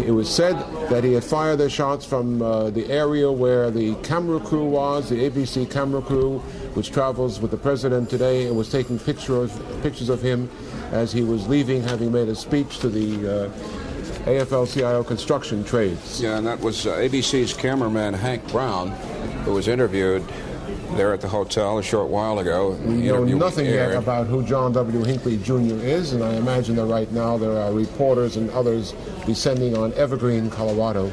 It was said that he had fired the shots from the area where the camera crew was, the ABC camera crew, which travels with the president today, and was taking pictures of him as he was leaving, having made a speech to the AFL-CIO construction trades. Yeah, and that was ABC's cameraman Hank Brown, who was interviewed there at the hotel a short while ago. We know nothing yet about who John W. Hinckley Jr. is, and I imagine that right now there are reporters and others descending on Evergreen, Colorado,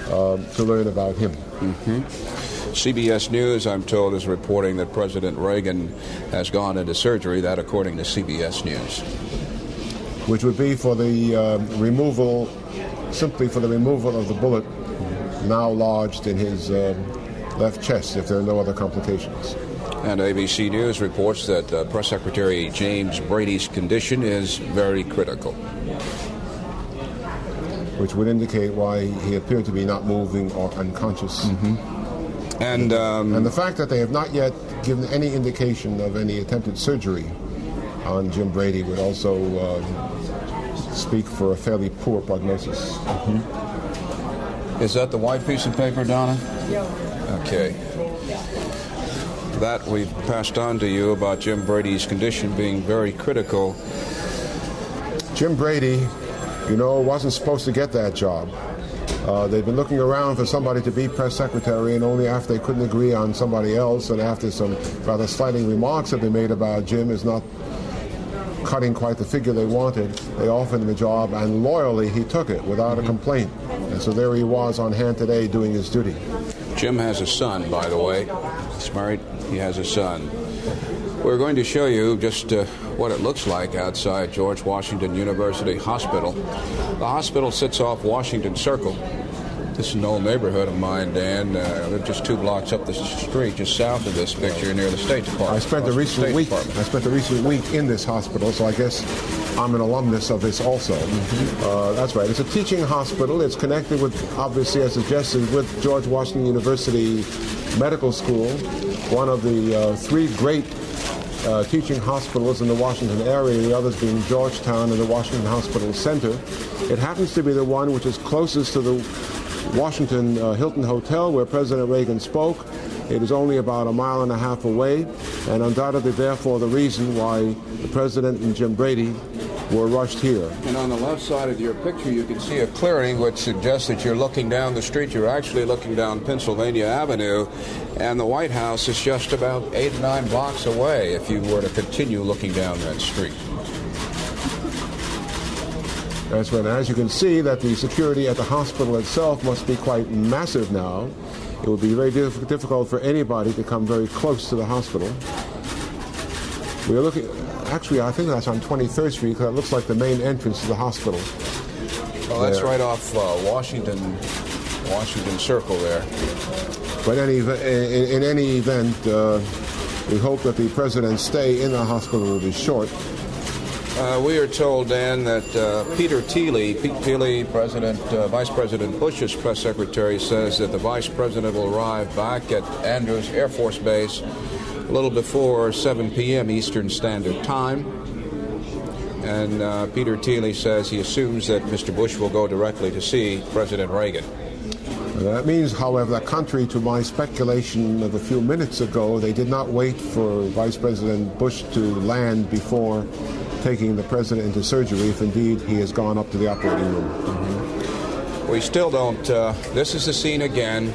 to learn about him. Mm-hmm. CBS News, I'm told, is reporting that President Reagan has gone into surgery, that according to CBS News. Which would be for the simply for the removal of the bullet now lodged in his left chest, if there are no other complications. And ABC News reports that Press Secretary James Brady's condition is very critical. Which would indicate why he appeared to be not moving or unconscious. Mm-hmm. And the fact that they have not yet given any indication of any attempted surgery on Jim Brady would also speak for a fairly poor prognosis. Mm-hmm. Is that the white piece of paper, Donna? Yeah. Okay. That we've passed on to you about Jim Brady's condition being very critical. Jim Brady, wasn't supposed to get that job. They've been looking around for somebody to be press secretary, and only after they couldn't agree on somebody else, and after some rather slighting remarks have been made about Jim is not cutting quite the figure they wanted, they offered him a job, and loyally he took it without a complaint. And so there he was on hand today doing his duty. Jim has a son, by the way. He's married. He has a son. We're going to show you just what it looks like outside George Washington University Hospital. The hospital sits off Washington Circle. This is an old neighborhood of mine, Dan. I live just 2 blocks up the street, just south of this picture, near the State Department. I spent a recent week in this hospital, so I guess I'm an alumnus of this also. Mm-hmm. That's right. It's a teaching hospital. It's connected with, obviously, as suggested, with George Washington University Medical School, one of the 3 great teaching hospitals in the Washington area, the others being Georgetown and the Washington Hospital Center. It happens to be the one which is closest to the Washington Hilton Hotel, where President Reagan spoke, It is only about a mile and a half away, and undoubtedly, therefore, the reason why the President and Jim Brady were rushed here. And on the left side of your picture, you can see a clearing which suggests that you're looking down the street. You're actually looking down Pennsylvania Avenue, and the White House is just about 8 or 9 blocks away if you were to continue looking down that street. That's right. As you can see, that the security at the hospital itself must be quite massive now. It would be very difficult for anybody to come very close to the hospital. We are looking, actually, I think that's on 23rd Street, because it looks like the main entrance to the hospital. Oh, that's right off Washington Circle there. But in any event, we hope that the President's stay in the hospital will be short. We are told, Dan, that Pete Thiele, Vice President Bush's press secretary, says that the Vice President will arrive back at Andrews Air Force Base a little before 7 p.m. Eastern Standard Time. And Peter Thiele says he assumes that Mr. Bush will go directly to see President Reagan. That means, however, that contrary to my speculation of a few minutes ago, they did not wait for Vice President Bush to land before taking the President into surgery, if indeed he has gone up to the operating room. Mm-hmm. We still don't. This is the scene again,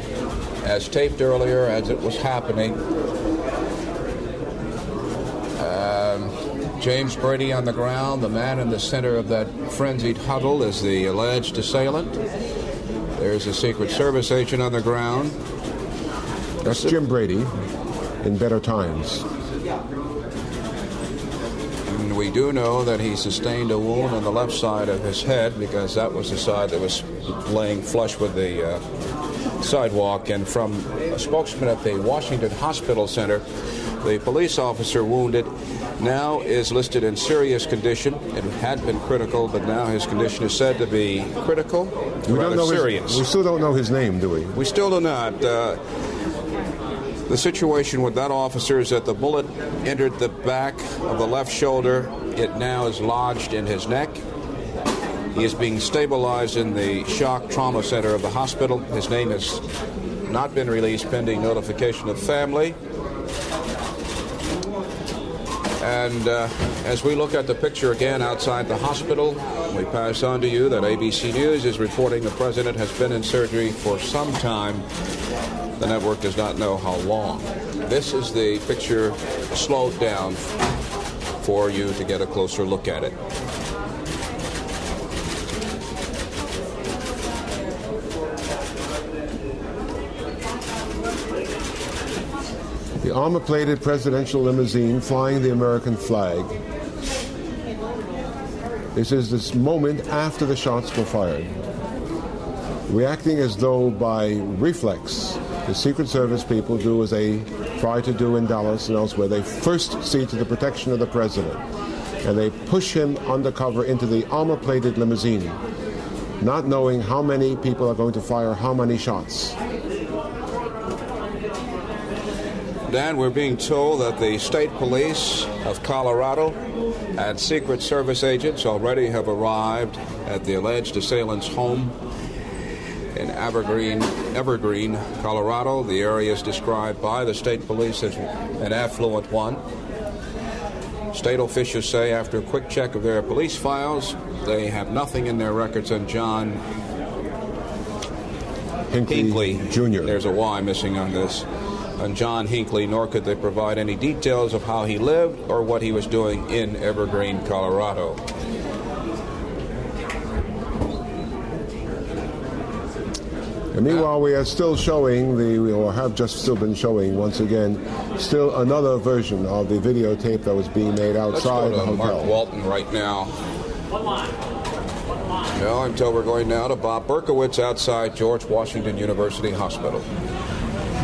as taped earlier, as it was happening. James Brady on the ground. The man in the center of that frenzied huddle is the alleged assailant. There's a Secret Service agent on the ground. That's Jim Brady in better times. And we do know that he sustained a wound on the left side of his head, because that was the side that was laying flush with the sidewalk. And from a spokesman at the Washington Hospital Center, the police officer wounded now is listed in serious condition. It had been critical, but now his condition is said to be critical, rather serious. We still don't know his name, do we? We still do not. The situation with that officer is that the bullet entered the back of the left shoulder. It now is lodged in his neck. He is being stabilized in the shock trauma center of the hospital. His name has not been released pending notification of family. And as we look at the picture again outside the hospital, we pass on to you that ABC News is reporting the President has been in surgery for some time. The network does not know how long. This is the picture slowed down for you to get a closer look at it. The armor-plated presidential limousine flying the American flag. This is this moment after the shots were fired. Reacting as though by reflex, the Secret Service people do as they try to do in Dallas and elsewhere. They first see to the protection of the President, and they push him undercover into the armor-plated limousine, not knowing how many people are going to fire how many shots. Dan, we're being told that the state police of Colorado and Secret Service agents already have arrived at the alleged assailant's home in Evergreen, Colorado. The area is described by the state police as an affluent one. State officials say after a quick check of their police files, they have nothing in their records on John Hinckley Jr. There's a Y missing on this. On John Hinckley, nor could they provide any details of how he lived or what he was doing in Evergreen, Colorado. And meanwhile, we are still showing or have just still been showing once again, still another version of the videotape that was being made outside the hotel. Mark Walton right now. No, until we're going now to Bob Berkowitz outside George Washington University Hospital.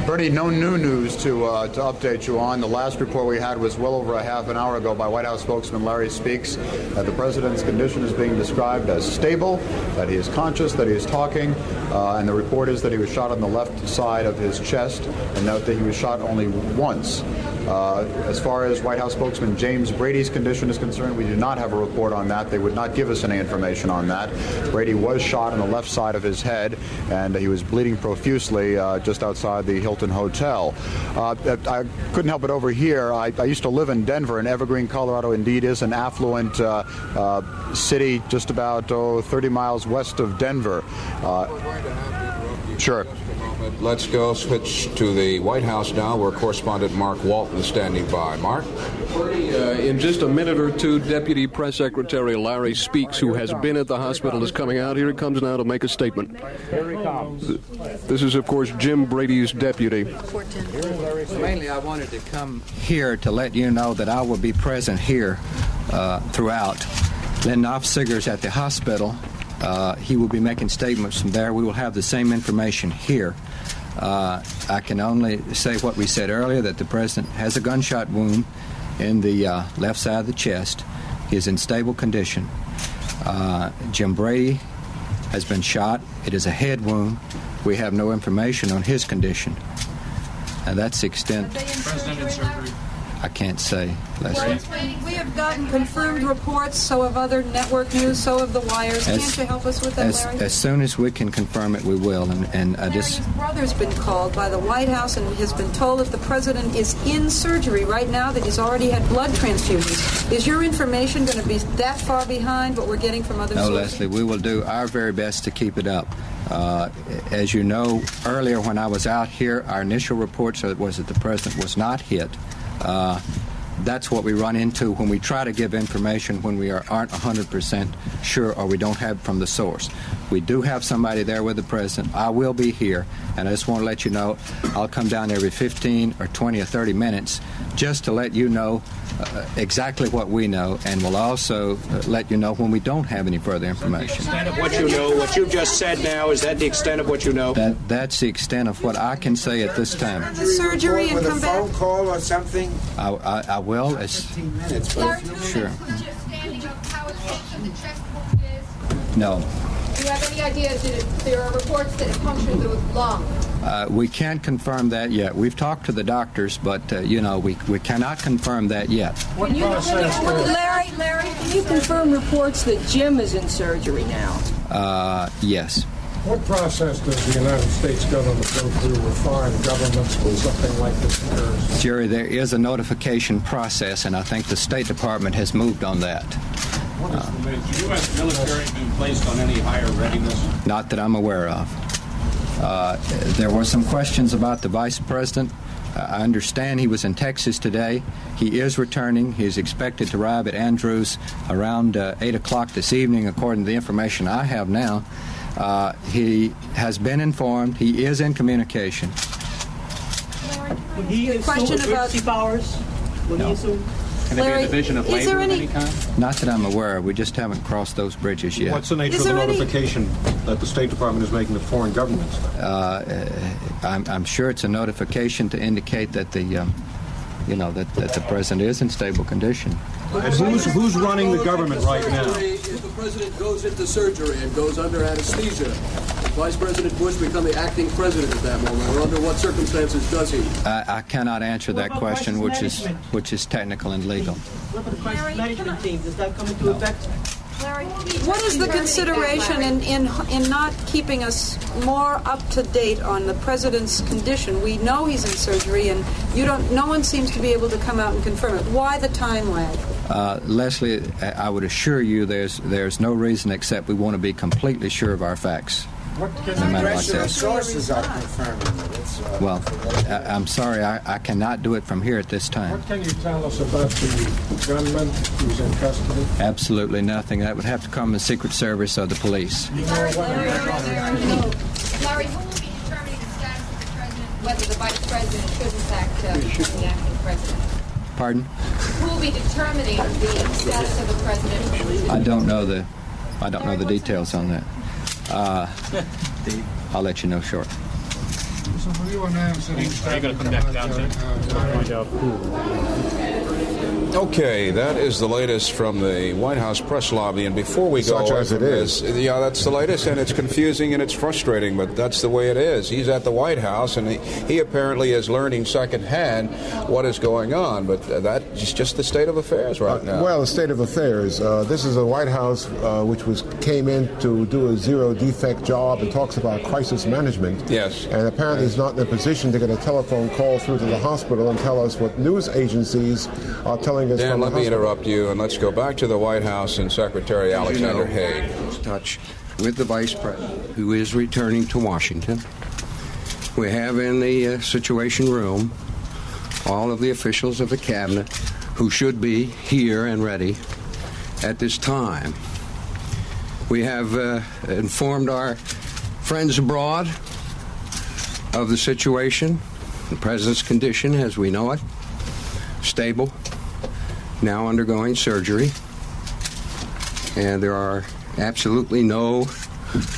Bernie, no new news to update you on. The last report we had was well over a half an hour ago by White House spokesman Larry Speaks that the president's condition is being described as stable, that he is conscious, that he is talking, and the report is that he was shot on the left side of his chest, and note that he was shot only once. As far as White House spokesman James Brady's condition is concerned, we do not have a report on that. They would not give us any information on that. Brady was shot on the left side of his head, and he was bleeding profusely just outside the Hilton Hotel. I couldn't help it over here. I used to live in Denver, and Evergreen, Colorado indeed is an affluent city just about 30 miles west of Denver. Sure. Let's go switch to the White House now, where correspondent Mark Walton is standing by. Mark? In just a minute or two, Deputy Press Secretary Larry Speaks, who has been at the hospital, is coming out. Here he comes now to make a statement. Here he comes. This is, of course, Jim Brady's deputy. Mainly, I wanted to come here to let you know that I will be present here throughout. Len Nofziger's at the hospital. He will be making statements from there. We will have the same information here. I can only say what we said earlier, that the president has a gunshot wound in the left side of the chest. He is in stable condition. Jim Brady has been shot. It is a head wound. We have no information on his condition. And that's the extent. President in surgery. I can't say, Leslie. We have gotten confirmed reports, so have other network news, so have the wires. Can't you help us with that, Larry? As soon as we can confirm it, we will. And I just... His brother's been called by the White House and has been told that the president is in surgery right now, that he's already had blood transfusions. Is your information going to be that far behind what we're getting from other sources? No, Leslie, we will do our very best to keep it up. As you know, earlier when I was out here, our initial reports was that the president was not hit. That's what we run into when we try to give information when we aren't 100% sure or we don't have it from the source. We do have somebody there with the president. I will be here, and I just want to let you know I'll come down every 15 or 20 or 30 minutes just to let you know exactly what we know, and we'll also let you know when we don't have any further information. The extent of what you know, what you've just said now, is that the extent of what you know? That's the extent of what I can say at this time. The surgery and come back. With a phone call or something? I will. 15 minutes. Sure. No. Do you have any idea that there are reports that it punctured the lung? We can't confirm that yet. We've talked to the doctors, but, we cannot confirm that yet. Larry, can you confirm reports that Jim is in surgery now? Yes. What process does the United States government go through with foreign governments when something like this occurs? Jerry, there is a notification process, and I think the State Department has moved on that. Has the U.S. military been placed on any higher readiness? Not that I'm aware of. There were some questions about the Vice President. I understand he was in Texas today. He is returning. He is expected to arrive at Andrews around 8 o'clock this evening, according to the information I have now. He has been informed. He is in communication. Would he assume emergency powers? Would he assume? Can there be a division of labor of any kind? Not that I'm aware of. We just haven't crossed those bridges yet. What's the nature of the notification that the State Department is making to foreign governments? I'm sure it's a notification to indicate that the the president is in stable condition. And who's running the government right now? If the president goes into surgery and goes under anesthesia, Vice President Bush become the acting president at that moment, or under what circumstances does he? I cannot answer that question, which is technical and legal. What about the crisis management team? Does that come into effect? What is the consideration in not keeping us more up to date on the president's condition? We know he's in surgery, and no one seems to be able to come out and confirm it. Why the time lag? Leslie, I would assure you there's no reason except we want to be completely sure of our facts. No matter what the sources are confirming it. Well, I'm sorry, I cannot do it from here at this time. What can you tell us about the gunman who's in custody? Absolutely nothing. That would have to come from the Secret Service or the police. Larry, who will be determining the status of the president, whether the vice president should in fact become the acting president? Pardon? Who will be determining the status of the president? I don't know the details on that. I'll let you know shortly. So will you announce any statement about find out who? Okay, that is the latest from the White House press lobby. And before we go, such as it is, yeah, that's the latest, and it's confusing and it's frustrating, but that's the way it is. He's at the White House, and he apparently is learning secondhand what is going on. But that's just the state of affairs right now. Well, the state of affairs. This is a White House which came in to do a zero-defect job and talks about crisis management. Yes. And apparently is not in a position to get a telephone call through to the hospital and tell us what news agencies are telling us. Dan, let me interrupt you, and let's go back to the White House and Secretary Alexander Haig. Touch with the Vice President, who is returning to Washington. We have in the Situation Room all of the officials of the Cabinet who should be here and ready at this time. We have informed our friends abroad of the situation, the President's condition as we know it, stable, now undergoing surgery, and there are absolutely no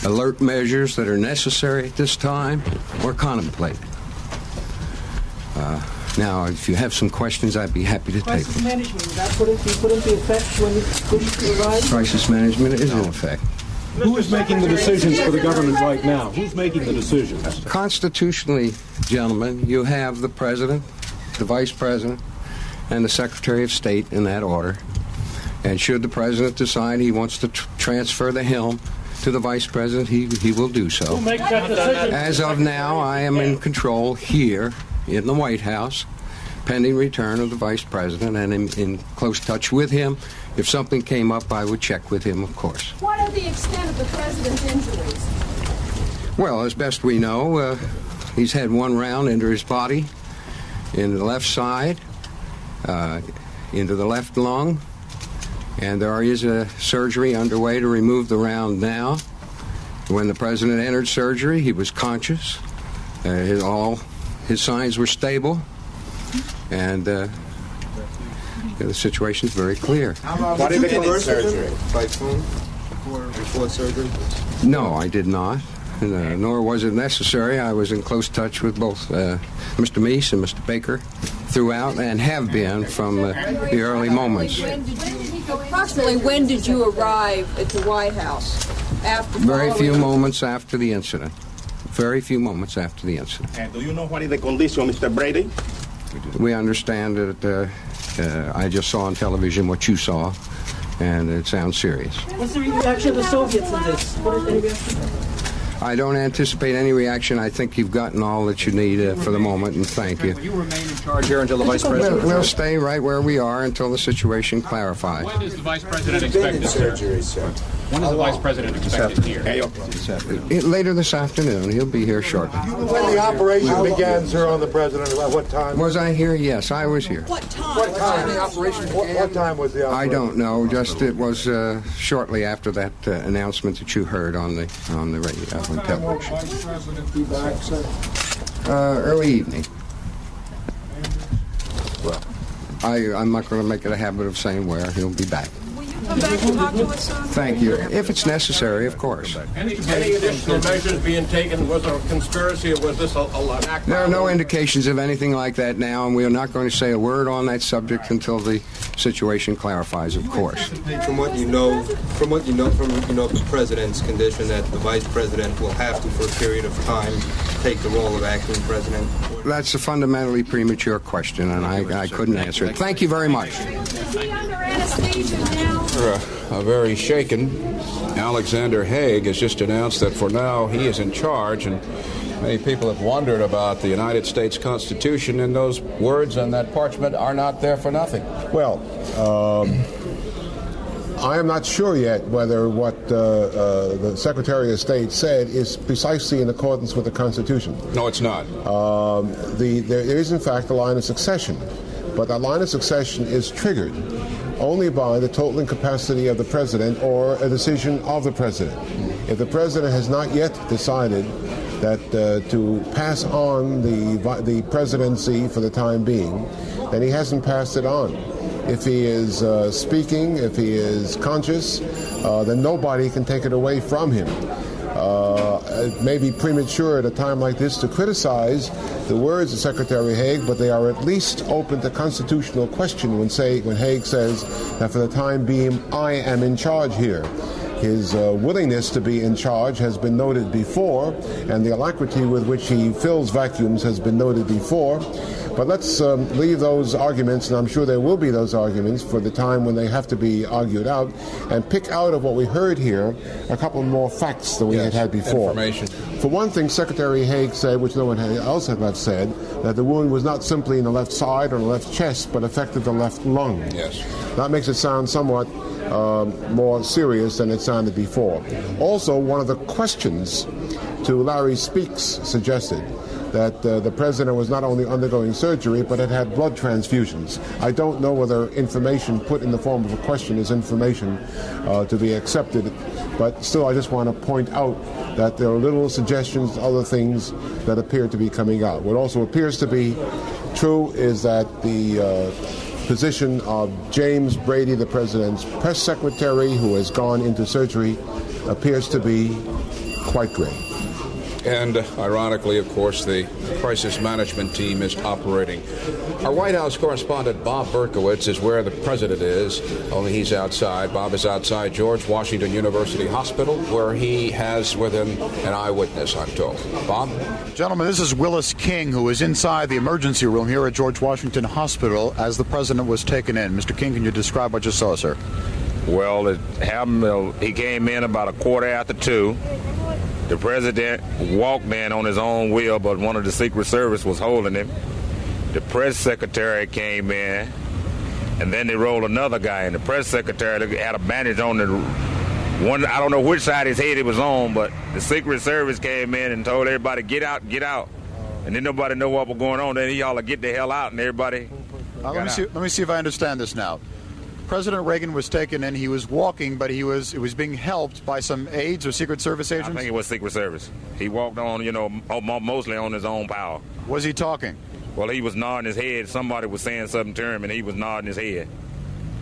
alert measures that are necessary at this time or contemplated. Now, if you have some questions, I'd be happy to take them. Crisis management, is that put into effect when you arrived? Crisis management is in effect. Who is making the decisions for the government right now? Who's making the decisions? Constitutionally, gentlemen, you have the President, the Vice President, and the Secretary of State in that order. And should the President decide he wants to transfer the helm to the Vice President, he will do so. Who makes that decision? As of now, I am in control here in the White House, pending return of the Vice President, and in close touch with him. If something came up, I would check with him, of course. What are the extent of the President's injuries? Well, as best we know, he's had one round into his body, in the left side, into the left lung, and there is a surgery underway to remove the round now. When the President entered surgery, he was conscious. All his signs were stable, and the situation is very clear. Why did they end surgery? By phone? Before surgery? No, I did not. Nor was it necessary. I was in close touch with both Mr. Meese and Mr. Baker throughout, and have been from the early moments. Approximately when did you arrive at the White House? Very few moments after the incident. Very few moments after the incident. And do you know what is the condition, Mr. Brady? We understand that I just saw on television what you saw, and it sounds serious. What's the reaction of the Soviets in this? What is the reaction? I don't anticipate any reaction. I think you've gotten all that you need for the moment, and thank you. Will you remain in charge here until the Vice President? We'll stay right where we are until the situation clarifies. When is the Vice President expected surgery, sir? When is the Vice President expected here? Later this afternoon. He'll be here shortly. When the operation began, sir, on the President, about what time? Was I here? Yes, I was here. What time? What time the operation began? What time was the operation? I don't know. Just it was shortly after that announcement that you heard on the radio, on television. Vice President be back, sir? Early evening. Well, I'm not going to make it a habit of saying where. He'll be back. Come back and talk to us, sir? Thank you. If it's necessary, of course. Any additional measures being taken? Was there a conspiracy, or was this an act? There are no indications of anything like that now, and we are not going to say a word on that subject until the situation clarifies, of course. From what you know of the President's condition, that the Vice President will have to, for a period of time, take the role of acting President? That's a fundamentally premature question, and I couldn't answer it. Thank you very much. Is he under anesthesia now? A very shaken Alexander Haig has just announced that for now he is in charge, and many people have wondered about the United States Constitution, and those words on that parchment are not there for nothing. Well, I am not sure yet whether what the Secretary of State said is precisely in accordance with the Constitution. No, it's not. There is, in fact, a line of succession, but that line of succession is triggered only by the total incapacity of the President or a decision of the President. If the President has not yet decided that to pass on the presidency for the time being, then he hasn't passed it on. If he is speaking, if he is conscious, then nobody can take it away from him. It may be premature at a time like this to criticize the words of Secretary Haig, but they are at least open to constitutional question when Haig says that for the time being, I am in charge here. His willingness to be in charge has been noted before, and the alacrity with which he fills vacuums has been noted before. But let's leave those arguments, and I'm sure there will be those arguments for the time when they have to be argued out, and pick out of what we heard here a couple more facts than we had before. Information. For one thing, Secretary Haig said, which no one else had said, that the wound was not simply in the left side or the left chest, but affected the left lung. Yes. That makes it sound somewhat more serious than it sounded before. Also, one of the questions to Larry Speaks suggested that the president was not only undergoing surgery, but had blood transfusions. I don't know whether information put in the form of a question is information to be accepted, but still I just want to point out that there are little suggestions, other things that appear to be coming out. What also appears to be true is that the position of James Brady, the president's press secretary, who has gone into surgery, appears to be quite grave. And ironically, of course, the crisis management team is operating. Our White House correspondent Bob Berkowitz is where the president is, only he's outside. Bob is outside George Washington University Hospital, where he has with him an eyewitness, I'm told. Bob? Gentlemen, this is Willis King, who is inside the emergency room here at George Washington Hospital as the president was taken in. Mr. King, can you describe what you saw, sir? Well, it happened, he came in about 2:15. The president walked in on his own will, but one of the Secret Service was holding him. The press secretary came in, and then they rolled another guy in. The press secretary had a bandage on the one. I don't know which side of his head it was on, but the Secret Service came in and told everybody, get out, get out. And then nobody knew what was going on. Then he hollered, get the hell out, and everybody let me see if I understand this now. President Reagan was taken in. He was walking, but it was being helped by some aides or Secret Service agents? I think it was Secret Service. He walked on, mostly on his own power. Was he talking? Well, he was nodding his head. Somebody was saying something to him, and he was nodding his head.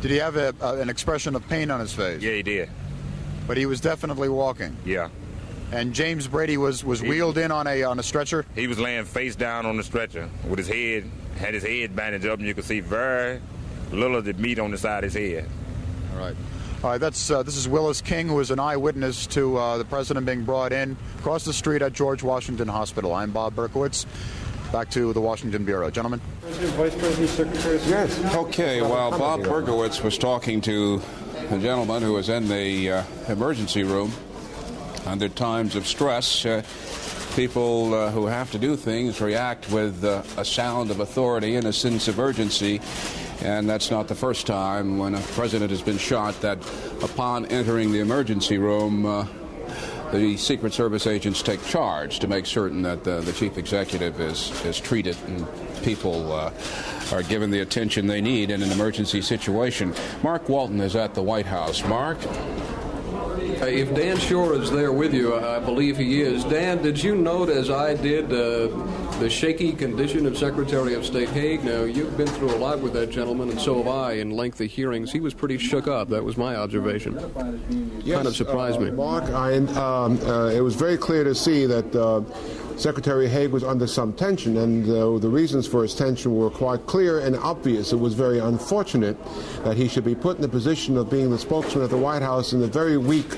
Did he have an expression of pain on his face? Yeah, he did. But he was definitely walking? Yeah. And James Brady was wheeled in on a stretcher? He was laying face down on the stretcher with his head, had his head bandaged up, and you could see very little of the meat on the side of his head. All right. This is Willis King, who is an eyewitness to the president being brought in across the street at George Washington Hospital. I'm Bob Berkowitz. Back to the Washington Bureau. Gentlemen? President, Vice President, Secretary. Yes. Okay, while Bob Berkowitz was talking to a gentleman who was in the emergency room under times of stress, people who have to do things react with a sound of authority and a sense of urgency. And that's not the first time when a president has been shot that upon entering the emergency room, the Secret Service agents take charge to make certain that the chief executive is treated and people are given the attention they need in an emergency situation. Mark Walton is at the White House. Mark? If Dan Shore is there with you, I believe he is. Dan, did you note, as I did, the shaky condition of Secretary of State Haig? Now, you've been through a lot with that gentleman, and so have I, in lengthy hearings. He was pretty shook up. That was my observation. Yes, kind of surprised me. Mark, it was very clear to see that Secretary Haig was under some tension, and the reasons for his tension were quite clear and obvious. It was very unfortunate that he should be put in the position of being the spokesman of the White House in the very week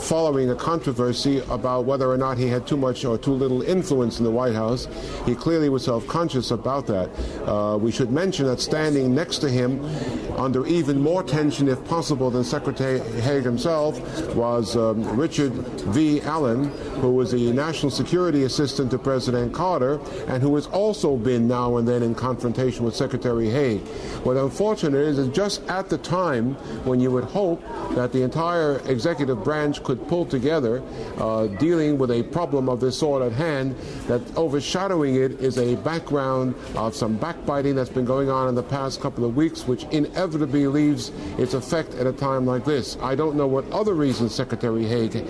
following a controversy about whether or not he had too much or too little influence in the White House. He clearly was self-conscious about that. We should mention that standing next to him, under even more tension, if possible, than Secretary Haig himself, was Richard V. Allen, who was the National Security Assistant to President Carter, and who has also been now and then in confrontation with Secretary Haig. What unfortunate is just at the time when you would hope that the entire executive branch could pull together, dealing with a problem of this sort at hand, that overshadowing it is a background of some backbiting that's been going on in the past couple of weeks, which inevitably leaves its effect at a time like this. I don't know what other reasons Secretary Haig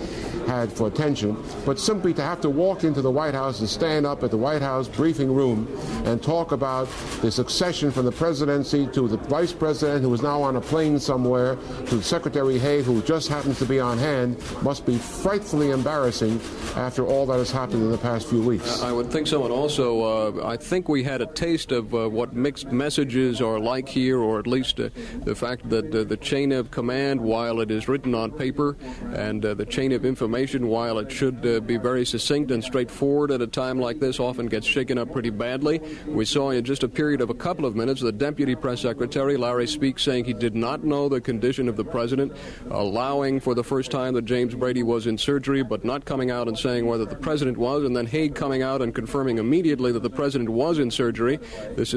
had for attention, but simply to have to walk into the White House and stand up at the White House briefing room and talk about the succession from the presidency to the vice president, who is now on a plane somewhere, to Secretary Haig, who just happens to be on hand, must be frightfully embarrassing after all that has happened in the past few weeks. I would think so, and also I think we had a taste of what mixed messages are like here, or at least the fact that the chain of command, while it is written on paper, and the chain of information, while it should be very succinct and straightforward at a time like this, often gets shaken up pretty badly. We saw in just a period of a couple of minutes the Deputy Press Secretary, Larry Speake, saying he did not know the condition of the president, allowing for the first time that James Brady was in surgery, but not coming out and saying whether the president was, and then Haig coming out and confirming immediately that the president was in surgery. This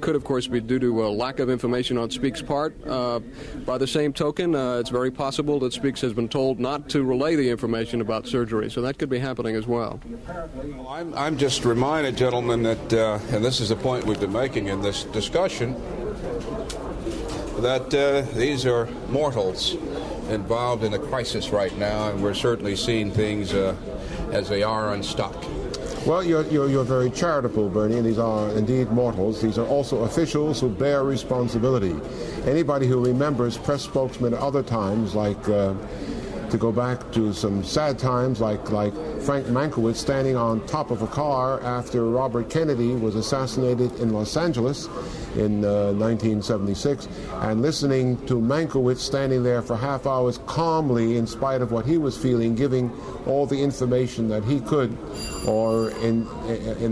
could, of course, be due to a lack of information on Speake's part. By the same token, it's very possible that Speake has been told not to relay the information about surgery, so that could be happening as well. I'm just reminded, gentlemen, that, and this is the point we've been making in this discussion, that these are mortals involved in a crisis right now, and we're certainly seeing things as they are unstuck. Well, you're very charitable, Bernie, and these are indeed mortals. These are also officials who bear responsibility. Anybody who remembers press spokesmen at other times, like to go back to some sad times, like Frank Mankiewicz standing on top of a car after Robert Kennedy was assassinated in Los Angeles in 1976, and listening to Mankiewicz standing there for half hours calmly in spite of what he was feeling, giving all the information that he could, or in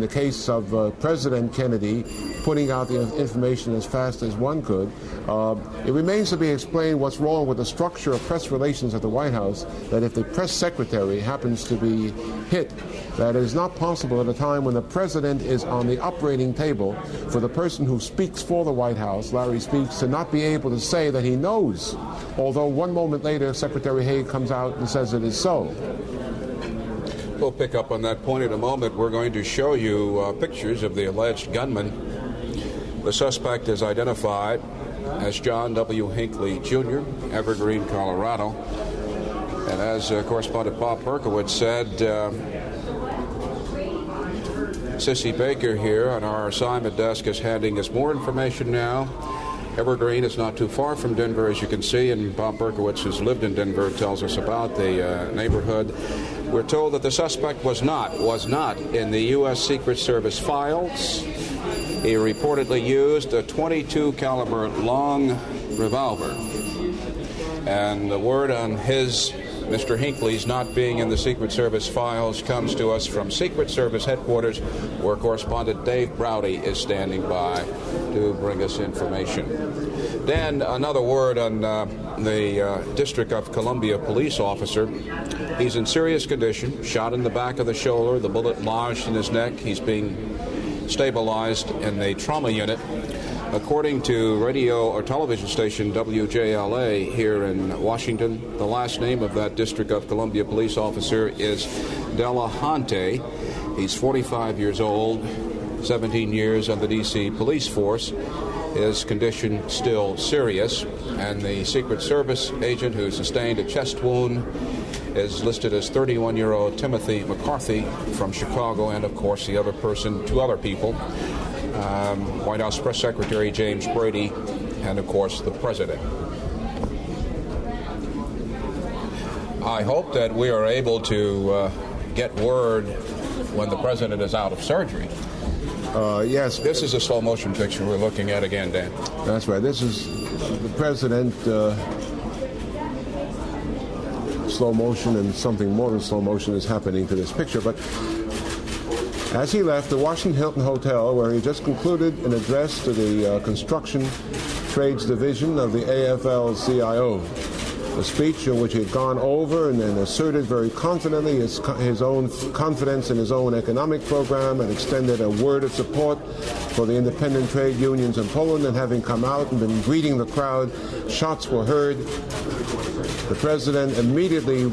the case of President Kennedy, putting out the information as fast as one could. It remains to be explained what's wrong with the structure of press relations at the White House, that if the press secretary happens to be hit, that it is not possible at a time when the president is on the operating table for the person who speaks for the White House, Larry Speake, to not be able to say that he knows, although one moment later Secretary Haig comes out and says it is so. We'll pick up on that point in a moment. We're going to show you pictures of the alleged gunman. The suspect is identified as John W. Hinckley, Jr., Evergreen, Colorado. And as correspondent Bob Berkowitz said, Sissy Baker here on our assignment desk is handing us more information now. Evergreen is not too far from Denver, as you can see, and Bob Berkowitz, who's lived in Denver, tells us about the neighborhood. We're told that the suspect was not in the U.S. Secret Service files. He reportedly used a .22 caliber long revolver. And the word on Mr. Hinckley's not being in the Secret Service files comes to us from Secret Service headquarters, where correspondent Dave Browdy is standing by to bring us information. Dan, another word on the District of Columbia police officer. He's in serious condition, shot in the back of the shoulder, the bullet lodged in his neck. He's being stabilized in the trauma unit. According to radio or television station WJLA here in Washington, the last name of that District of Columbia police officer is Delahunty. He's 45 years old, 17 years on the D.C. police force. His condition still serious, and the Secret Service agent who sustained a chest wound is listed as 31-year-old Timothy McCarthy from Chicago, and of course two other people, White House Press Secretary James Brady, and of course the President. I hope that we are able to get word when the President is out of surgery. Yes. This is a slow motion picture we're looking at again, Dan. That's right. This is the President, slow motion, and something more than slow motion is happening to this picture. But as he left the Washington Hilton Hotel, where he just concluded an address to the Construction Trades Division of the AFL-CIO, a speech in which he had gone over and then asserted very confidently his own confidence in his own economic program, and extended a word of support for the independent trade unions in Poland. And having come out and been greeting the crowd, shots were heard. The President immediately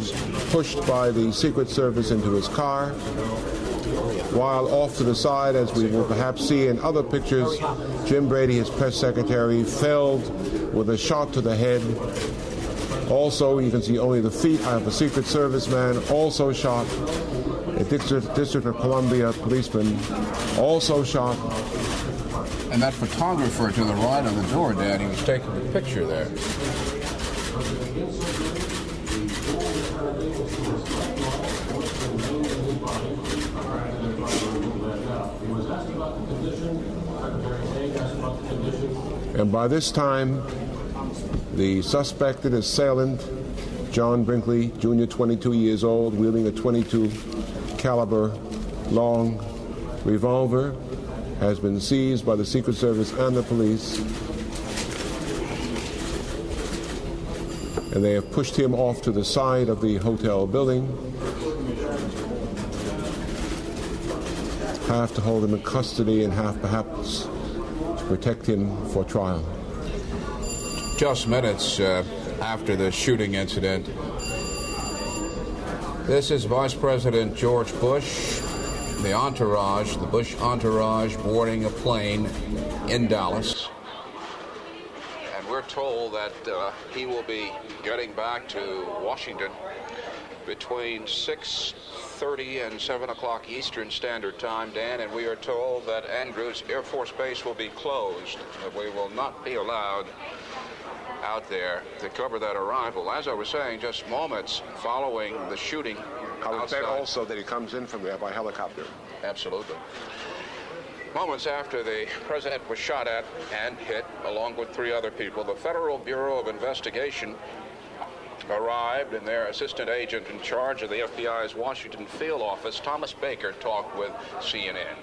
pushed by the Secret Service into his car, while off to the side, as we will perhaps see in other pictures, Jim Brady, his press secretary, felled with a shot to the head Also, you can see only the feet of a Secret Service man also shot. A District of Columbia policeman also shot. And that photographer to the right of the door, Dad, he was taking a picture there. And by this time, the suspected assailant, John Brinkley, Jr., 22 years old, wielding a .22 caliber long revolver, has been seized by the Secret Service and the police. And they have pushed him off to the side of the hotel building. Half to hold him in custody and half perhaps to protect him for trial. Just minutes after the shooting incident, this is Vice President George Bush, the entourage, the Bush entourage, boarding a plane in Dallas. And we're told that he will be getting back to Washington between 6:30 and 7 o'clock Eastern Standard Time, Dan, and we are told that Andrews Air Force Base will be closed, that we will not be allowed out there to cover that arrival. As I was saying, just moments following the shooting I would bet also that he comes in from there by helicopter. Absolutely. Moments after the president was shot at and hit, along with 3 other people, the Federal Bureau of Investigation arrived, and their assistant agent in charge of the FBI's Washington field office, Thomas Baker, talked with CNN.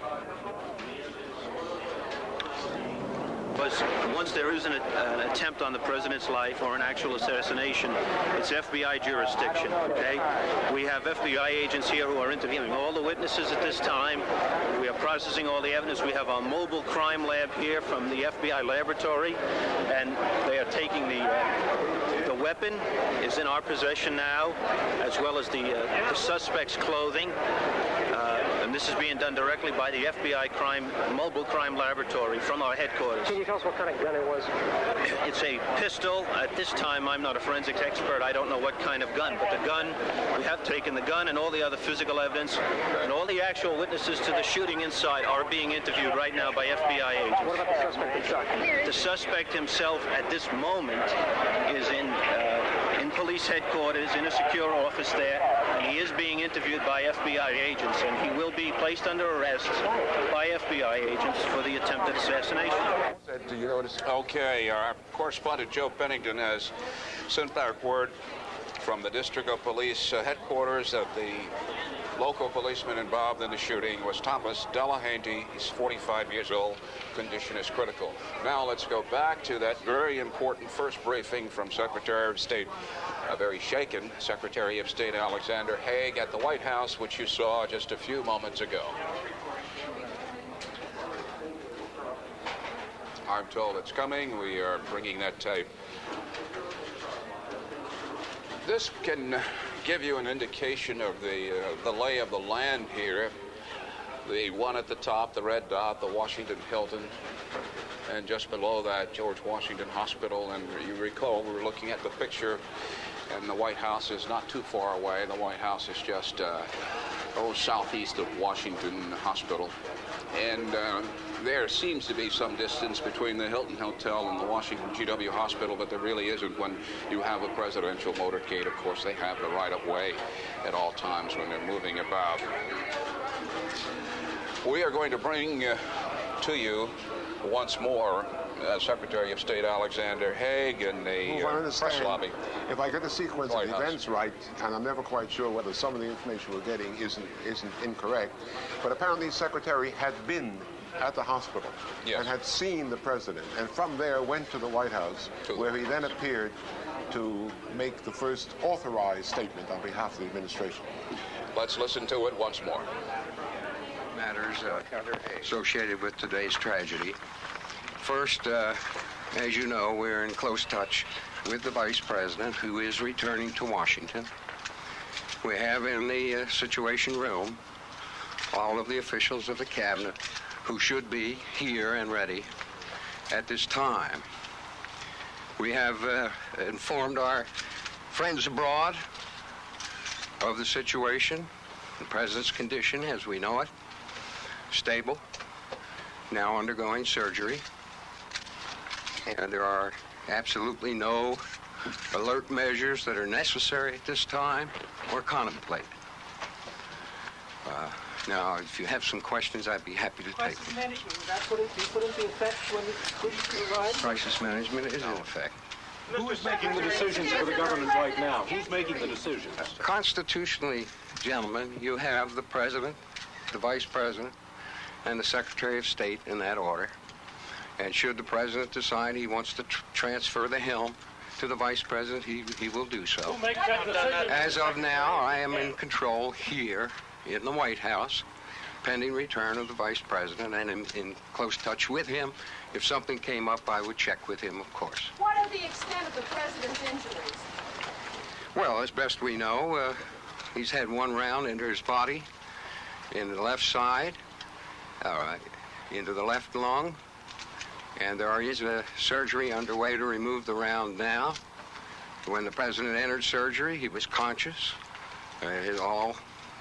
Once there is an attempt on the president's life or an actual assassination, it's FBI jurisdiction, okay? We have FBI agents here who are interviewing all the witnesses at this time. We are processing all the evidence. We have our mobile crime lab here from the FBI laboratory, and they are taking the weapon is in our possession now, as well as the suspect's clothing. And this is being done directly by the FBI mobile crime laboratory from our headquarters. Can you tell us what kind of gun it was? It's a pistol. At this time, I'm not a forensics expert. I don't know what kind of gun, but the gun, we have taken the gun and all the other physical evidence, and all the actual witnesses to the shooting inside are being interviewed right now by FBI agents. What about the suspect himself? The suspect himself at this moment is in police headquarters in a secure office there, and he is being interviewed by FBI agents, and he will be placed under arrest by FBI agents for the attempted assassination. Do you notice? Okay, our correspondent Joe Pennington has sent back word from the District of Police headquarters that the local policeman involved in the shooting was Thomas Delahanty. He's 45 years old. Condition is critical. Now let's go back to that very important first briefing from Secretary of State, a very shaken Secretary of State Alexander Haig at the White House, which you saw just a few moments ago. I'm told it's coming. We are bringing that tape. This can give you an indication of the lay of the land here. The one at the top, the red dot, the Washington Hilton, and just below that, George Washington Hospital. And you recall we were looking at the picture, and the White House is not too far away. The White House is just southeast of Washington Hospital. And there seems to be some distance between the Hilton Hotel and the Washington GW Hospital, but there really isn't when you have a presidential motorcade. Of course, they have the right of way at all times when they're moving about. We are going to bring to you once more Secretary of State Alexander Haig in the press lobby. If I get the sequence of events right, and I'm never quite sure whether some of the information we're getting isn't incorrect, but apparently the Secretary had been at the hospital and had seen the president, and from there went to the White House, where he then appeared to make the first authorized statement on behalf of the administration. Let's listen to it once more. Matters associated with today's tragedy. First, as you know, we're in close touch with the Vice President, who is returning to Washington. We have in the Situation Room all of the officials of the Cabinet who should be here and ready at this time. We have informed our friends abroad of the situation, the president's condition as we know it, stable, now undergoing surgery, and there are absolutely no alert measures that are necessary at this time or contemplated. Now, if you have some questions, I'd be happy to take them. Crisis management, was that put into effect when it arrived? Crisis management is in effect. Who is making the decisions for the government right now? Who's making the decisions? Constitutionally, gentlemen, you have the president, the vice president, and the secretary of state in that order. And should the president decide he wants to transfer the helm to the vice president, he will do so. Who makes that decision? As of now, I am in control here in the White House, pending return of the vice president, and in close touch with him. If something came up, I would check with him, of course. What are the extent of the president's injuries? Well, as best we know, he's had one round into his body, in the left side, into the left lung, and there is a surgery underway to remove the round now. When the president entered surgery, he was conscious.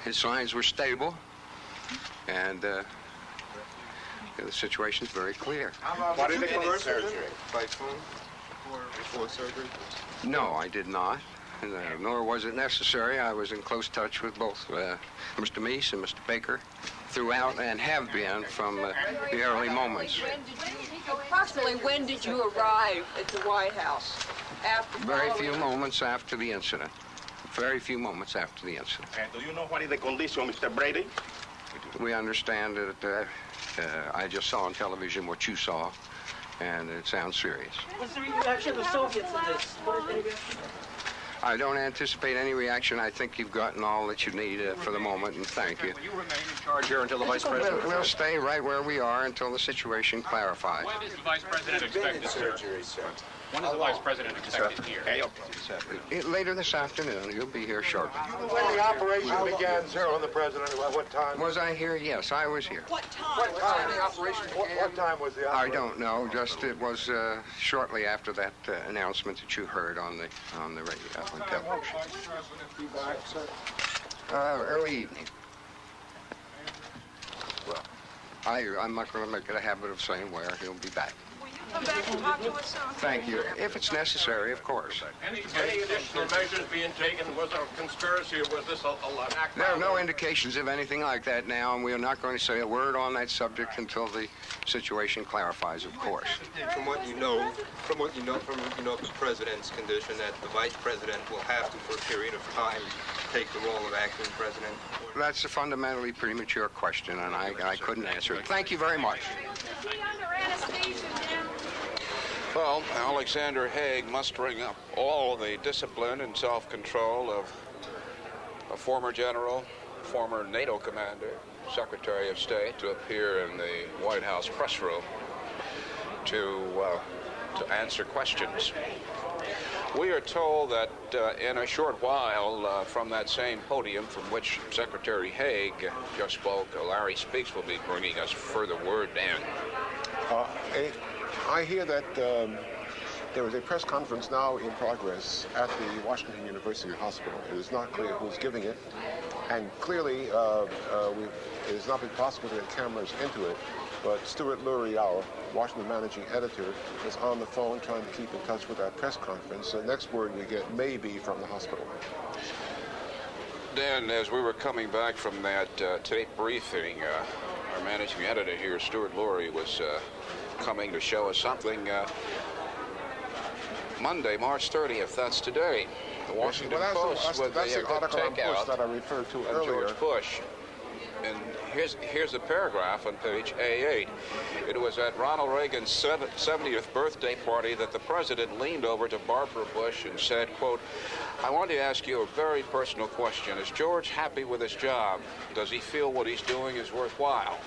His signs were stable, and the situation's very clear. Why did they go to surgery? By phone? Before surgery? No, I did not, nor was it necessary. I was in close touch with both Mr. Meese and Mr. Baker throughout, and have been from the early moments. Approximately when did you arrive at the White House? Very few moments after the incident. Very few moments after the incident. And do you know what is the condition, Mr. Brady? We understand that I just saw on television what you saw, and it sounds serious. What's the reaction of the Soviets to this? What is the reaction? I don't anticipate any reaction. I think you've gotten all that you need for the moment, and thank you. Will you remain in charge here until the vice president? We'll stay right where we are until the situation clarifies. When is the vice president expected surgery, sir? When is the vice president expected here? Later this afternoon. You'll be here shortly. When the operation began, sir, on the president, at what time? Was I here? Yes, I was here. What time? What time the operation began? What time was the operation? I don't know. Just it was shortly after that announcement that you heard on the radio, on television. Early evening. Well, I'm not going to make it a habit of saying where. He'll be back. Come back and talk to us soon. Thank you. If it's necessary, of course. Any additional measures being taken? Was there a conspiracy, or was this an act? There are no indications of anything like that now, and we are not going to say a word on that subject until the situation clarifies, of course. From what you know of the president's condition, that the vice president will have to, for a period of time, take the role of acting president? That's a fundamentally premature question, and I couldn't answer it. Thank you very much. Is he under anesthesia now? Well, Alexander Haig mustering up all the discipline and self-control of a former general, former NATO commander, Secretary of State, to appear in the White House press room to answer questions. We are told that in a short while from that same podium from which Secretary Haig just spoke, Larry Speaks will be bringing us further word, Dan. I hear that there is a press conference now in progress at the Washington University Hospital. It is not clear who's giving it, and clearly it has not been possible to get cameras into it, but Stuart Lurie, our Washington managing editor, is on the phone trying to keep in touch with that press conference. The next word we get may be from the hospital. Dan, as we were coming back from that tape briefing, our managing editor here, Stuart Lurie, was coming to show us something. Monday, March 30th, that's today. The Washington Post with that's the article on Bush takeout that I referred to earlier. George Bush. And here's a paragraph on page A8. It was at Ronald Reagan's 70th birthday party that the president leaned over to Barbara Bush and said, quote, "I want to ask you a very personal question. Is George happy with his job? Does he feel what he's doing is worthwhile?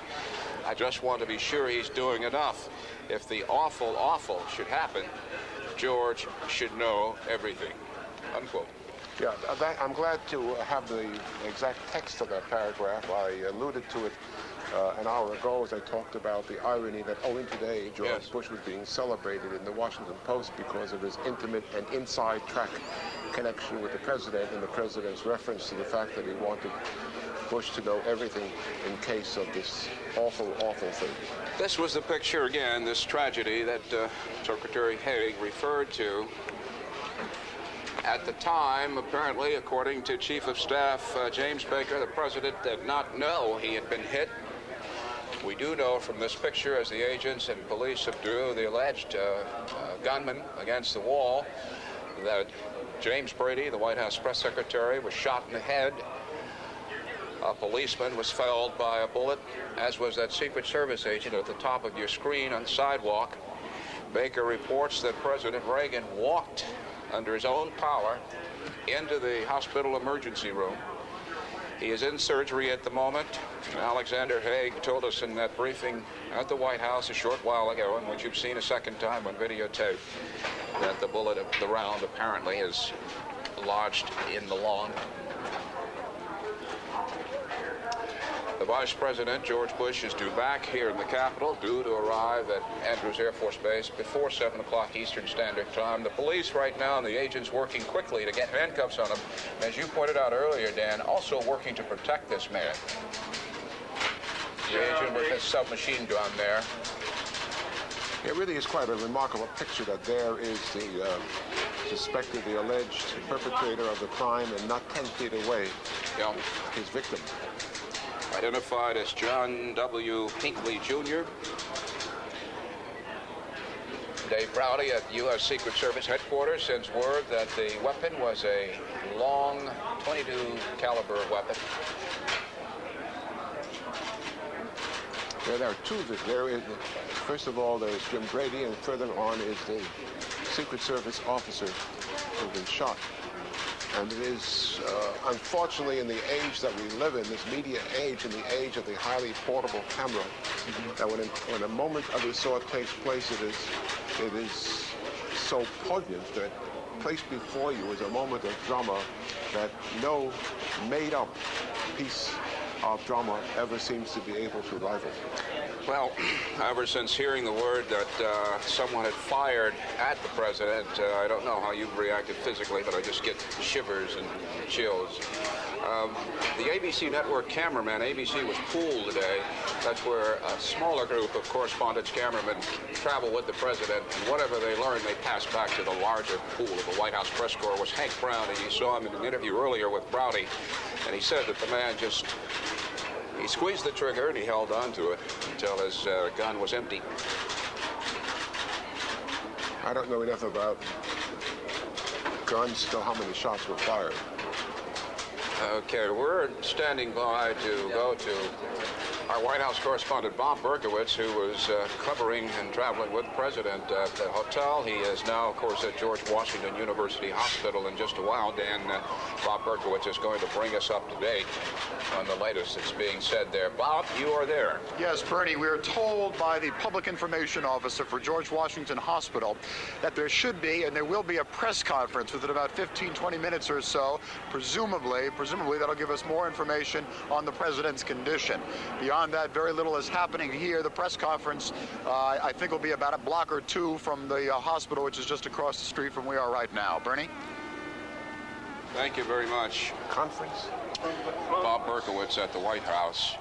I just want to be sure he's doing enough. If the awful should happen, George should know everything." Unquote. Yeah, I'm glad to have the exact text of that paragraph. I alluded to it an hour ago as I talked about the irony that only today George Bush was being celebrated in the Washington Post because of his intimate and inside track connection with the president and the president's reference to the fact that he wanted Bush to know everything in case of this awful, awful thing. This was the picture again, this tragedy that Secretary Haig referred to. At the time, apparently, according to Chief of Staff James Baker, the president did not know he had been hit. We do know from this picture, as the agents and police subdue the alleged gunman against the wall, that James Brady, the White House press secretary, was shot in the head. A policeman was felled by a bullet, as was that Secret Service agent at the top of your screen on the sidewalk. Baker reports that President Reagan walked under his own power into the hospital emergency room. He is in surgery at the moment. Alexander Haig told us in that briefing at the White House a short while ago, and which you've seen a second time on videotape, that the bullet of the round apparently is lodged in the lung. The Vice President, George Bush, is due back here in the Capitol, due to arrive at Andrews Air Force Base before 7 o'clock Eastern Standard Time. The police right now and the agents working quickly to get handcuffs on him. As you pointed out earlier, Dan, also working to protect this man. The agent with his submachine gun there. It really is quite a remarkable picture that there is the suspected, the alleged perpetrator of the crime, and not 10 feet away, his victim. Identified as John W. Hinckley, Jr. Dave Browdy at U.S. Secret Service headquarters sends word that the weapon was a long .22 caliber weapon. There are two. There is, first of all, there's Jim Brady, and further on is the Secret Service officer who's been shot. And it is, unfortunately, in the age that we live in, this media age, in the age of the highly portable camera, that when a moment of this sort takes place, it is so poignant that placed before you is a moment of drama that no made-up piece of drama ever seems to be able to rival. Well, ever since hearing the word that someone had fired at the president, I don't know how you've reacted physically, but I just get shivers and chills. The ABC network cameraman, ABC was pooled today. That's where a smaller group of correspondence cameramen travel with the president, and whatever they learn, they pass back to the larger pool of the White House press corps. Was Hank Brown, and you saw him in an interview earlier with Browdy, and he said that the man just... he squeezed the trigger and he held on to it until his gun was empty. I don't know enough about guns to how many shots were fired. Okay, we're standing by to go to our White House correspondent, Bob Berkowitz, who was covering and traveling with the president at the hotel. He is now, of course, at George Washington University Hospital. In just a while, Dan, Bob Berkowitz is going to bring us up to date on the latest that's being said there. Bob, you are there. Yes, Bernie, we are told by the public information officer for George Washington Hospital that there should be and there will be a press conference within about 15, 20 minutes or so. Presumably that'll give us more information on the president's condition. Beyond that, very little is happening here. The press conference, I think, will be about a block or two from the hospital, which is just across the street from where we are right now. Bernie? Thank you very much. Conference. Bob Berkowitz at the White House.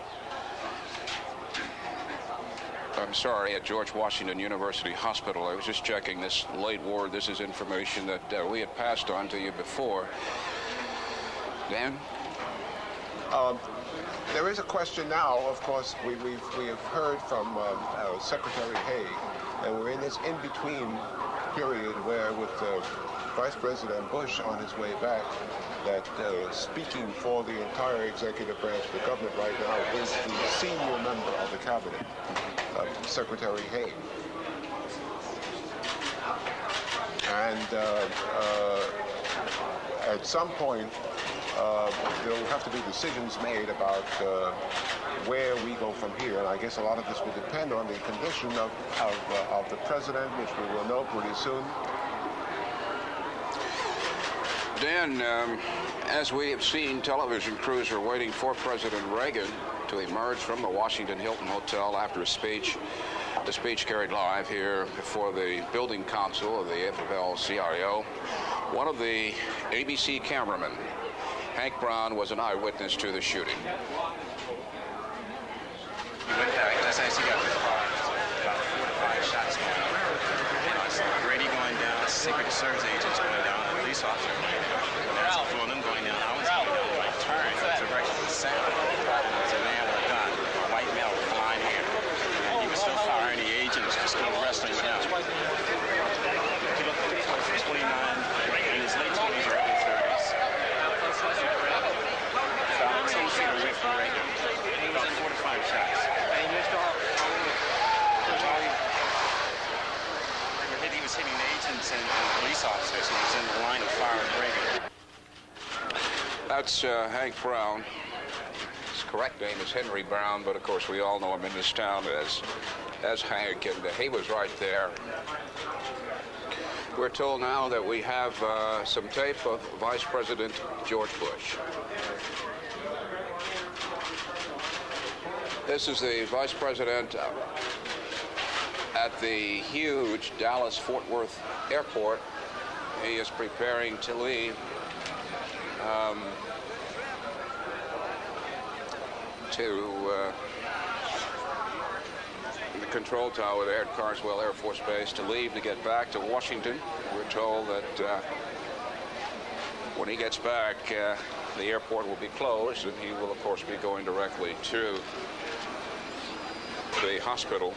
I'm sorry, at George Washington University Hospital. I was just checking this late ward. This is information that we had passed on to you before. Dan? There is a question now. Of course, we have heard from Secretary Haig, and we're in this in-between period where with Vice President Bush on his way back, that speaking for the entire executive branch of the government right now is the senior member of the cabinet, Secretary Haig. And at some point, there will have to be decisions made about where we go from here. And I guess a lot of this will depend on the condition of the president, which we will know pretty soon. Dan, as we have seen, television crews are waiting for President Reagan to emerge from the Washington Hilton Hotel after a speech. The speech carried live here before the building council of the AFL-CIO. One of the ABC cameramen, Hank Brown, was an eyewitness to the shooting. He went back, just as he got to the car, about 4 to 5 shots going on. Brady going down, Secret Service agents going down, a police officer going down. And as the 4 of them going down, I was going down. I turned in the direction of the sound. There was a man with a gun, a white male with blonde hair. And he was still firing, the agents were still wrestling with him. He looked 29, in his late 20s or early 30s. About 10 feet away from Reagan. About 4 to 5 shots. He was hitting agents and police officers. He was in the line of fire of Reagan. That's Hank Brown. His correct name is Henry Brown, but of course we all know him in this town as Hank, and he was right there. We're told now that we have some tape of Vice President George Bush. This is the Vice President at the huge Dallas-Fort Worth airport. He is preparing to leave to the control tower there at Carswell Air Force Base to leave to get back to Washington. We're told that when he gets back, the airport will be closed, and he will, of course, be going directly to the hospital.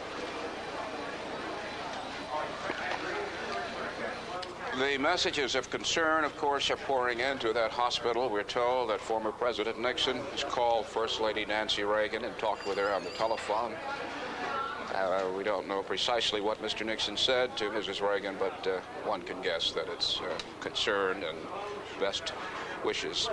The messages of concern, of course, are pouring into that hospital. We're told that former President Nixon has called First Lady Nancy Reagan and talked with her on the telephone. We don't know precisely what Mr. Nixon said to Mrs. Reagan, but one can guess that it's concern and best wishes.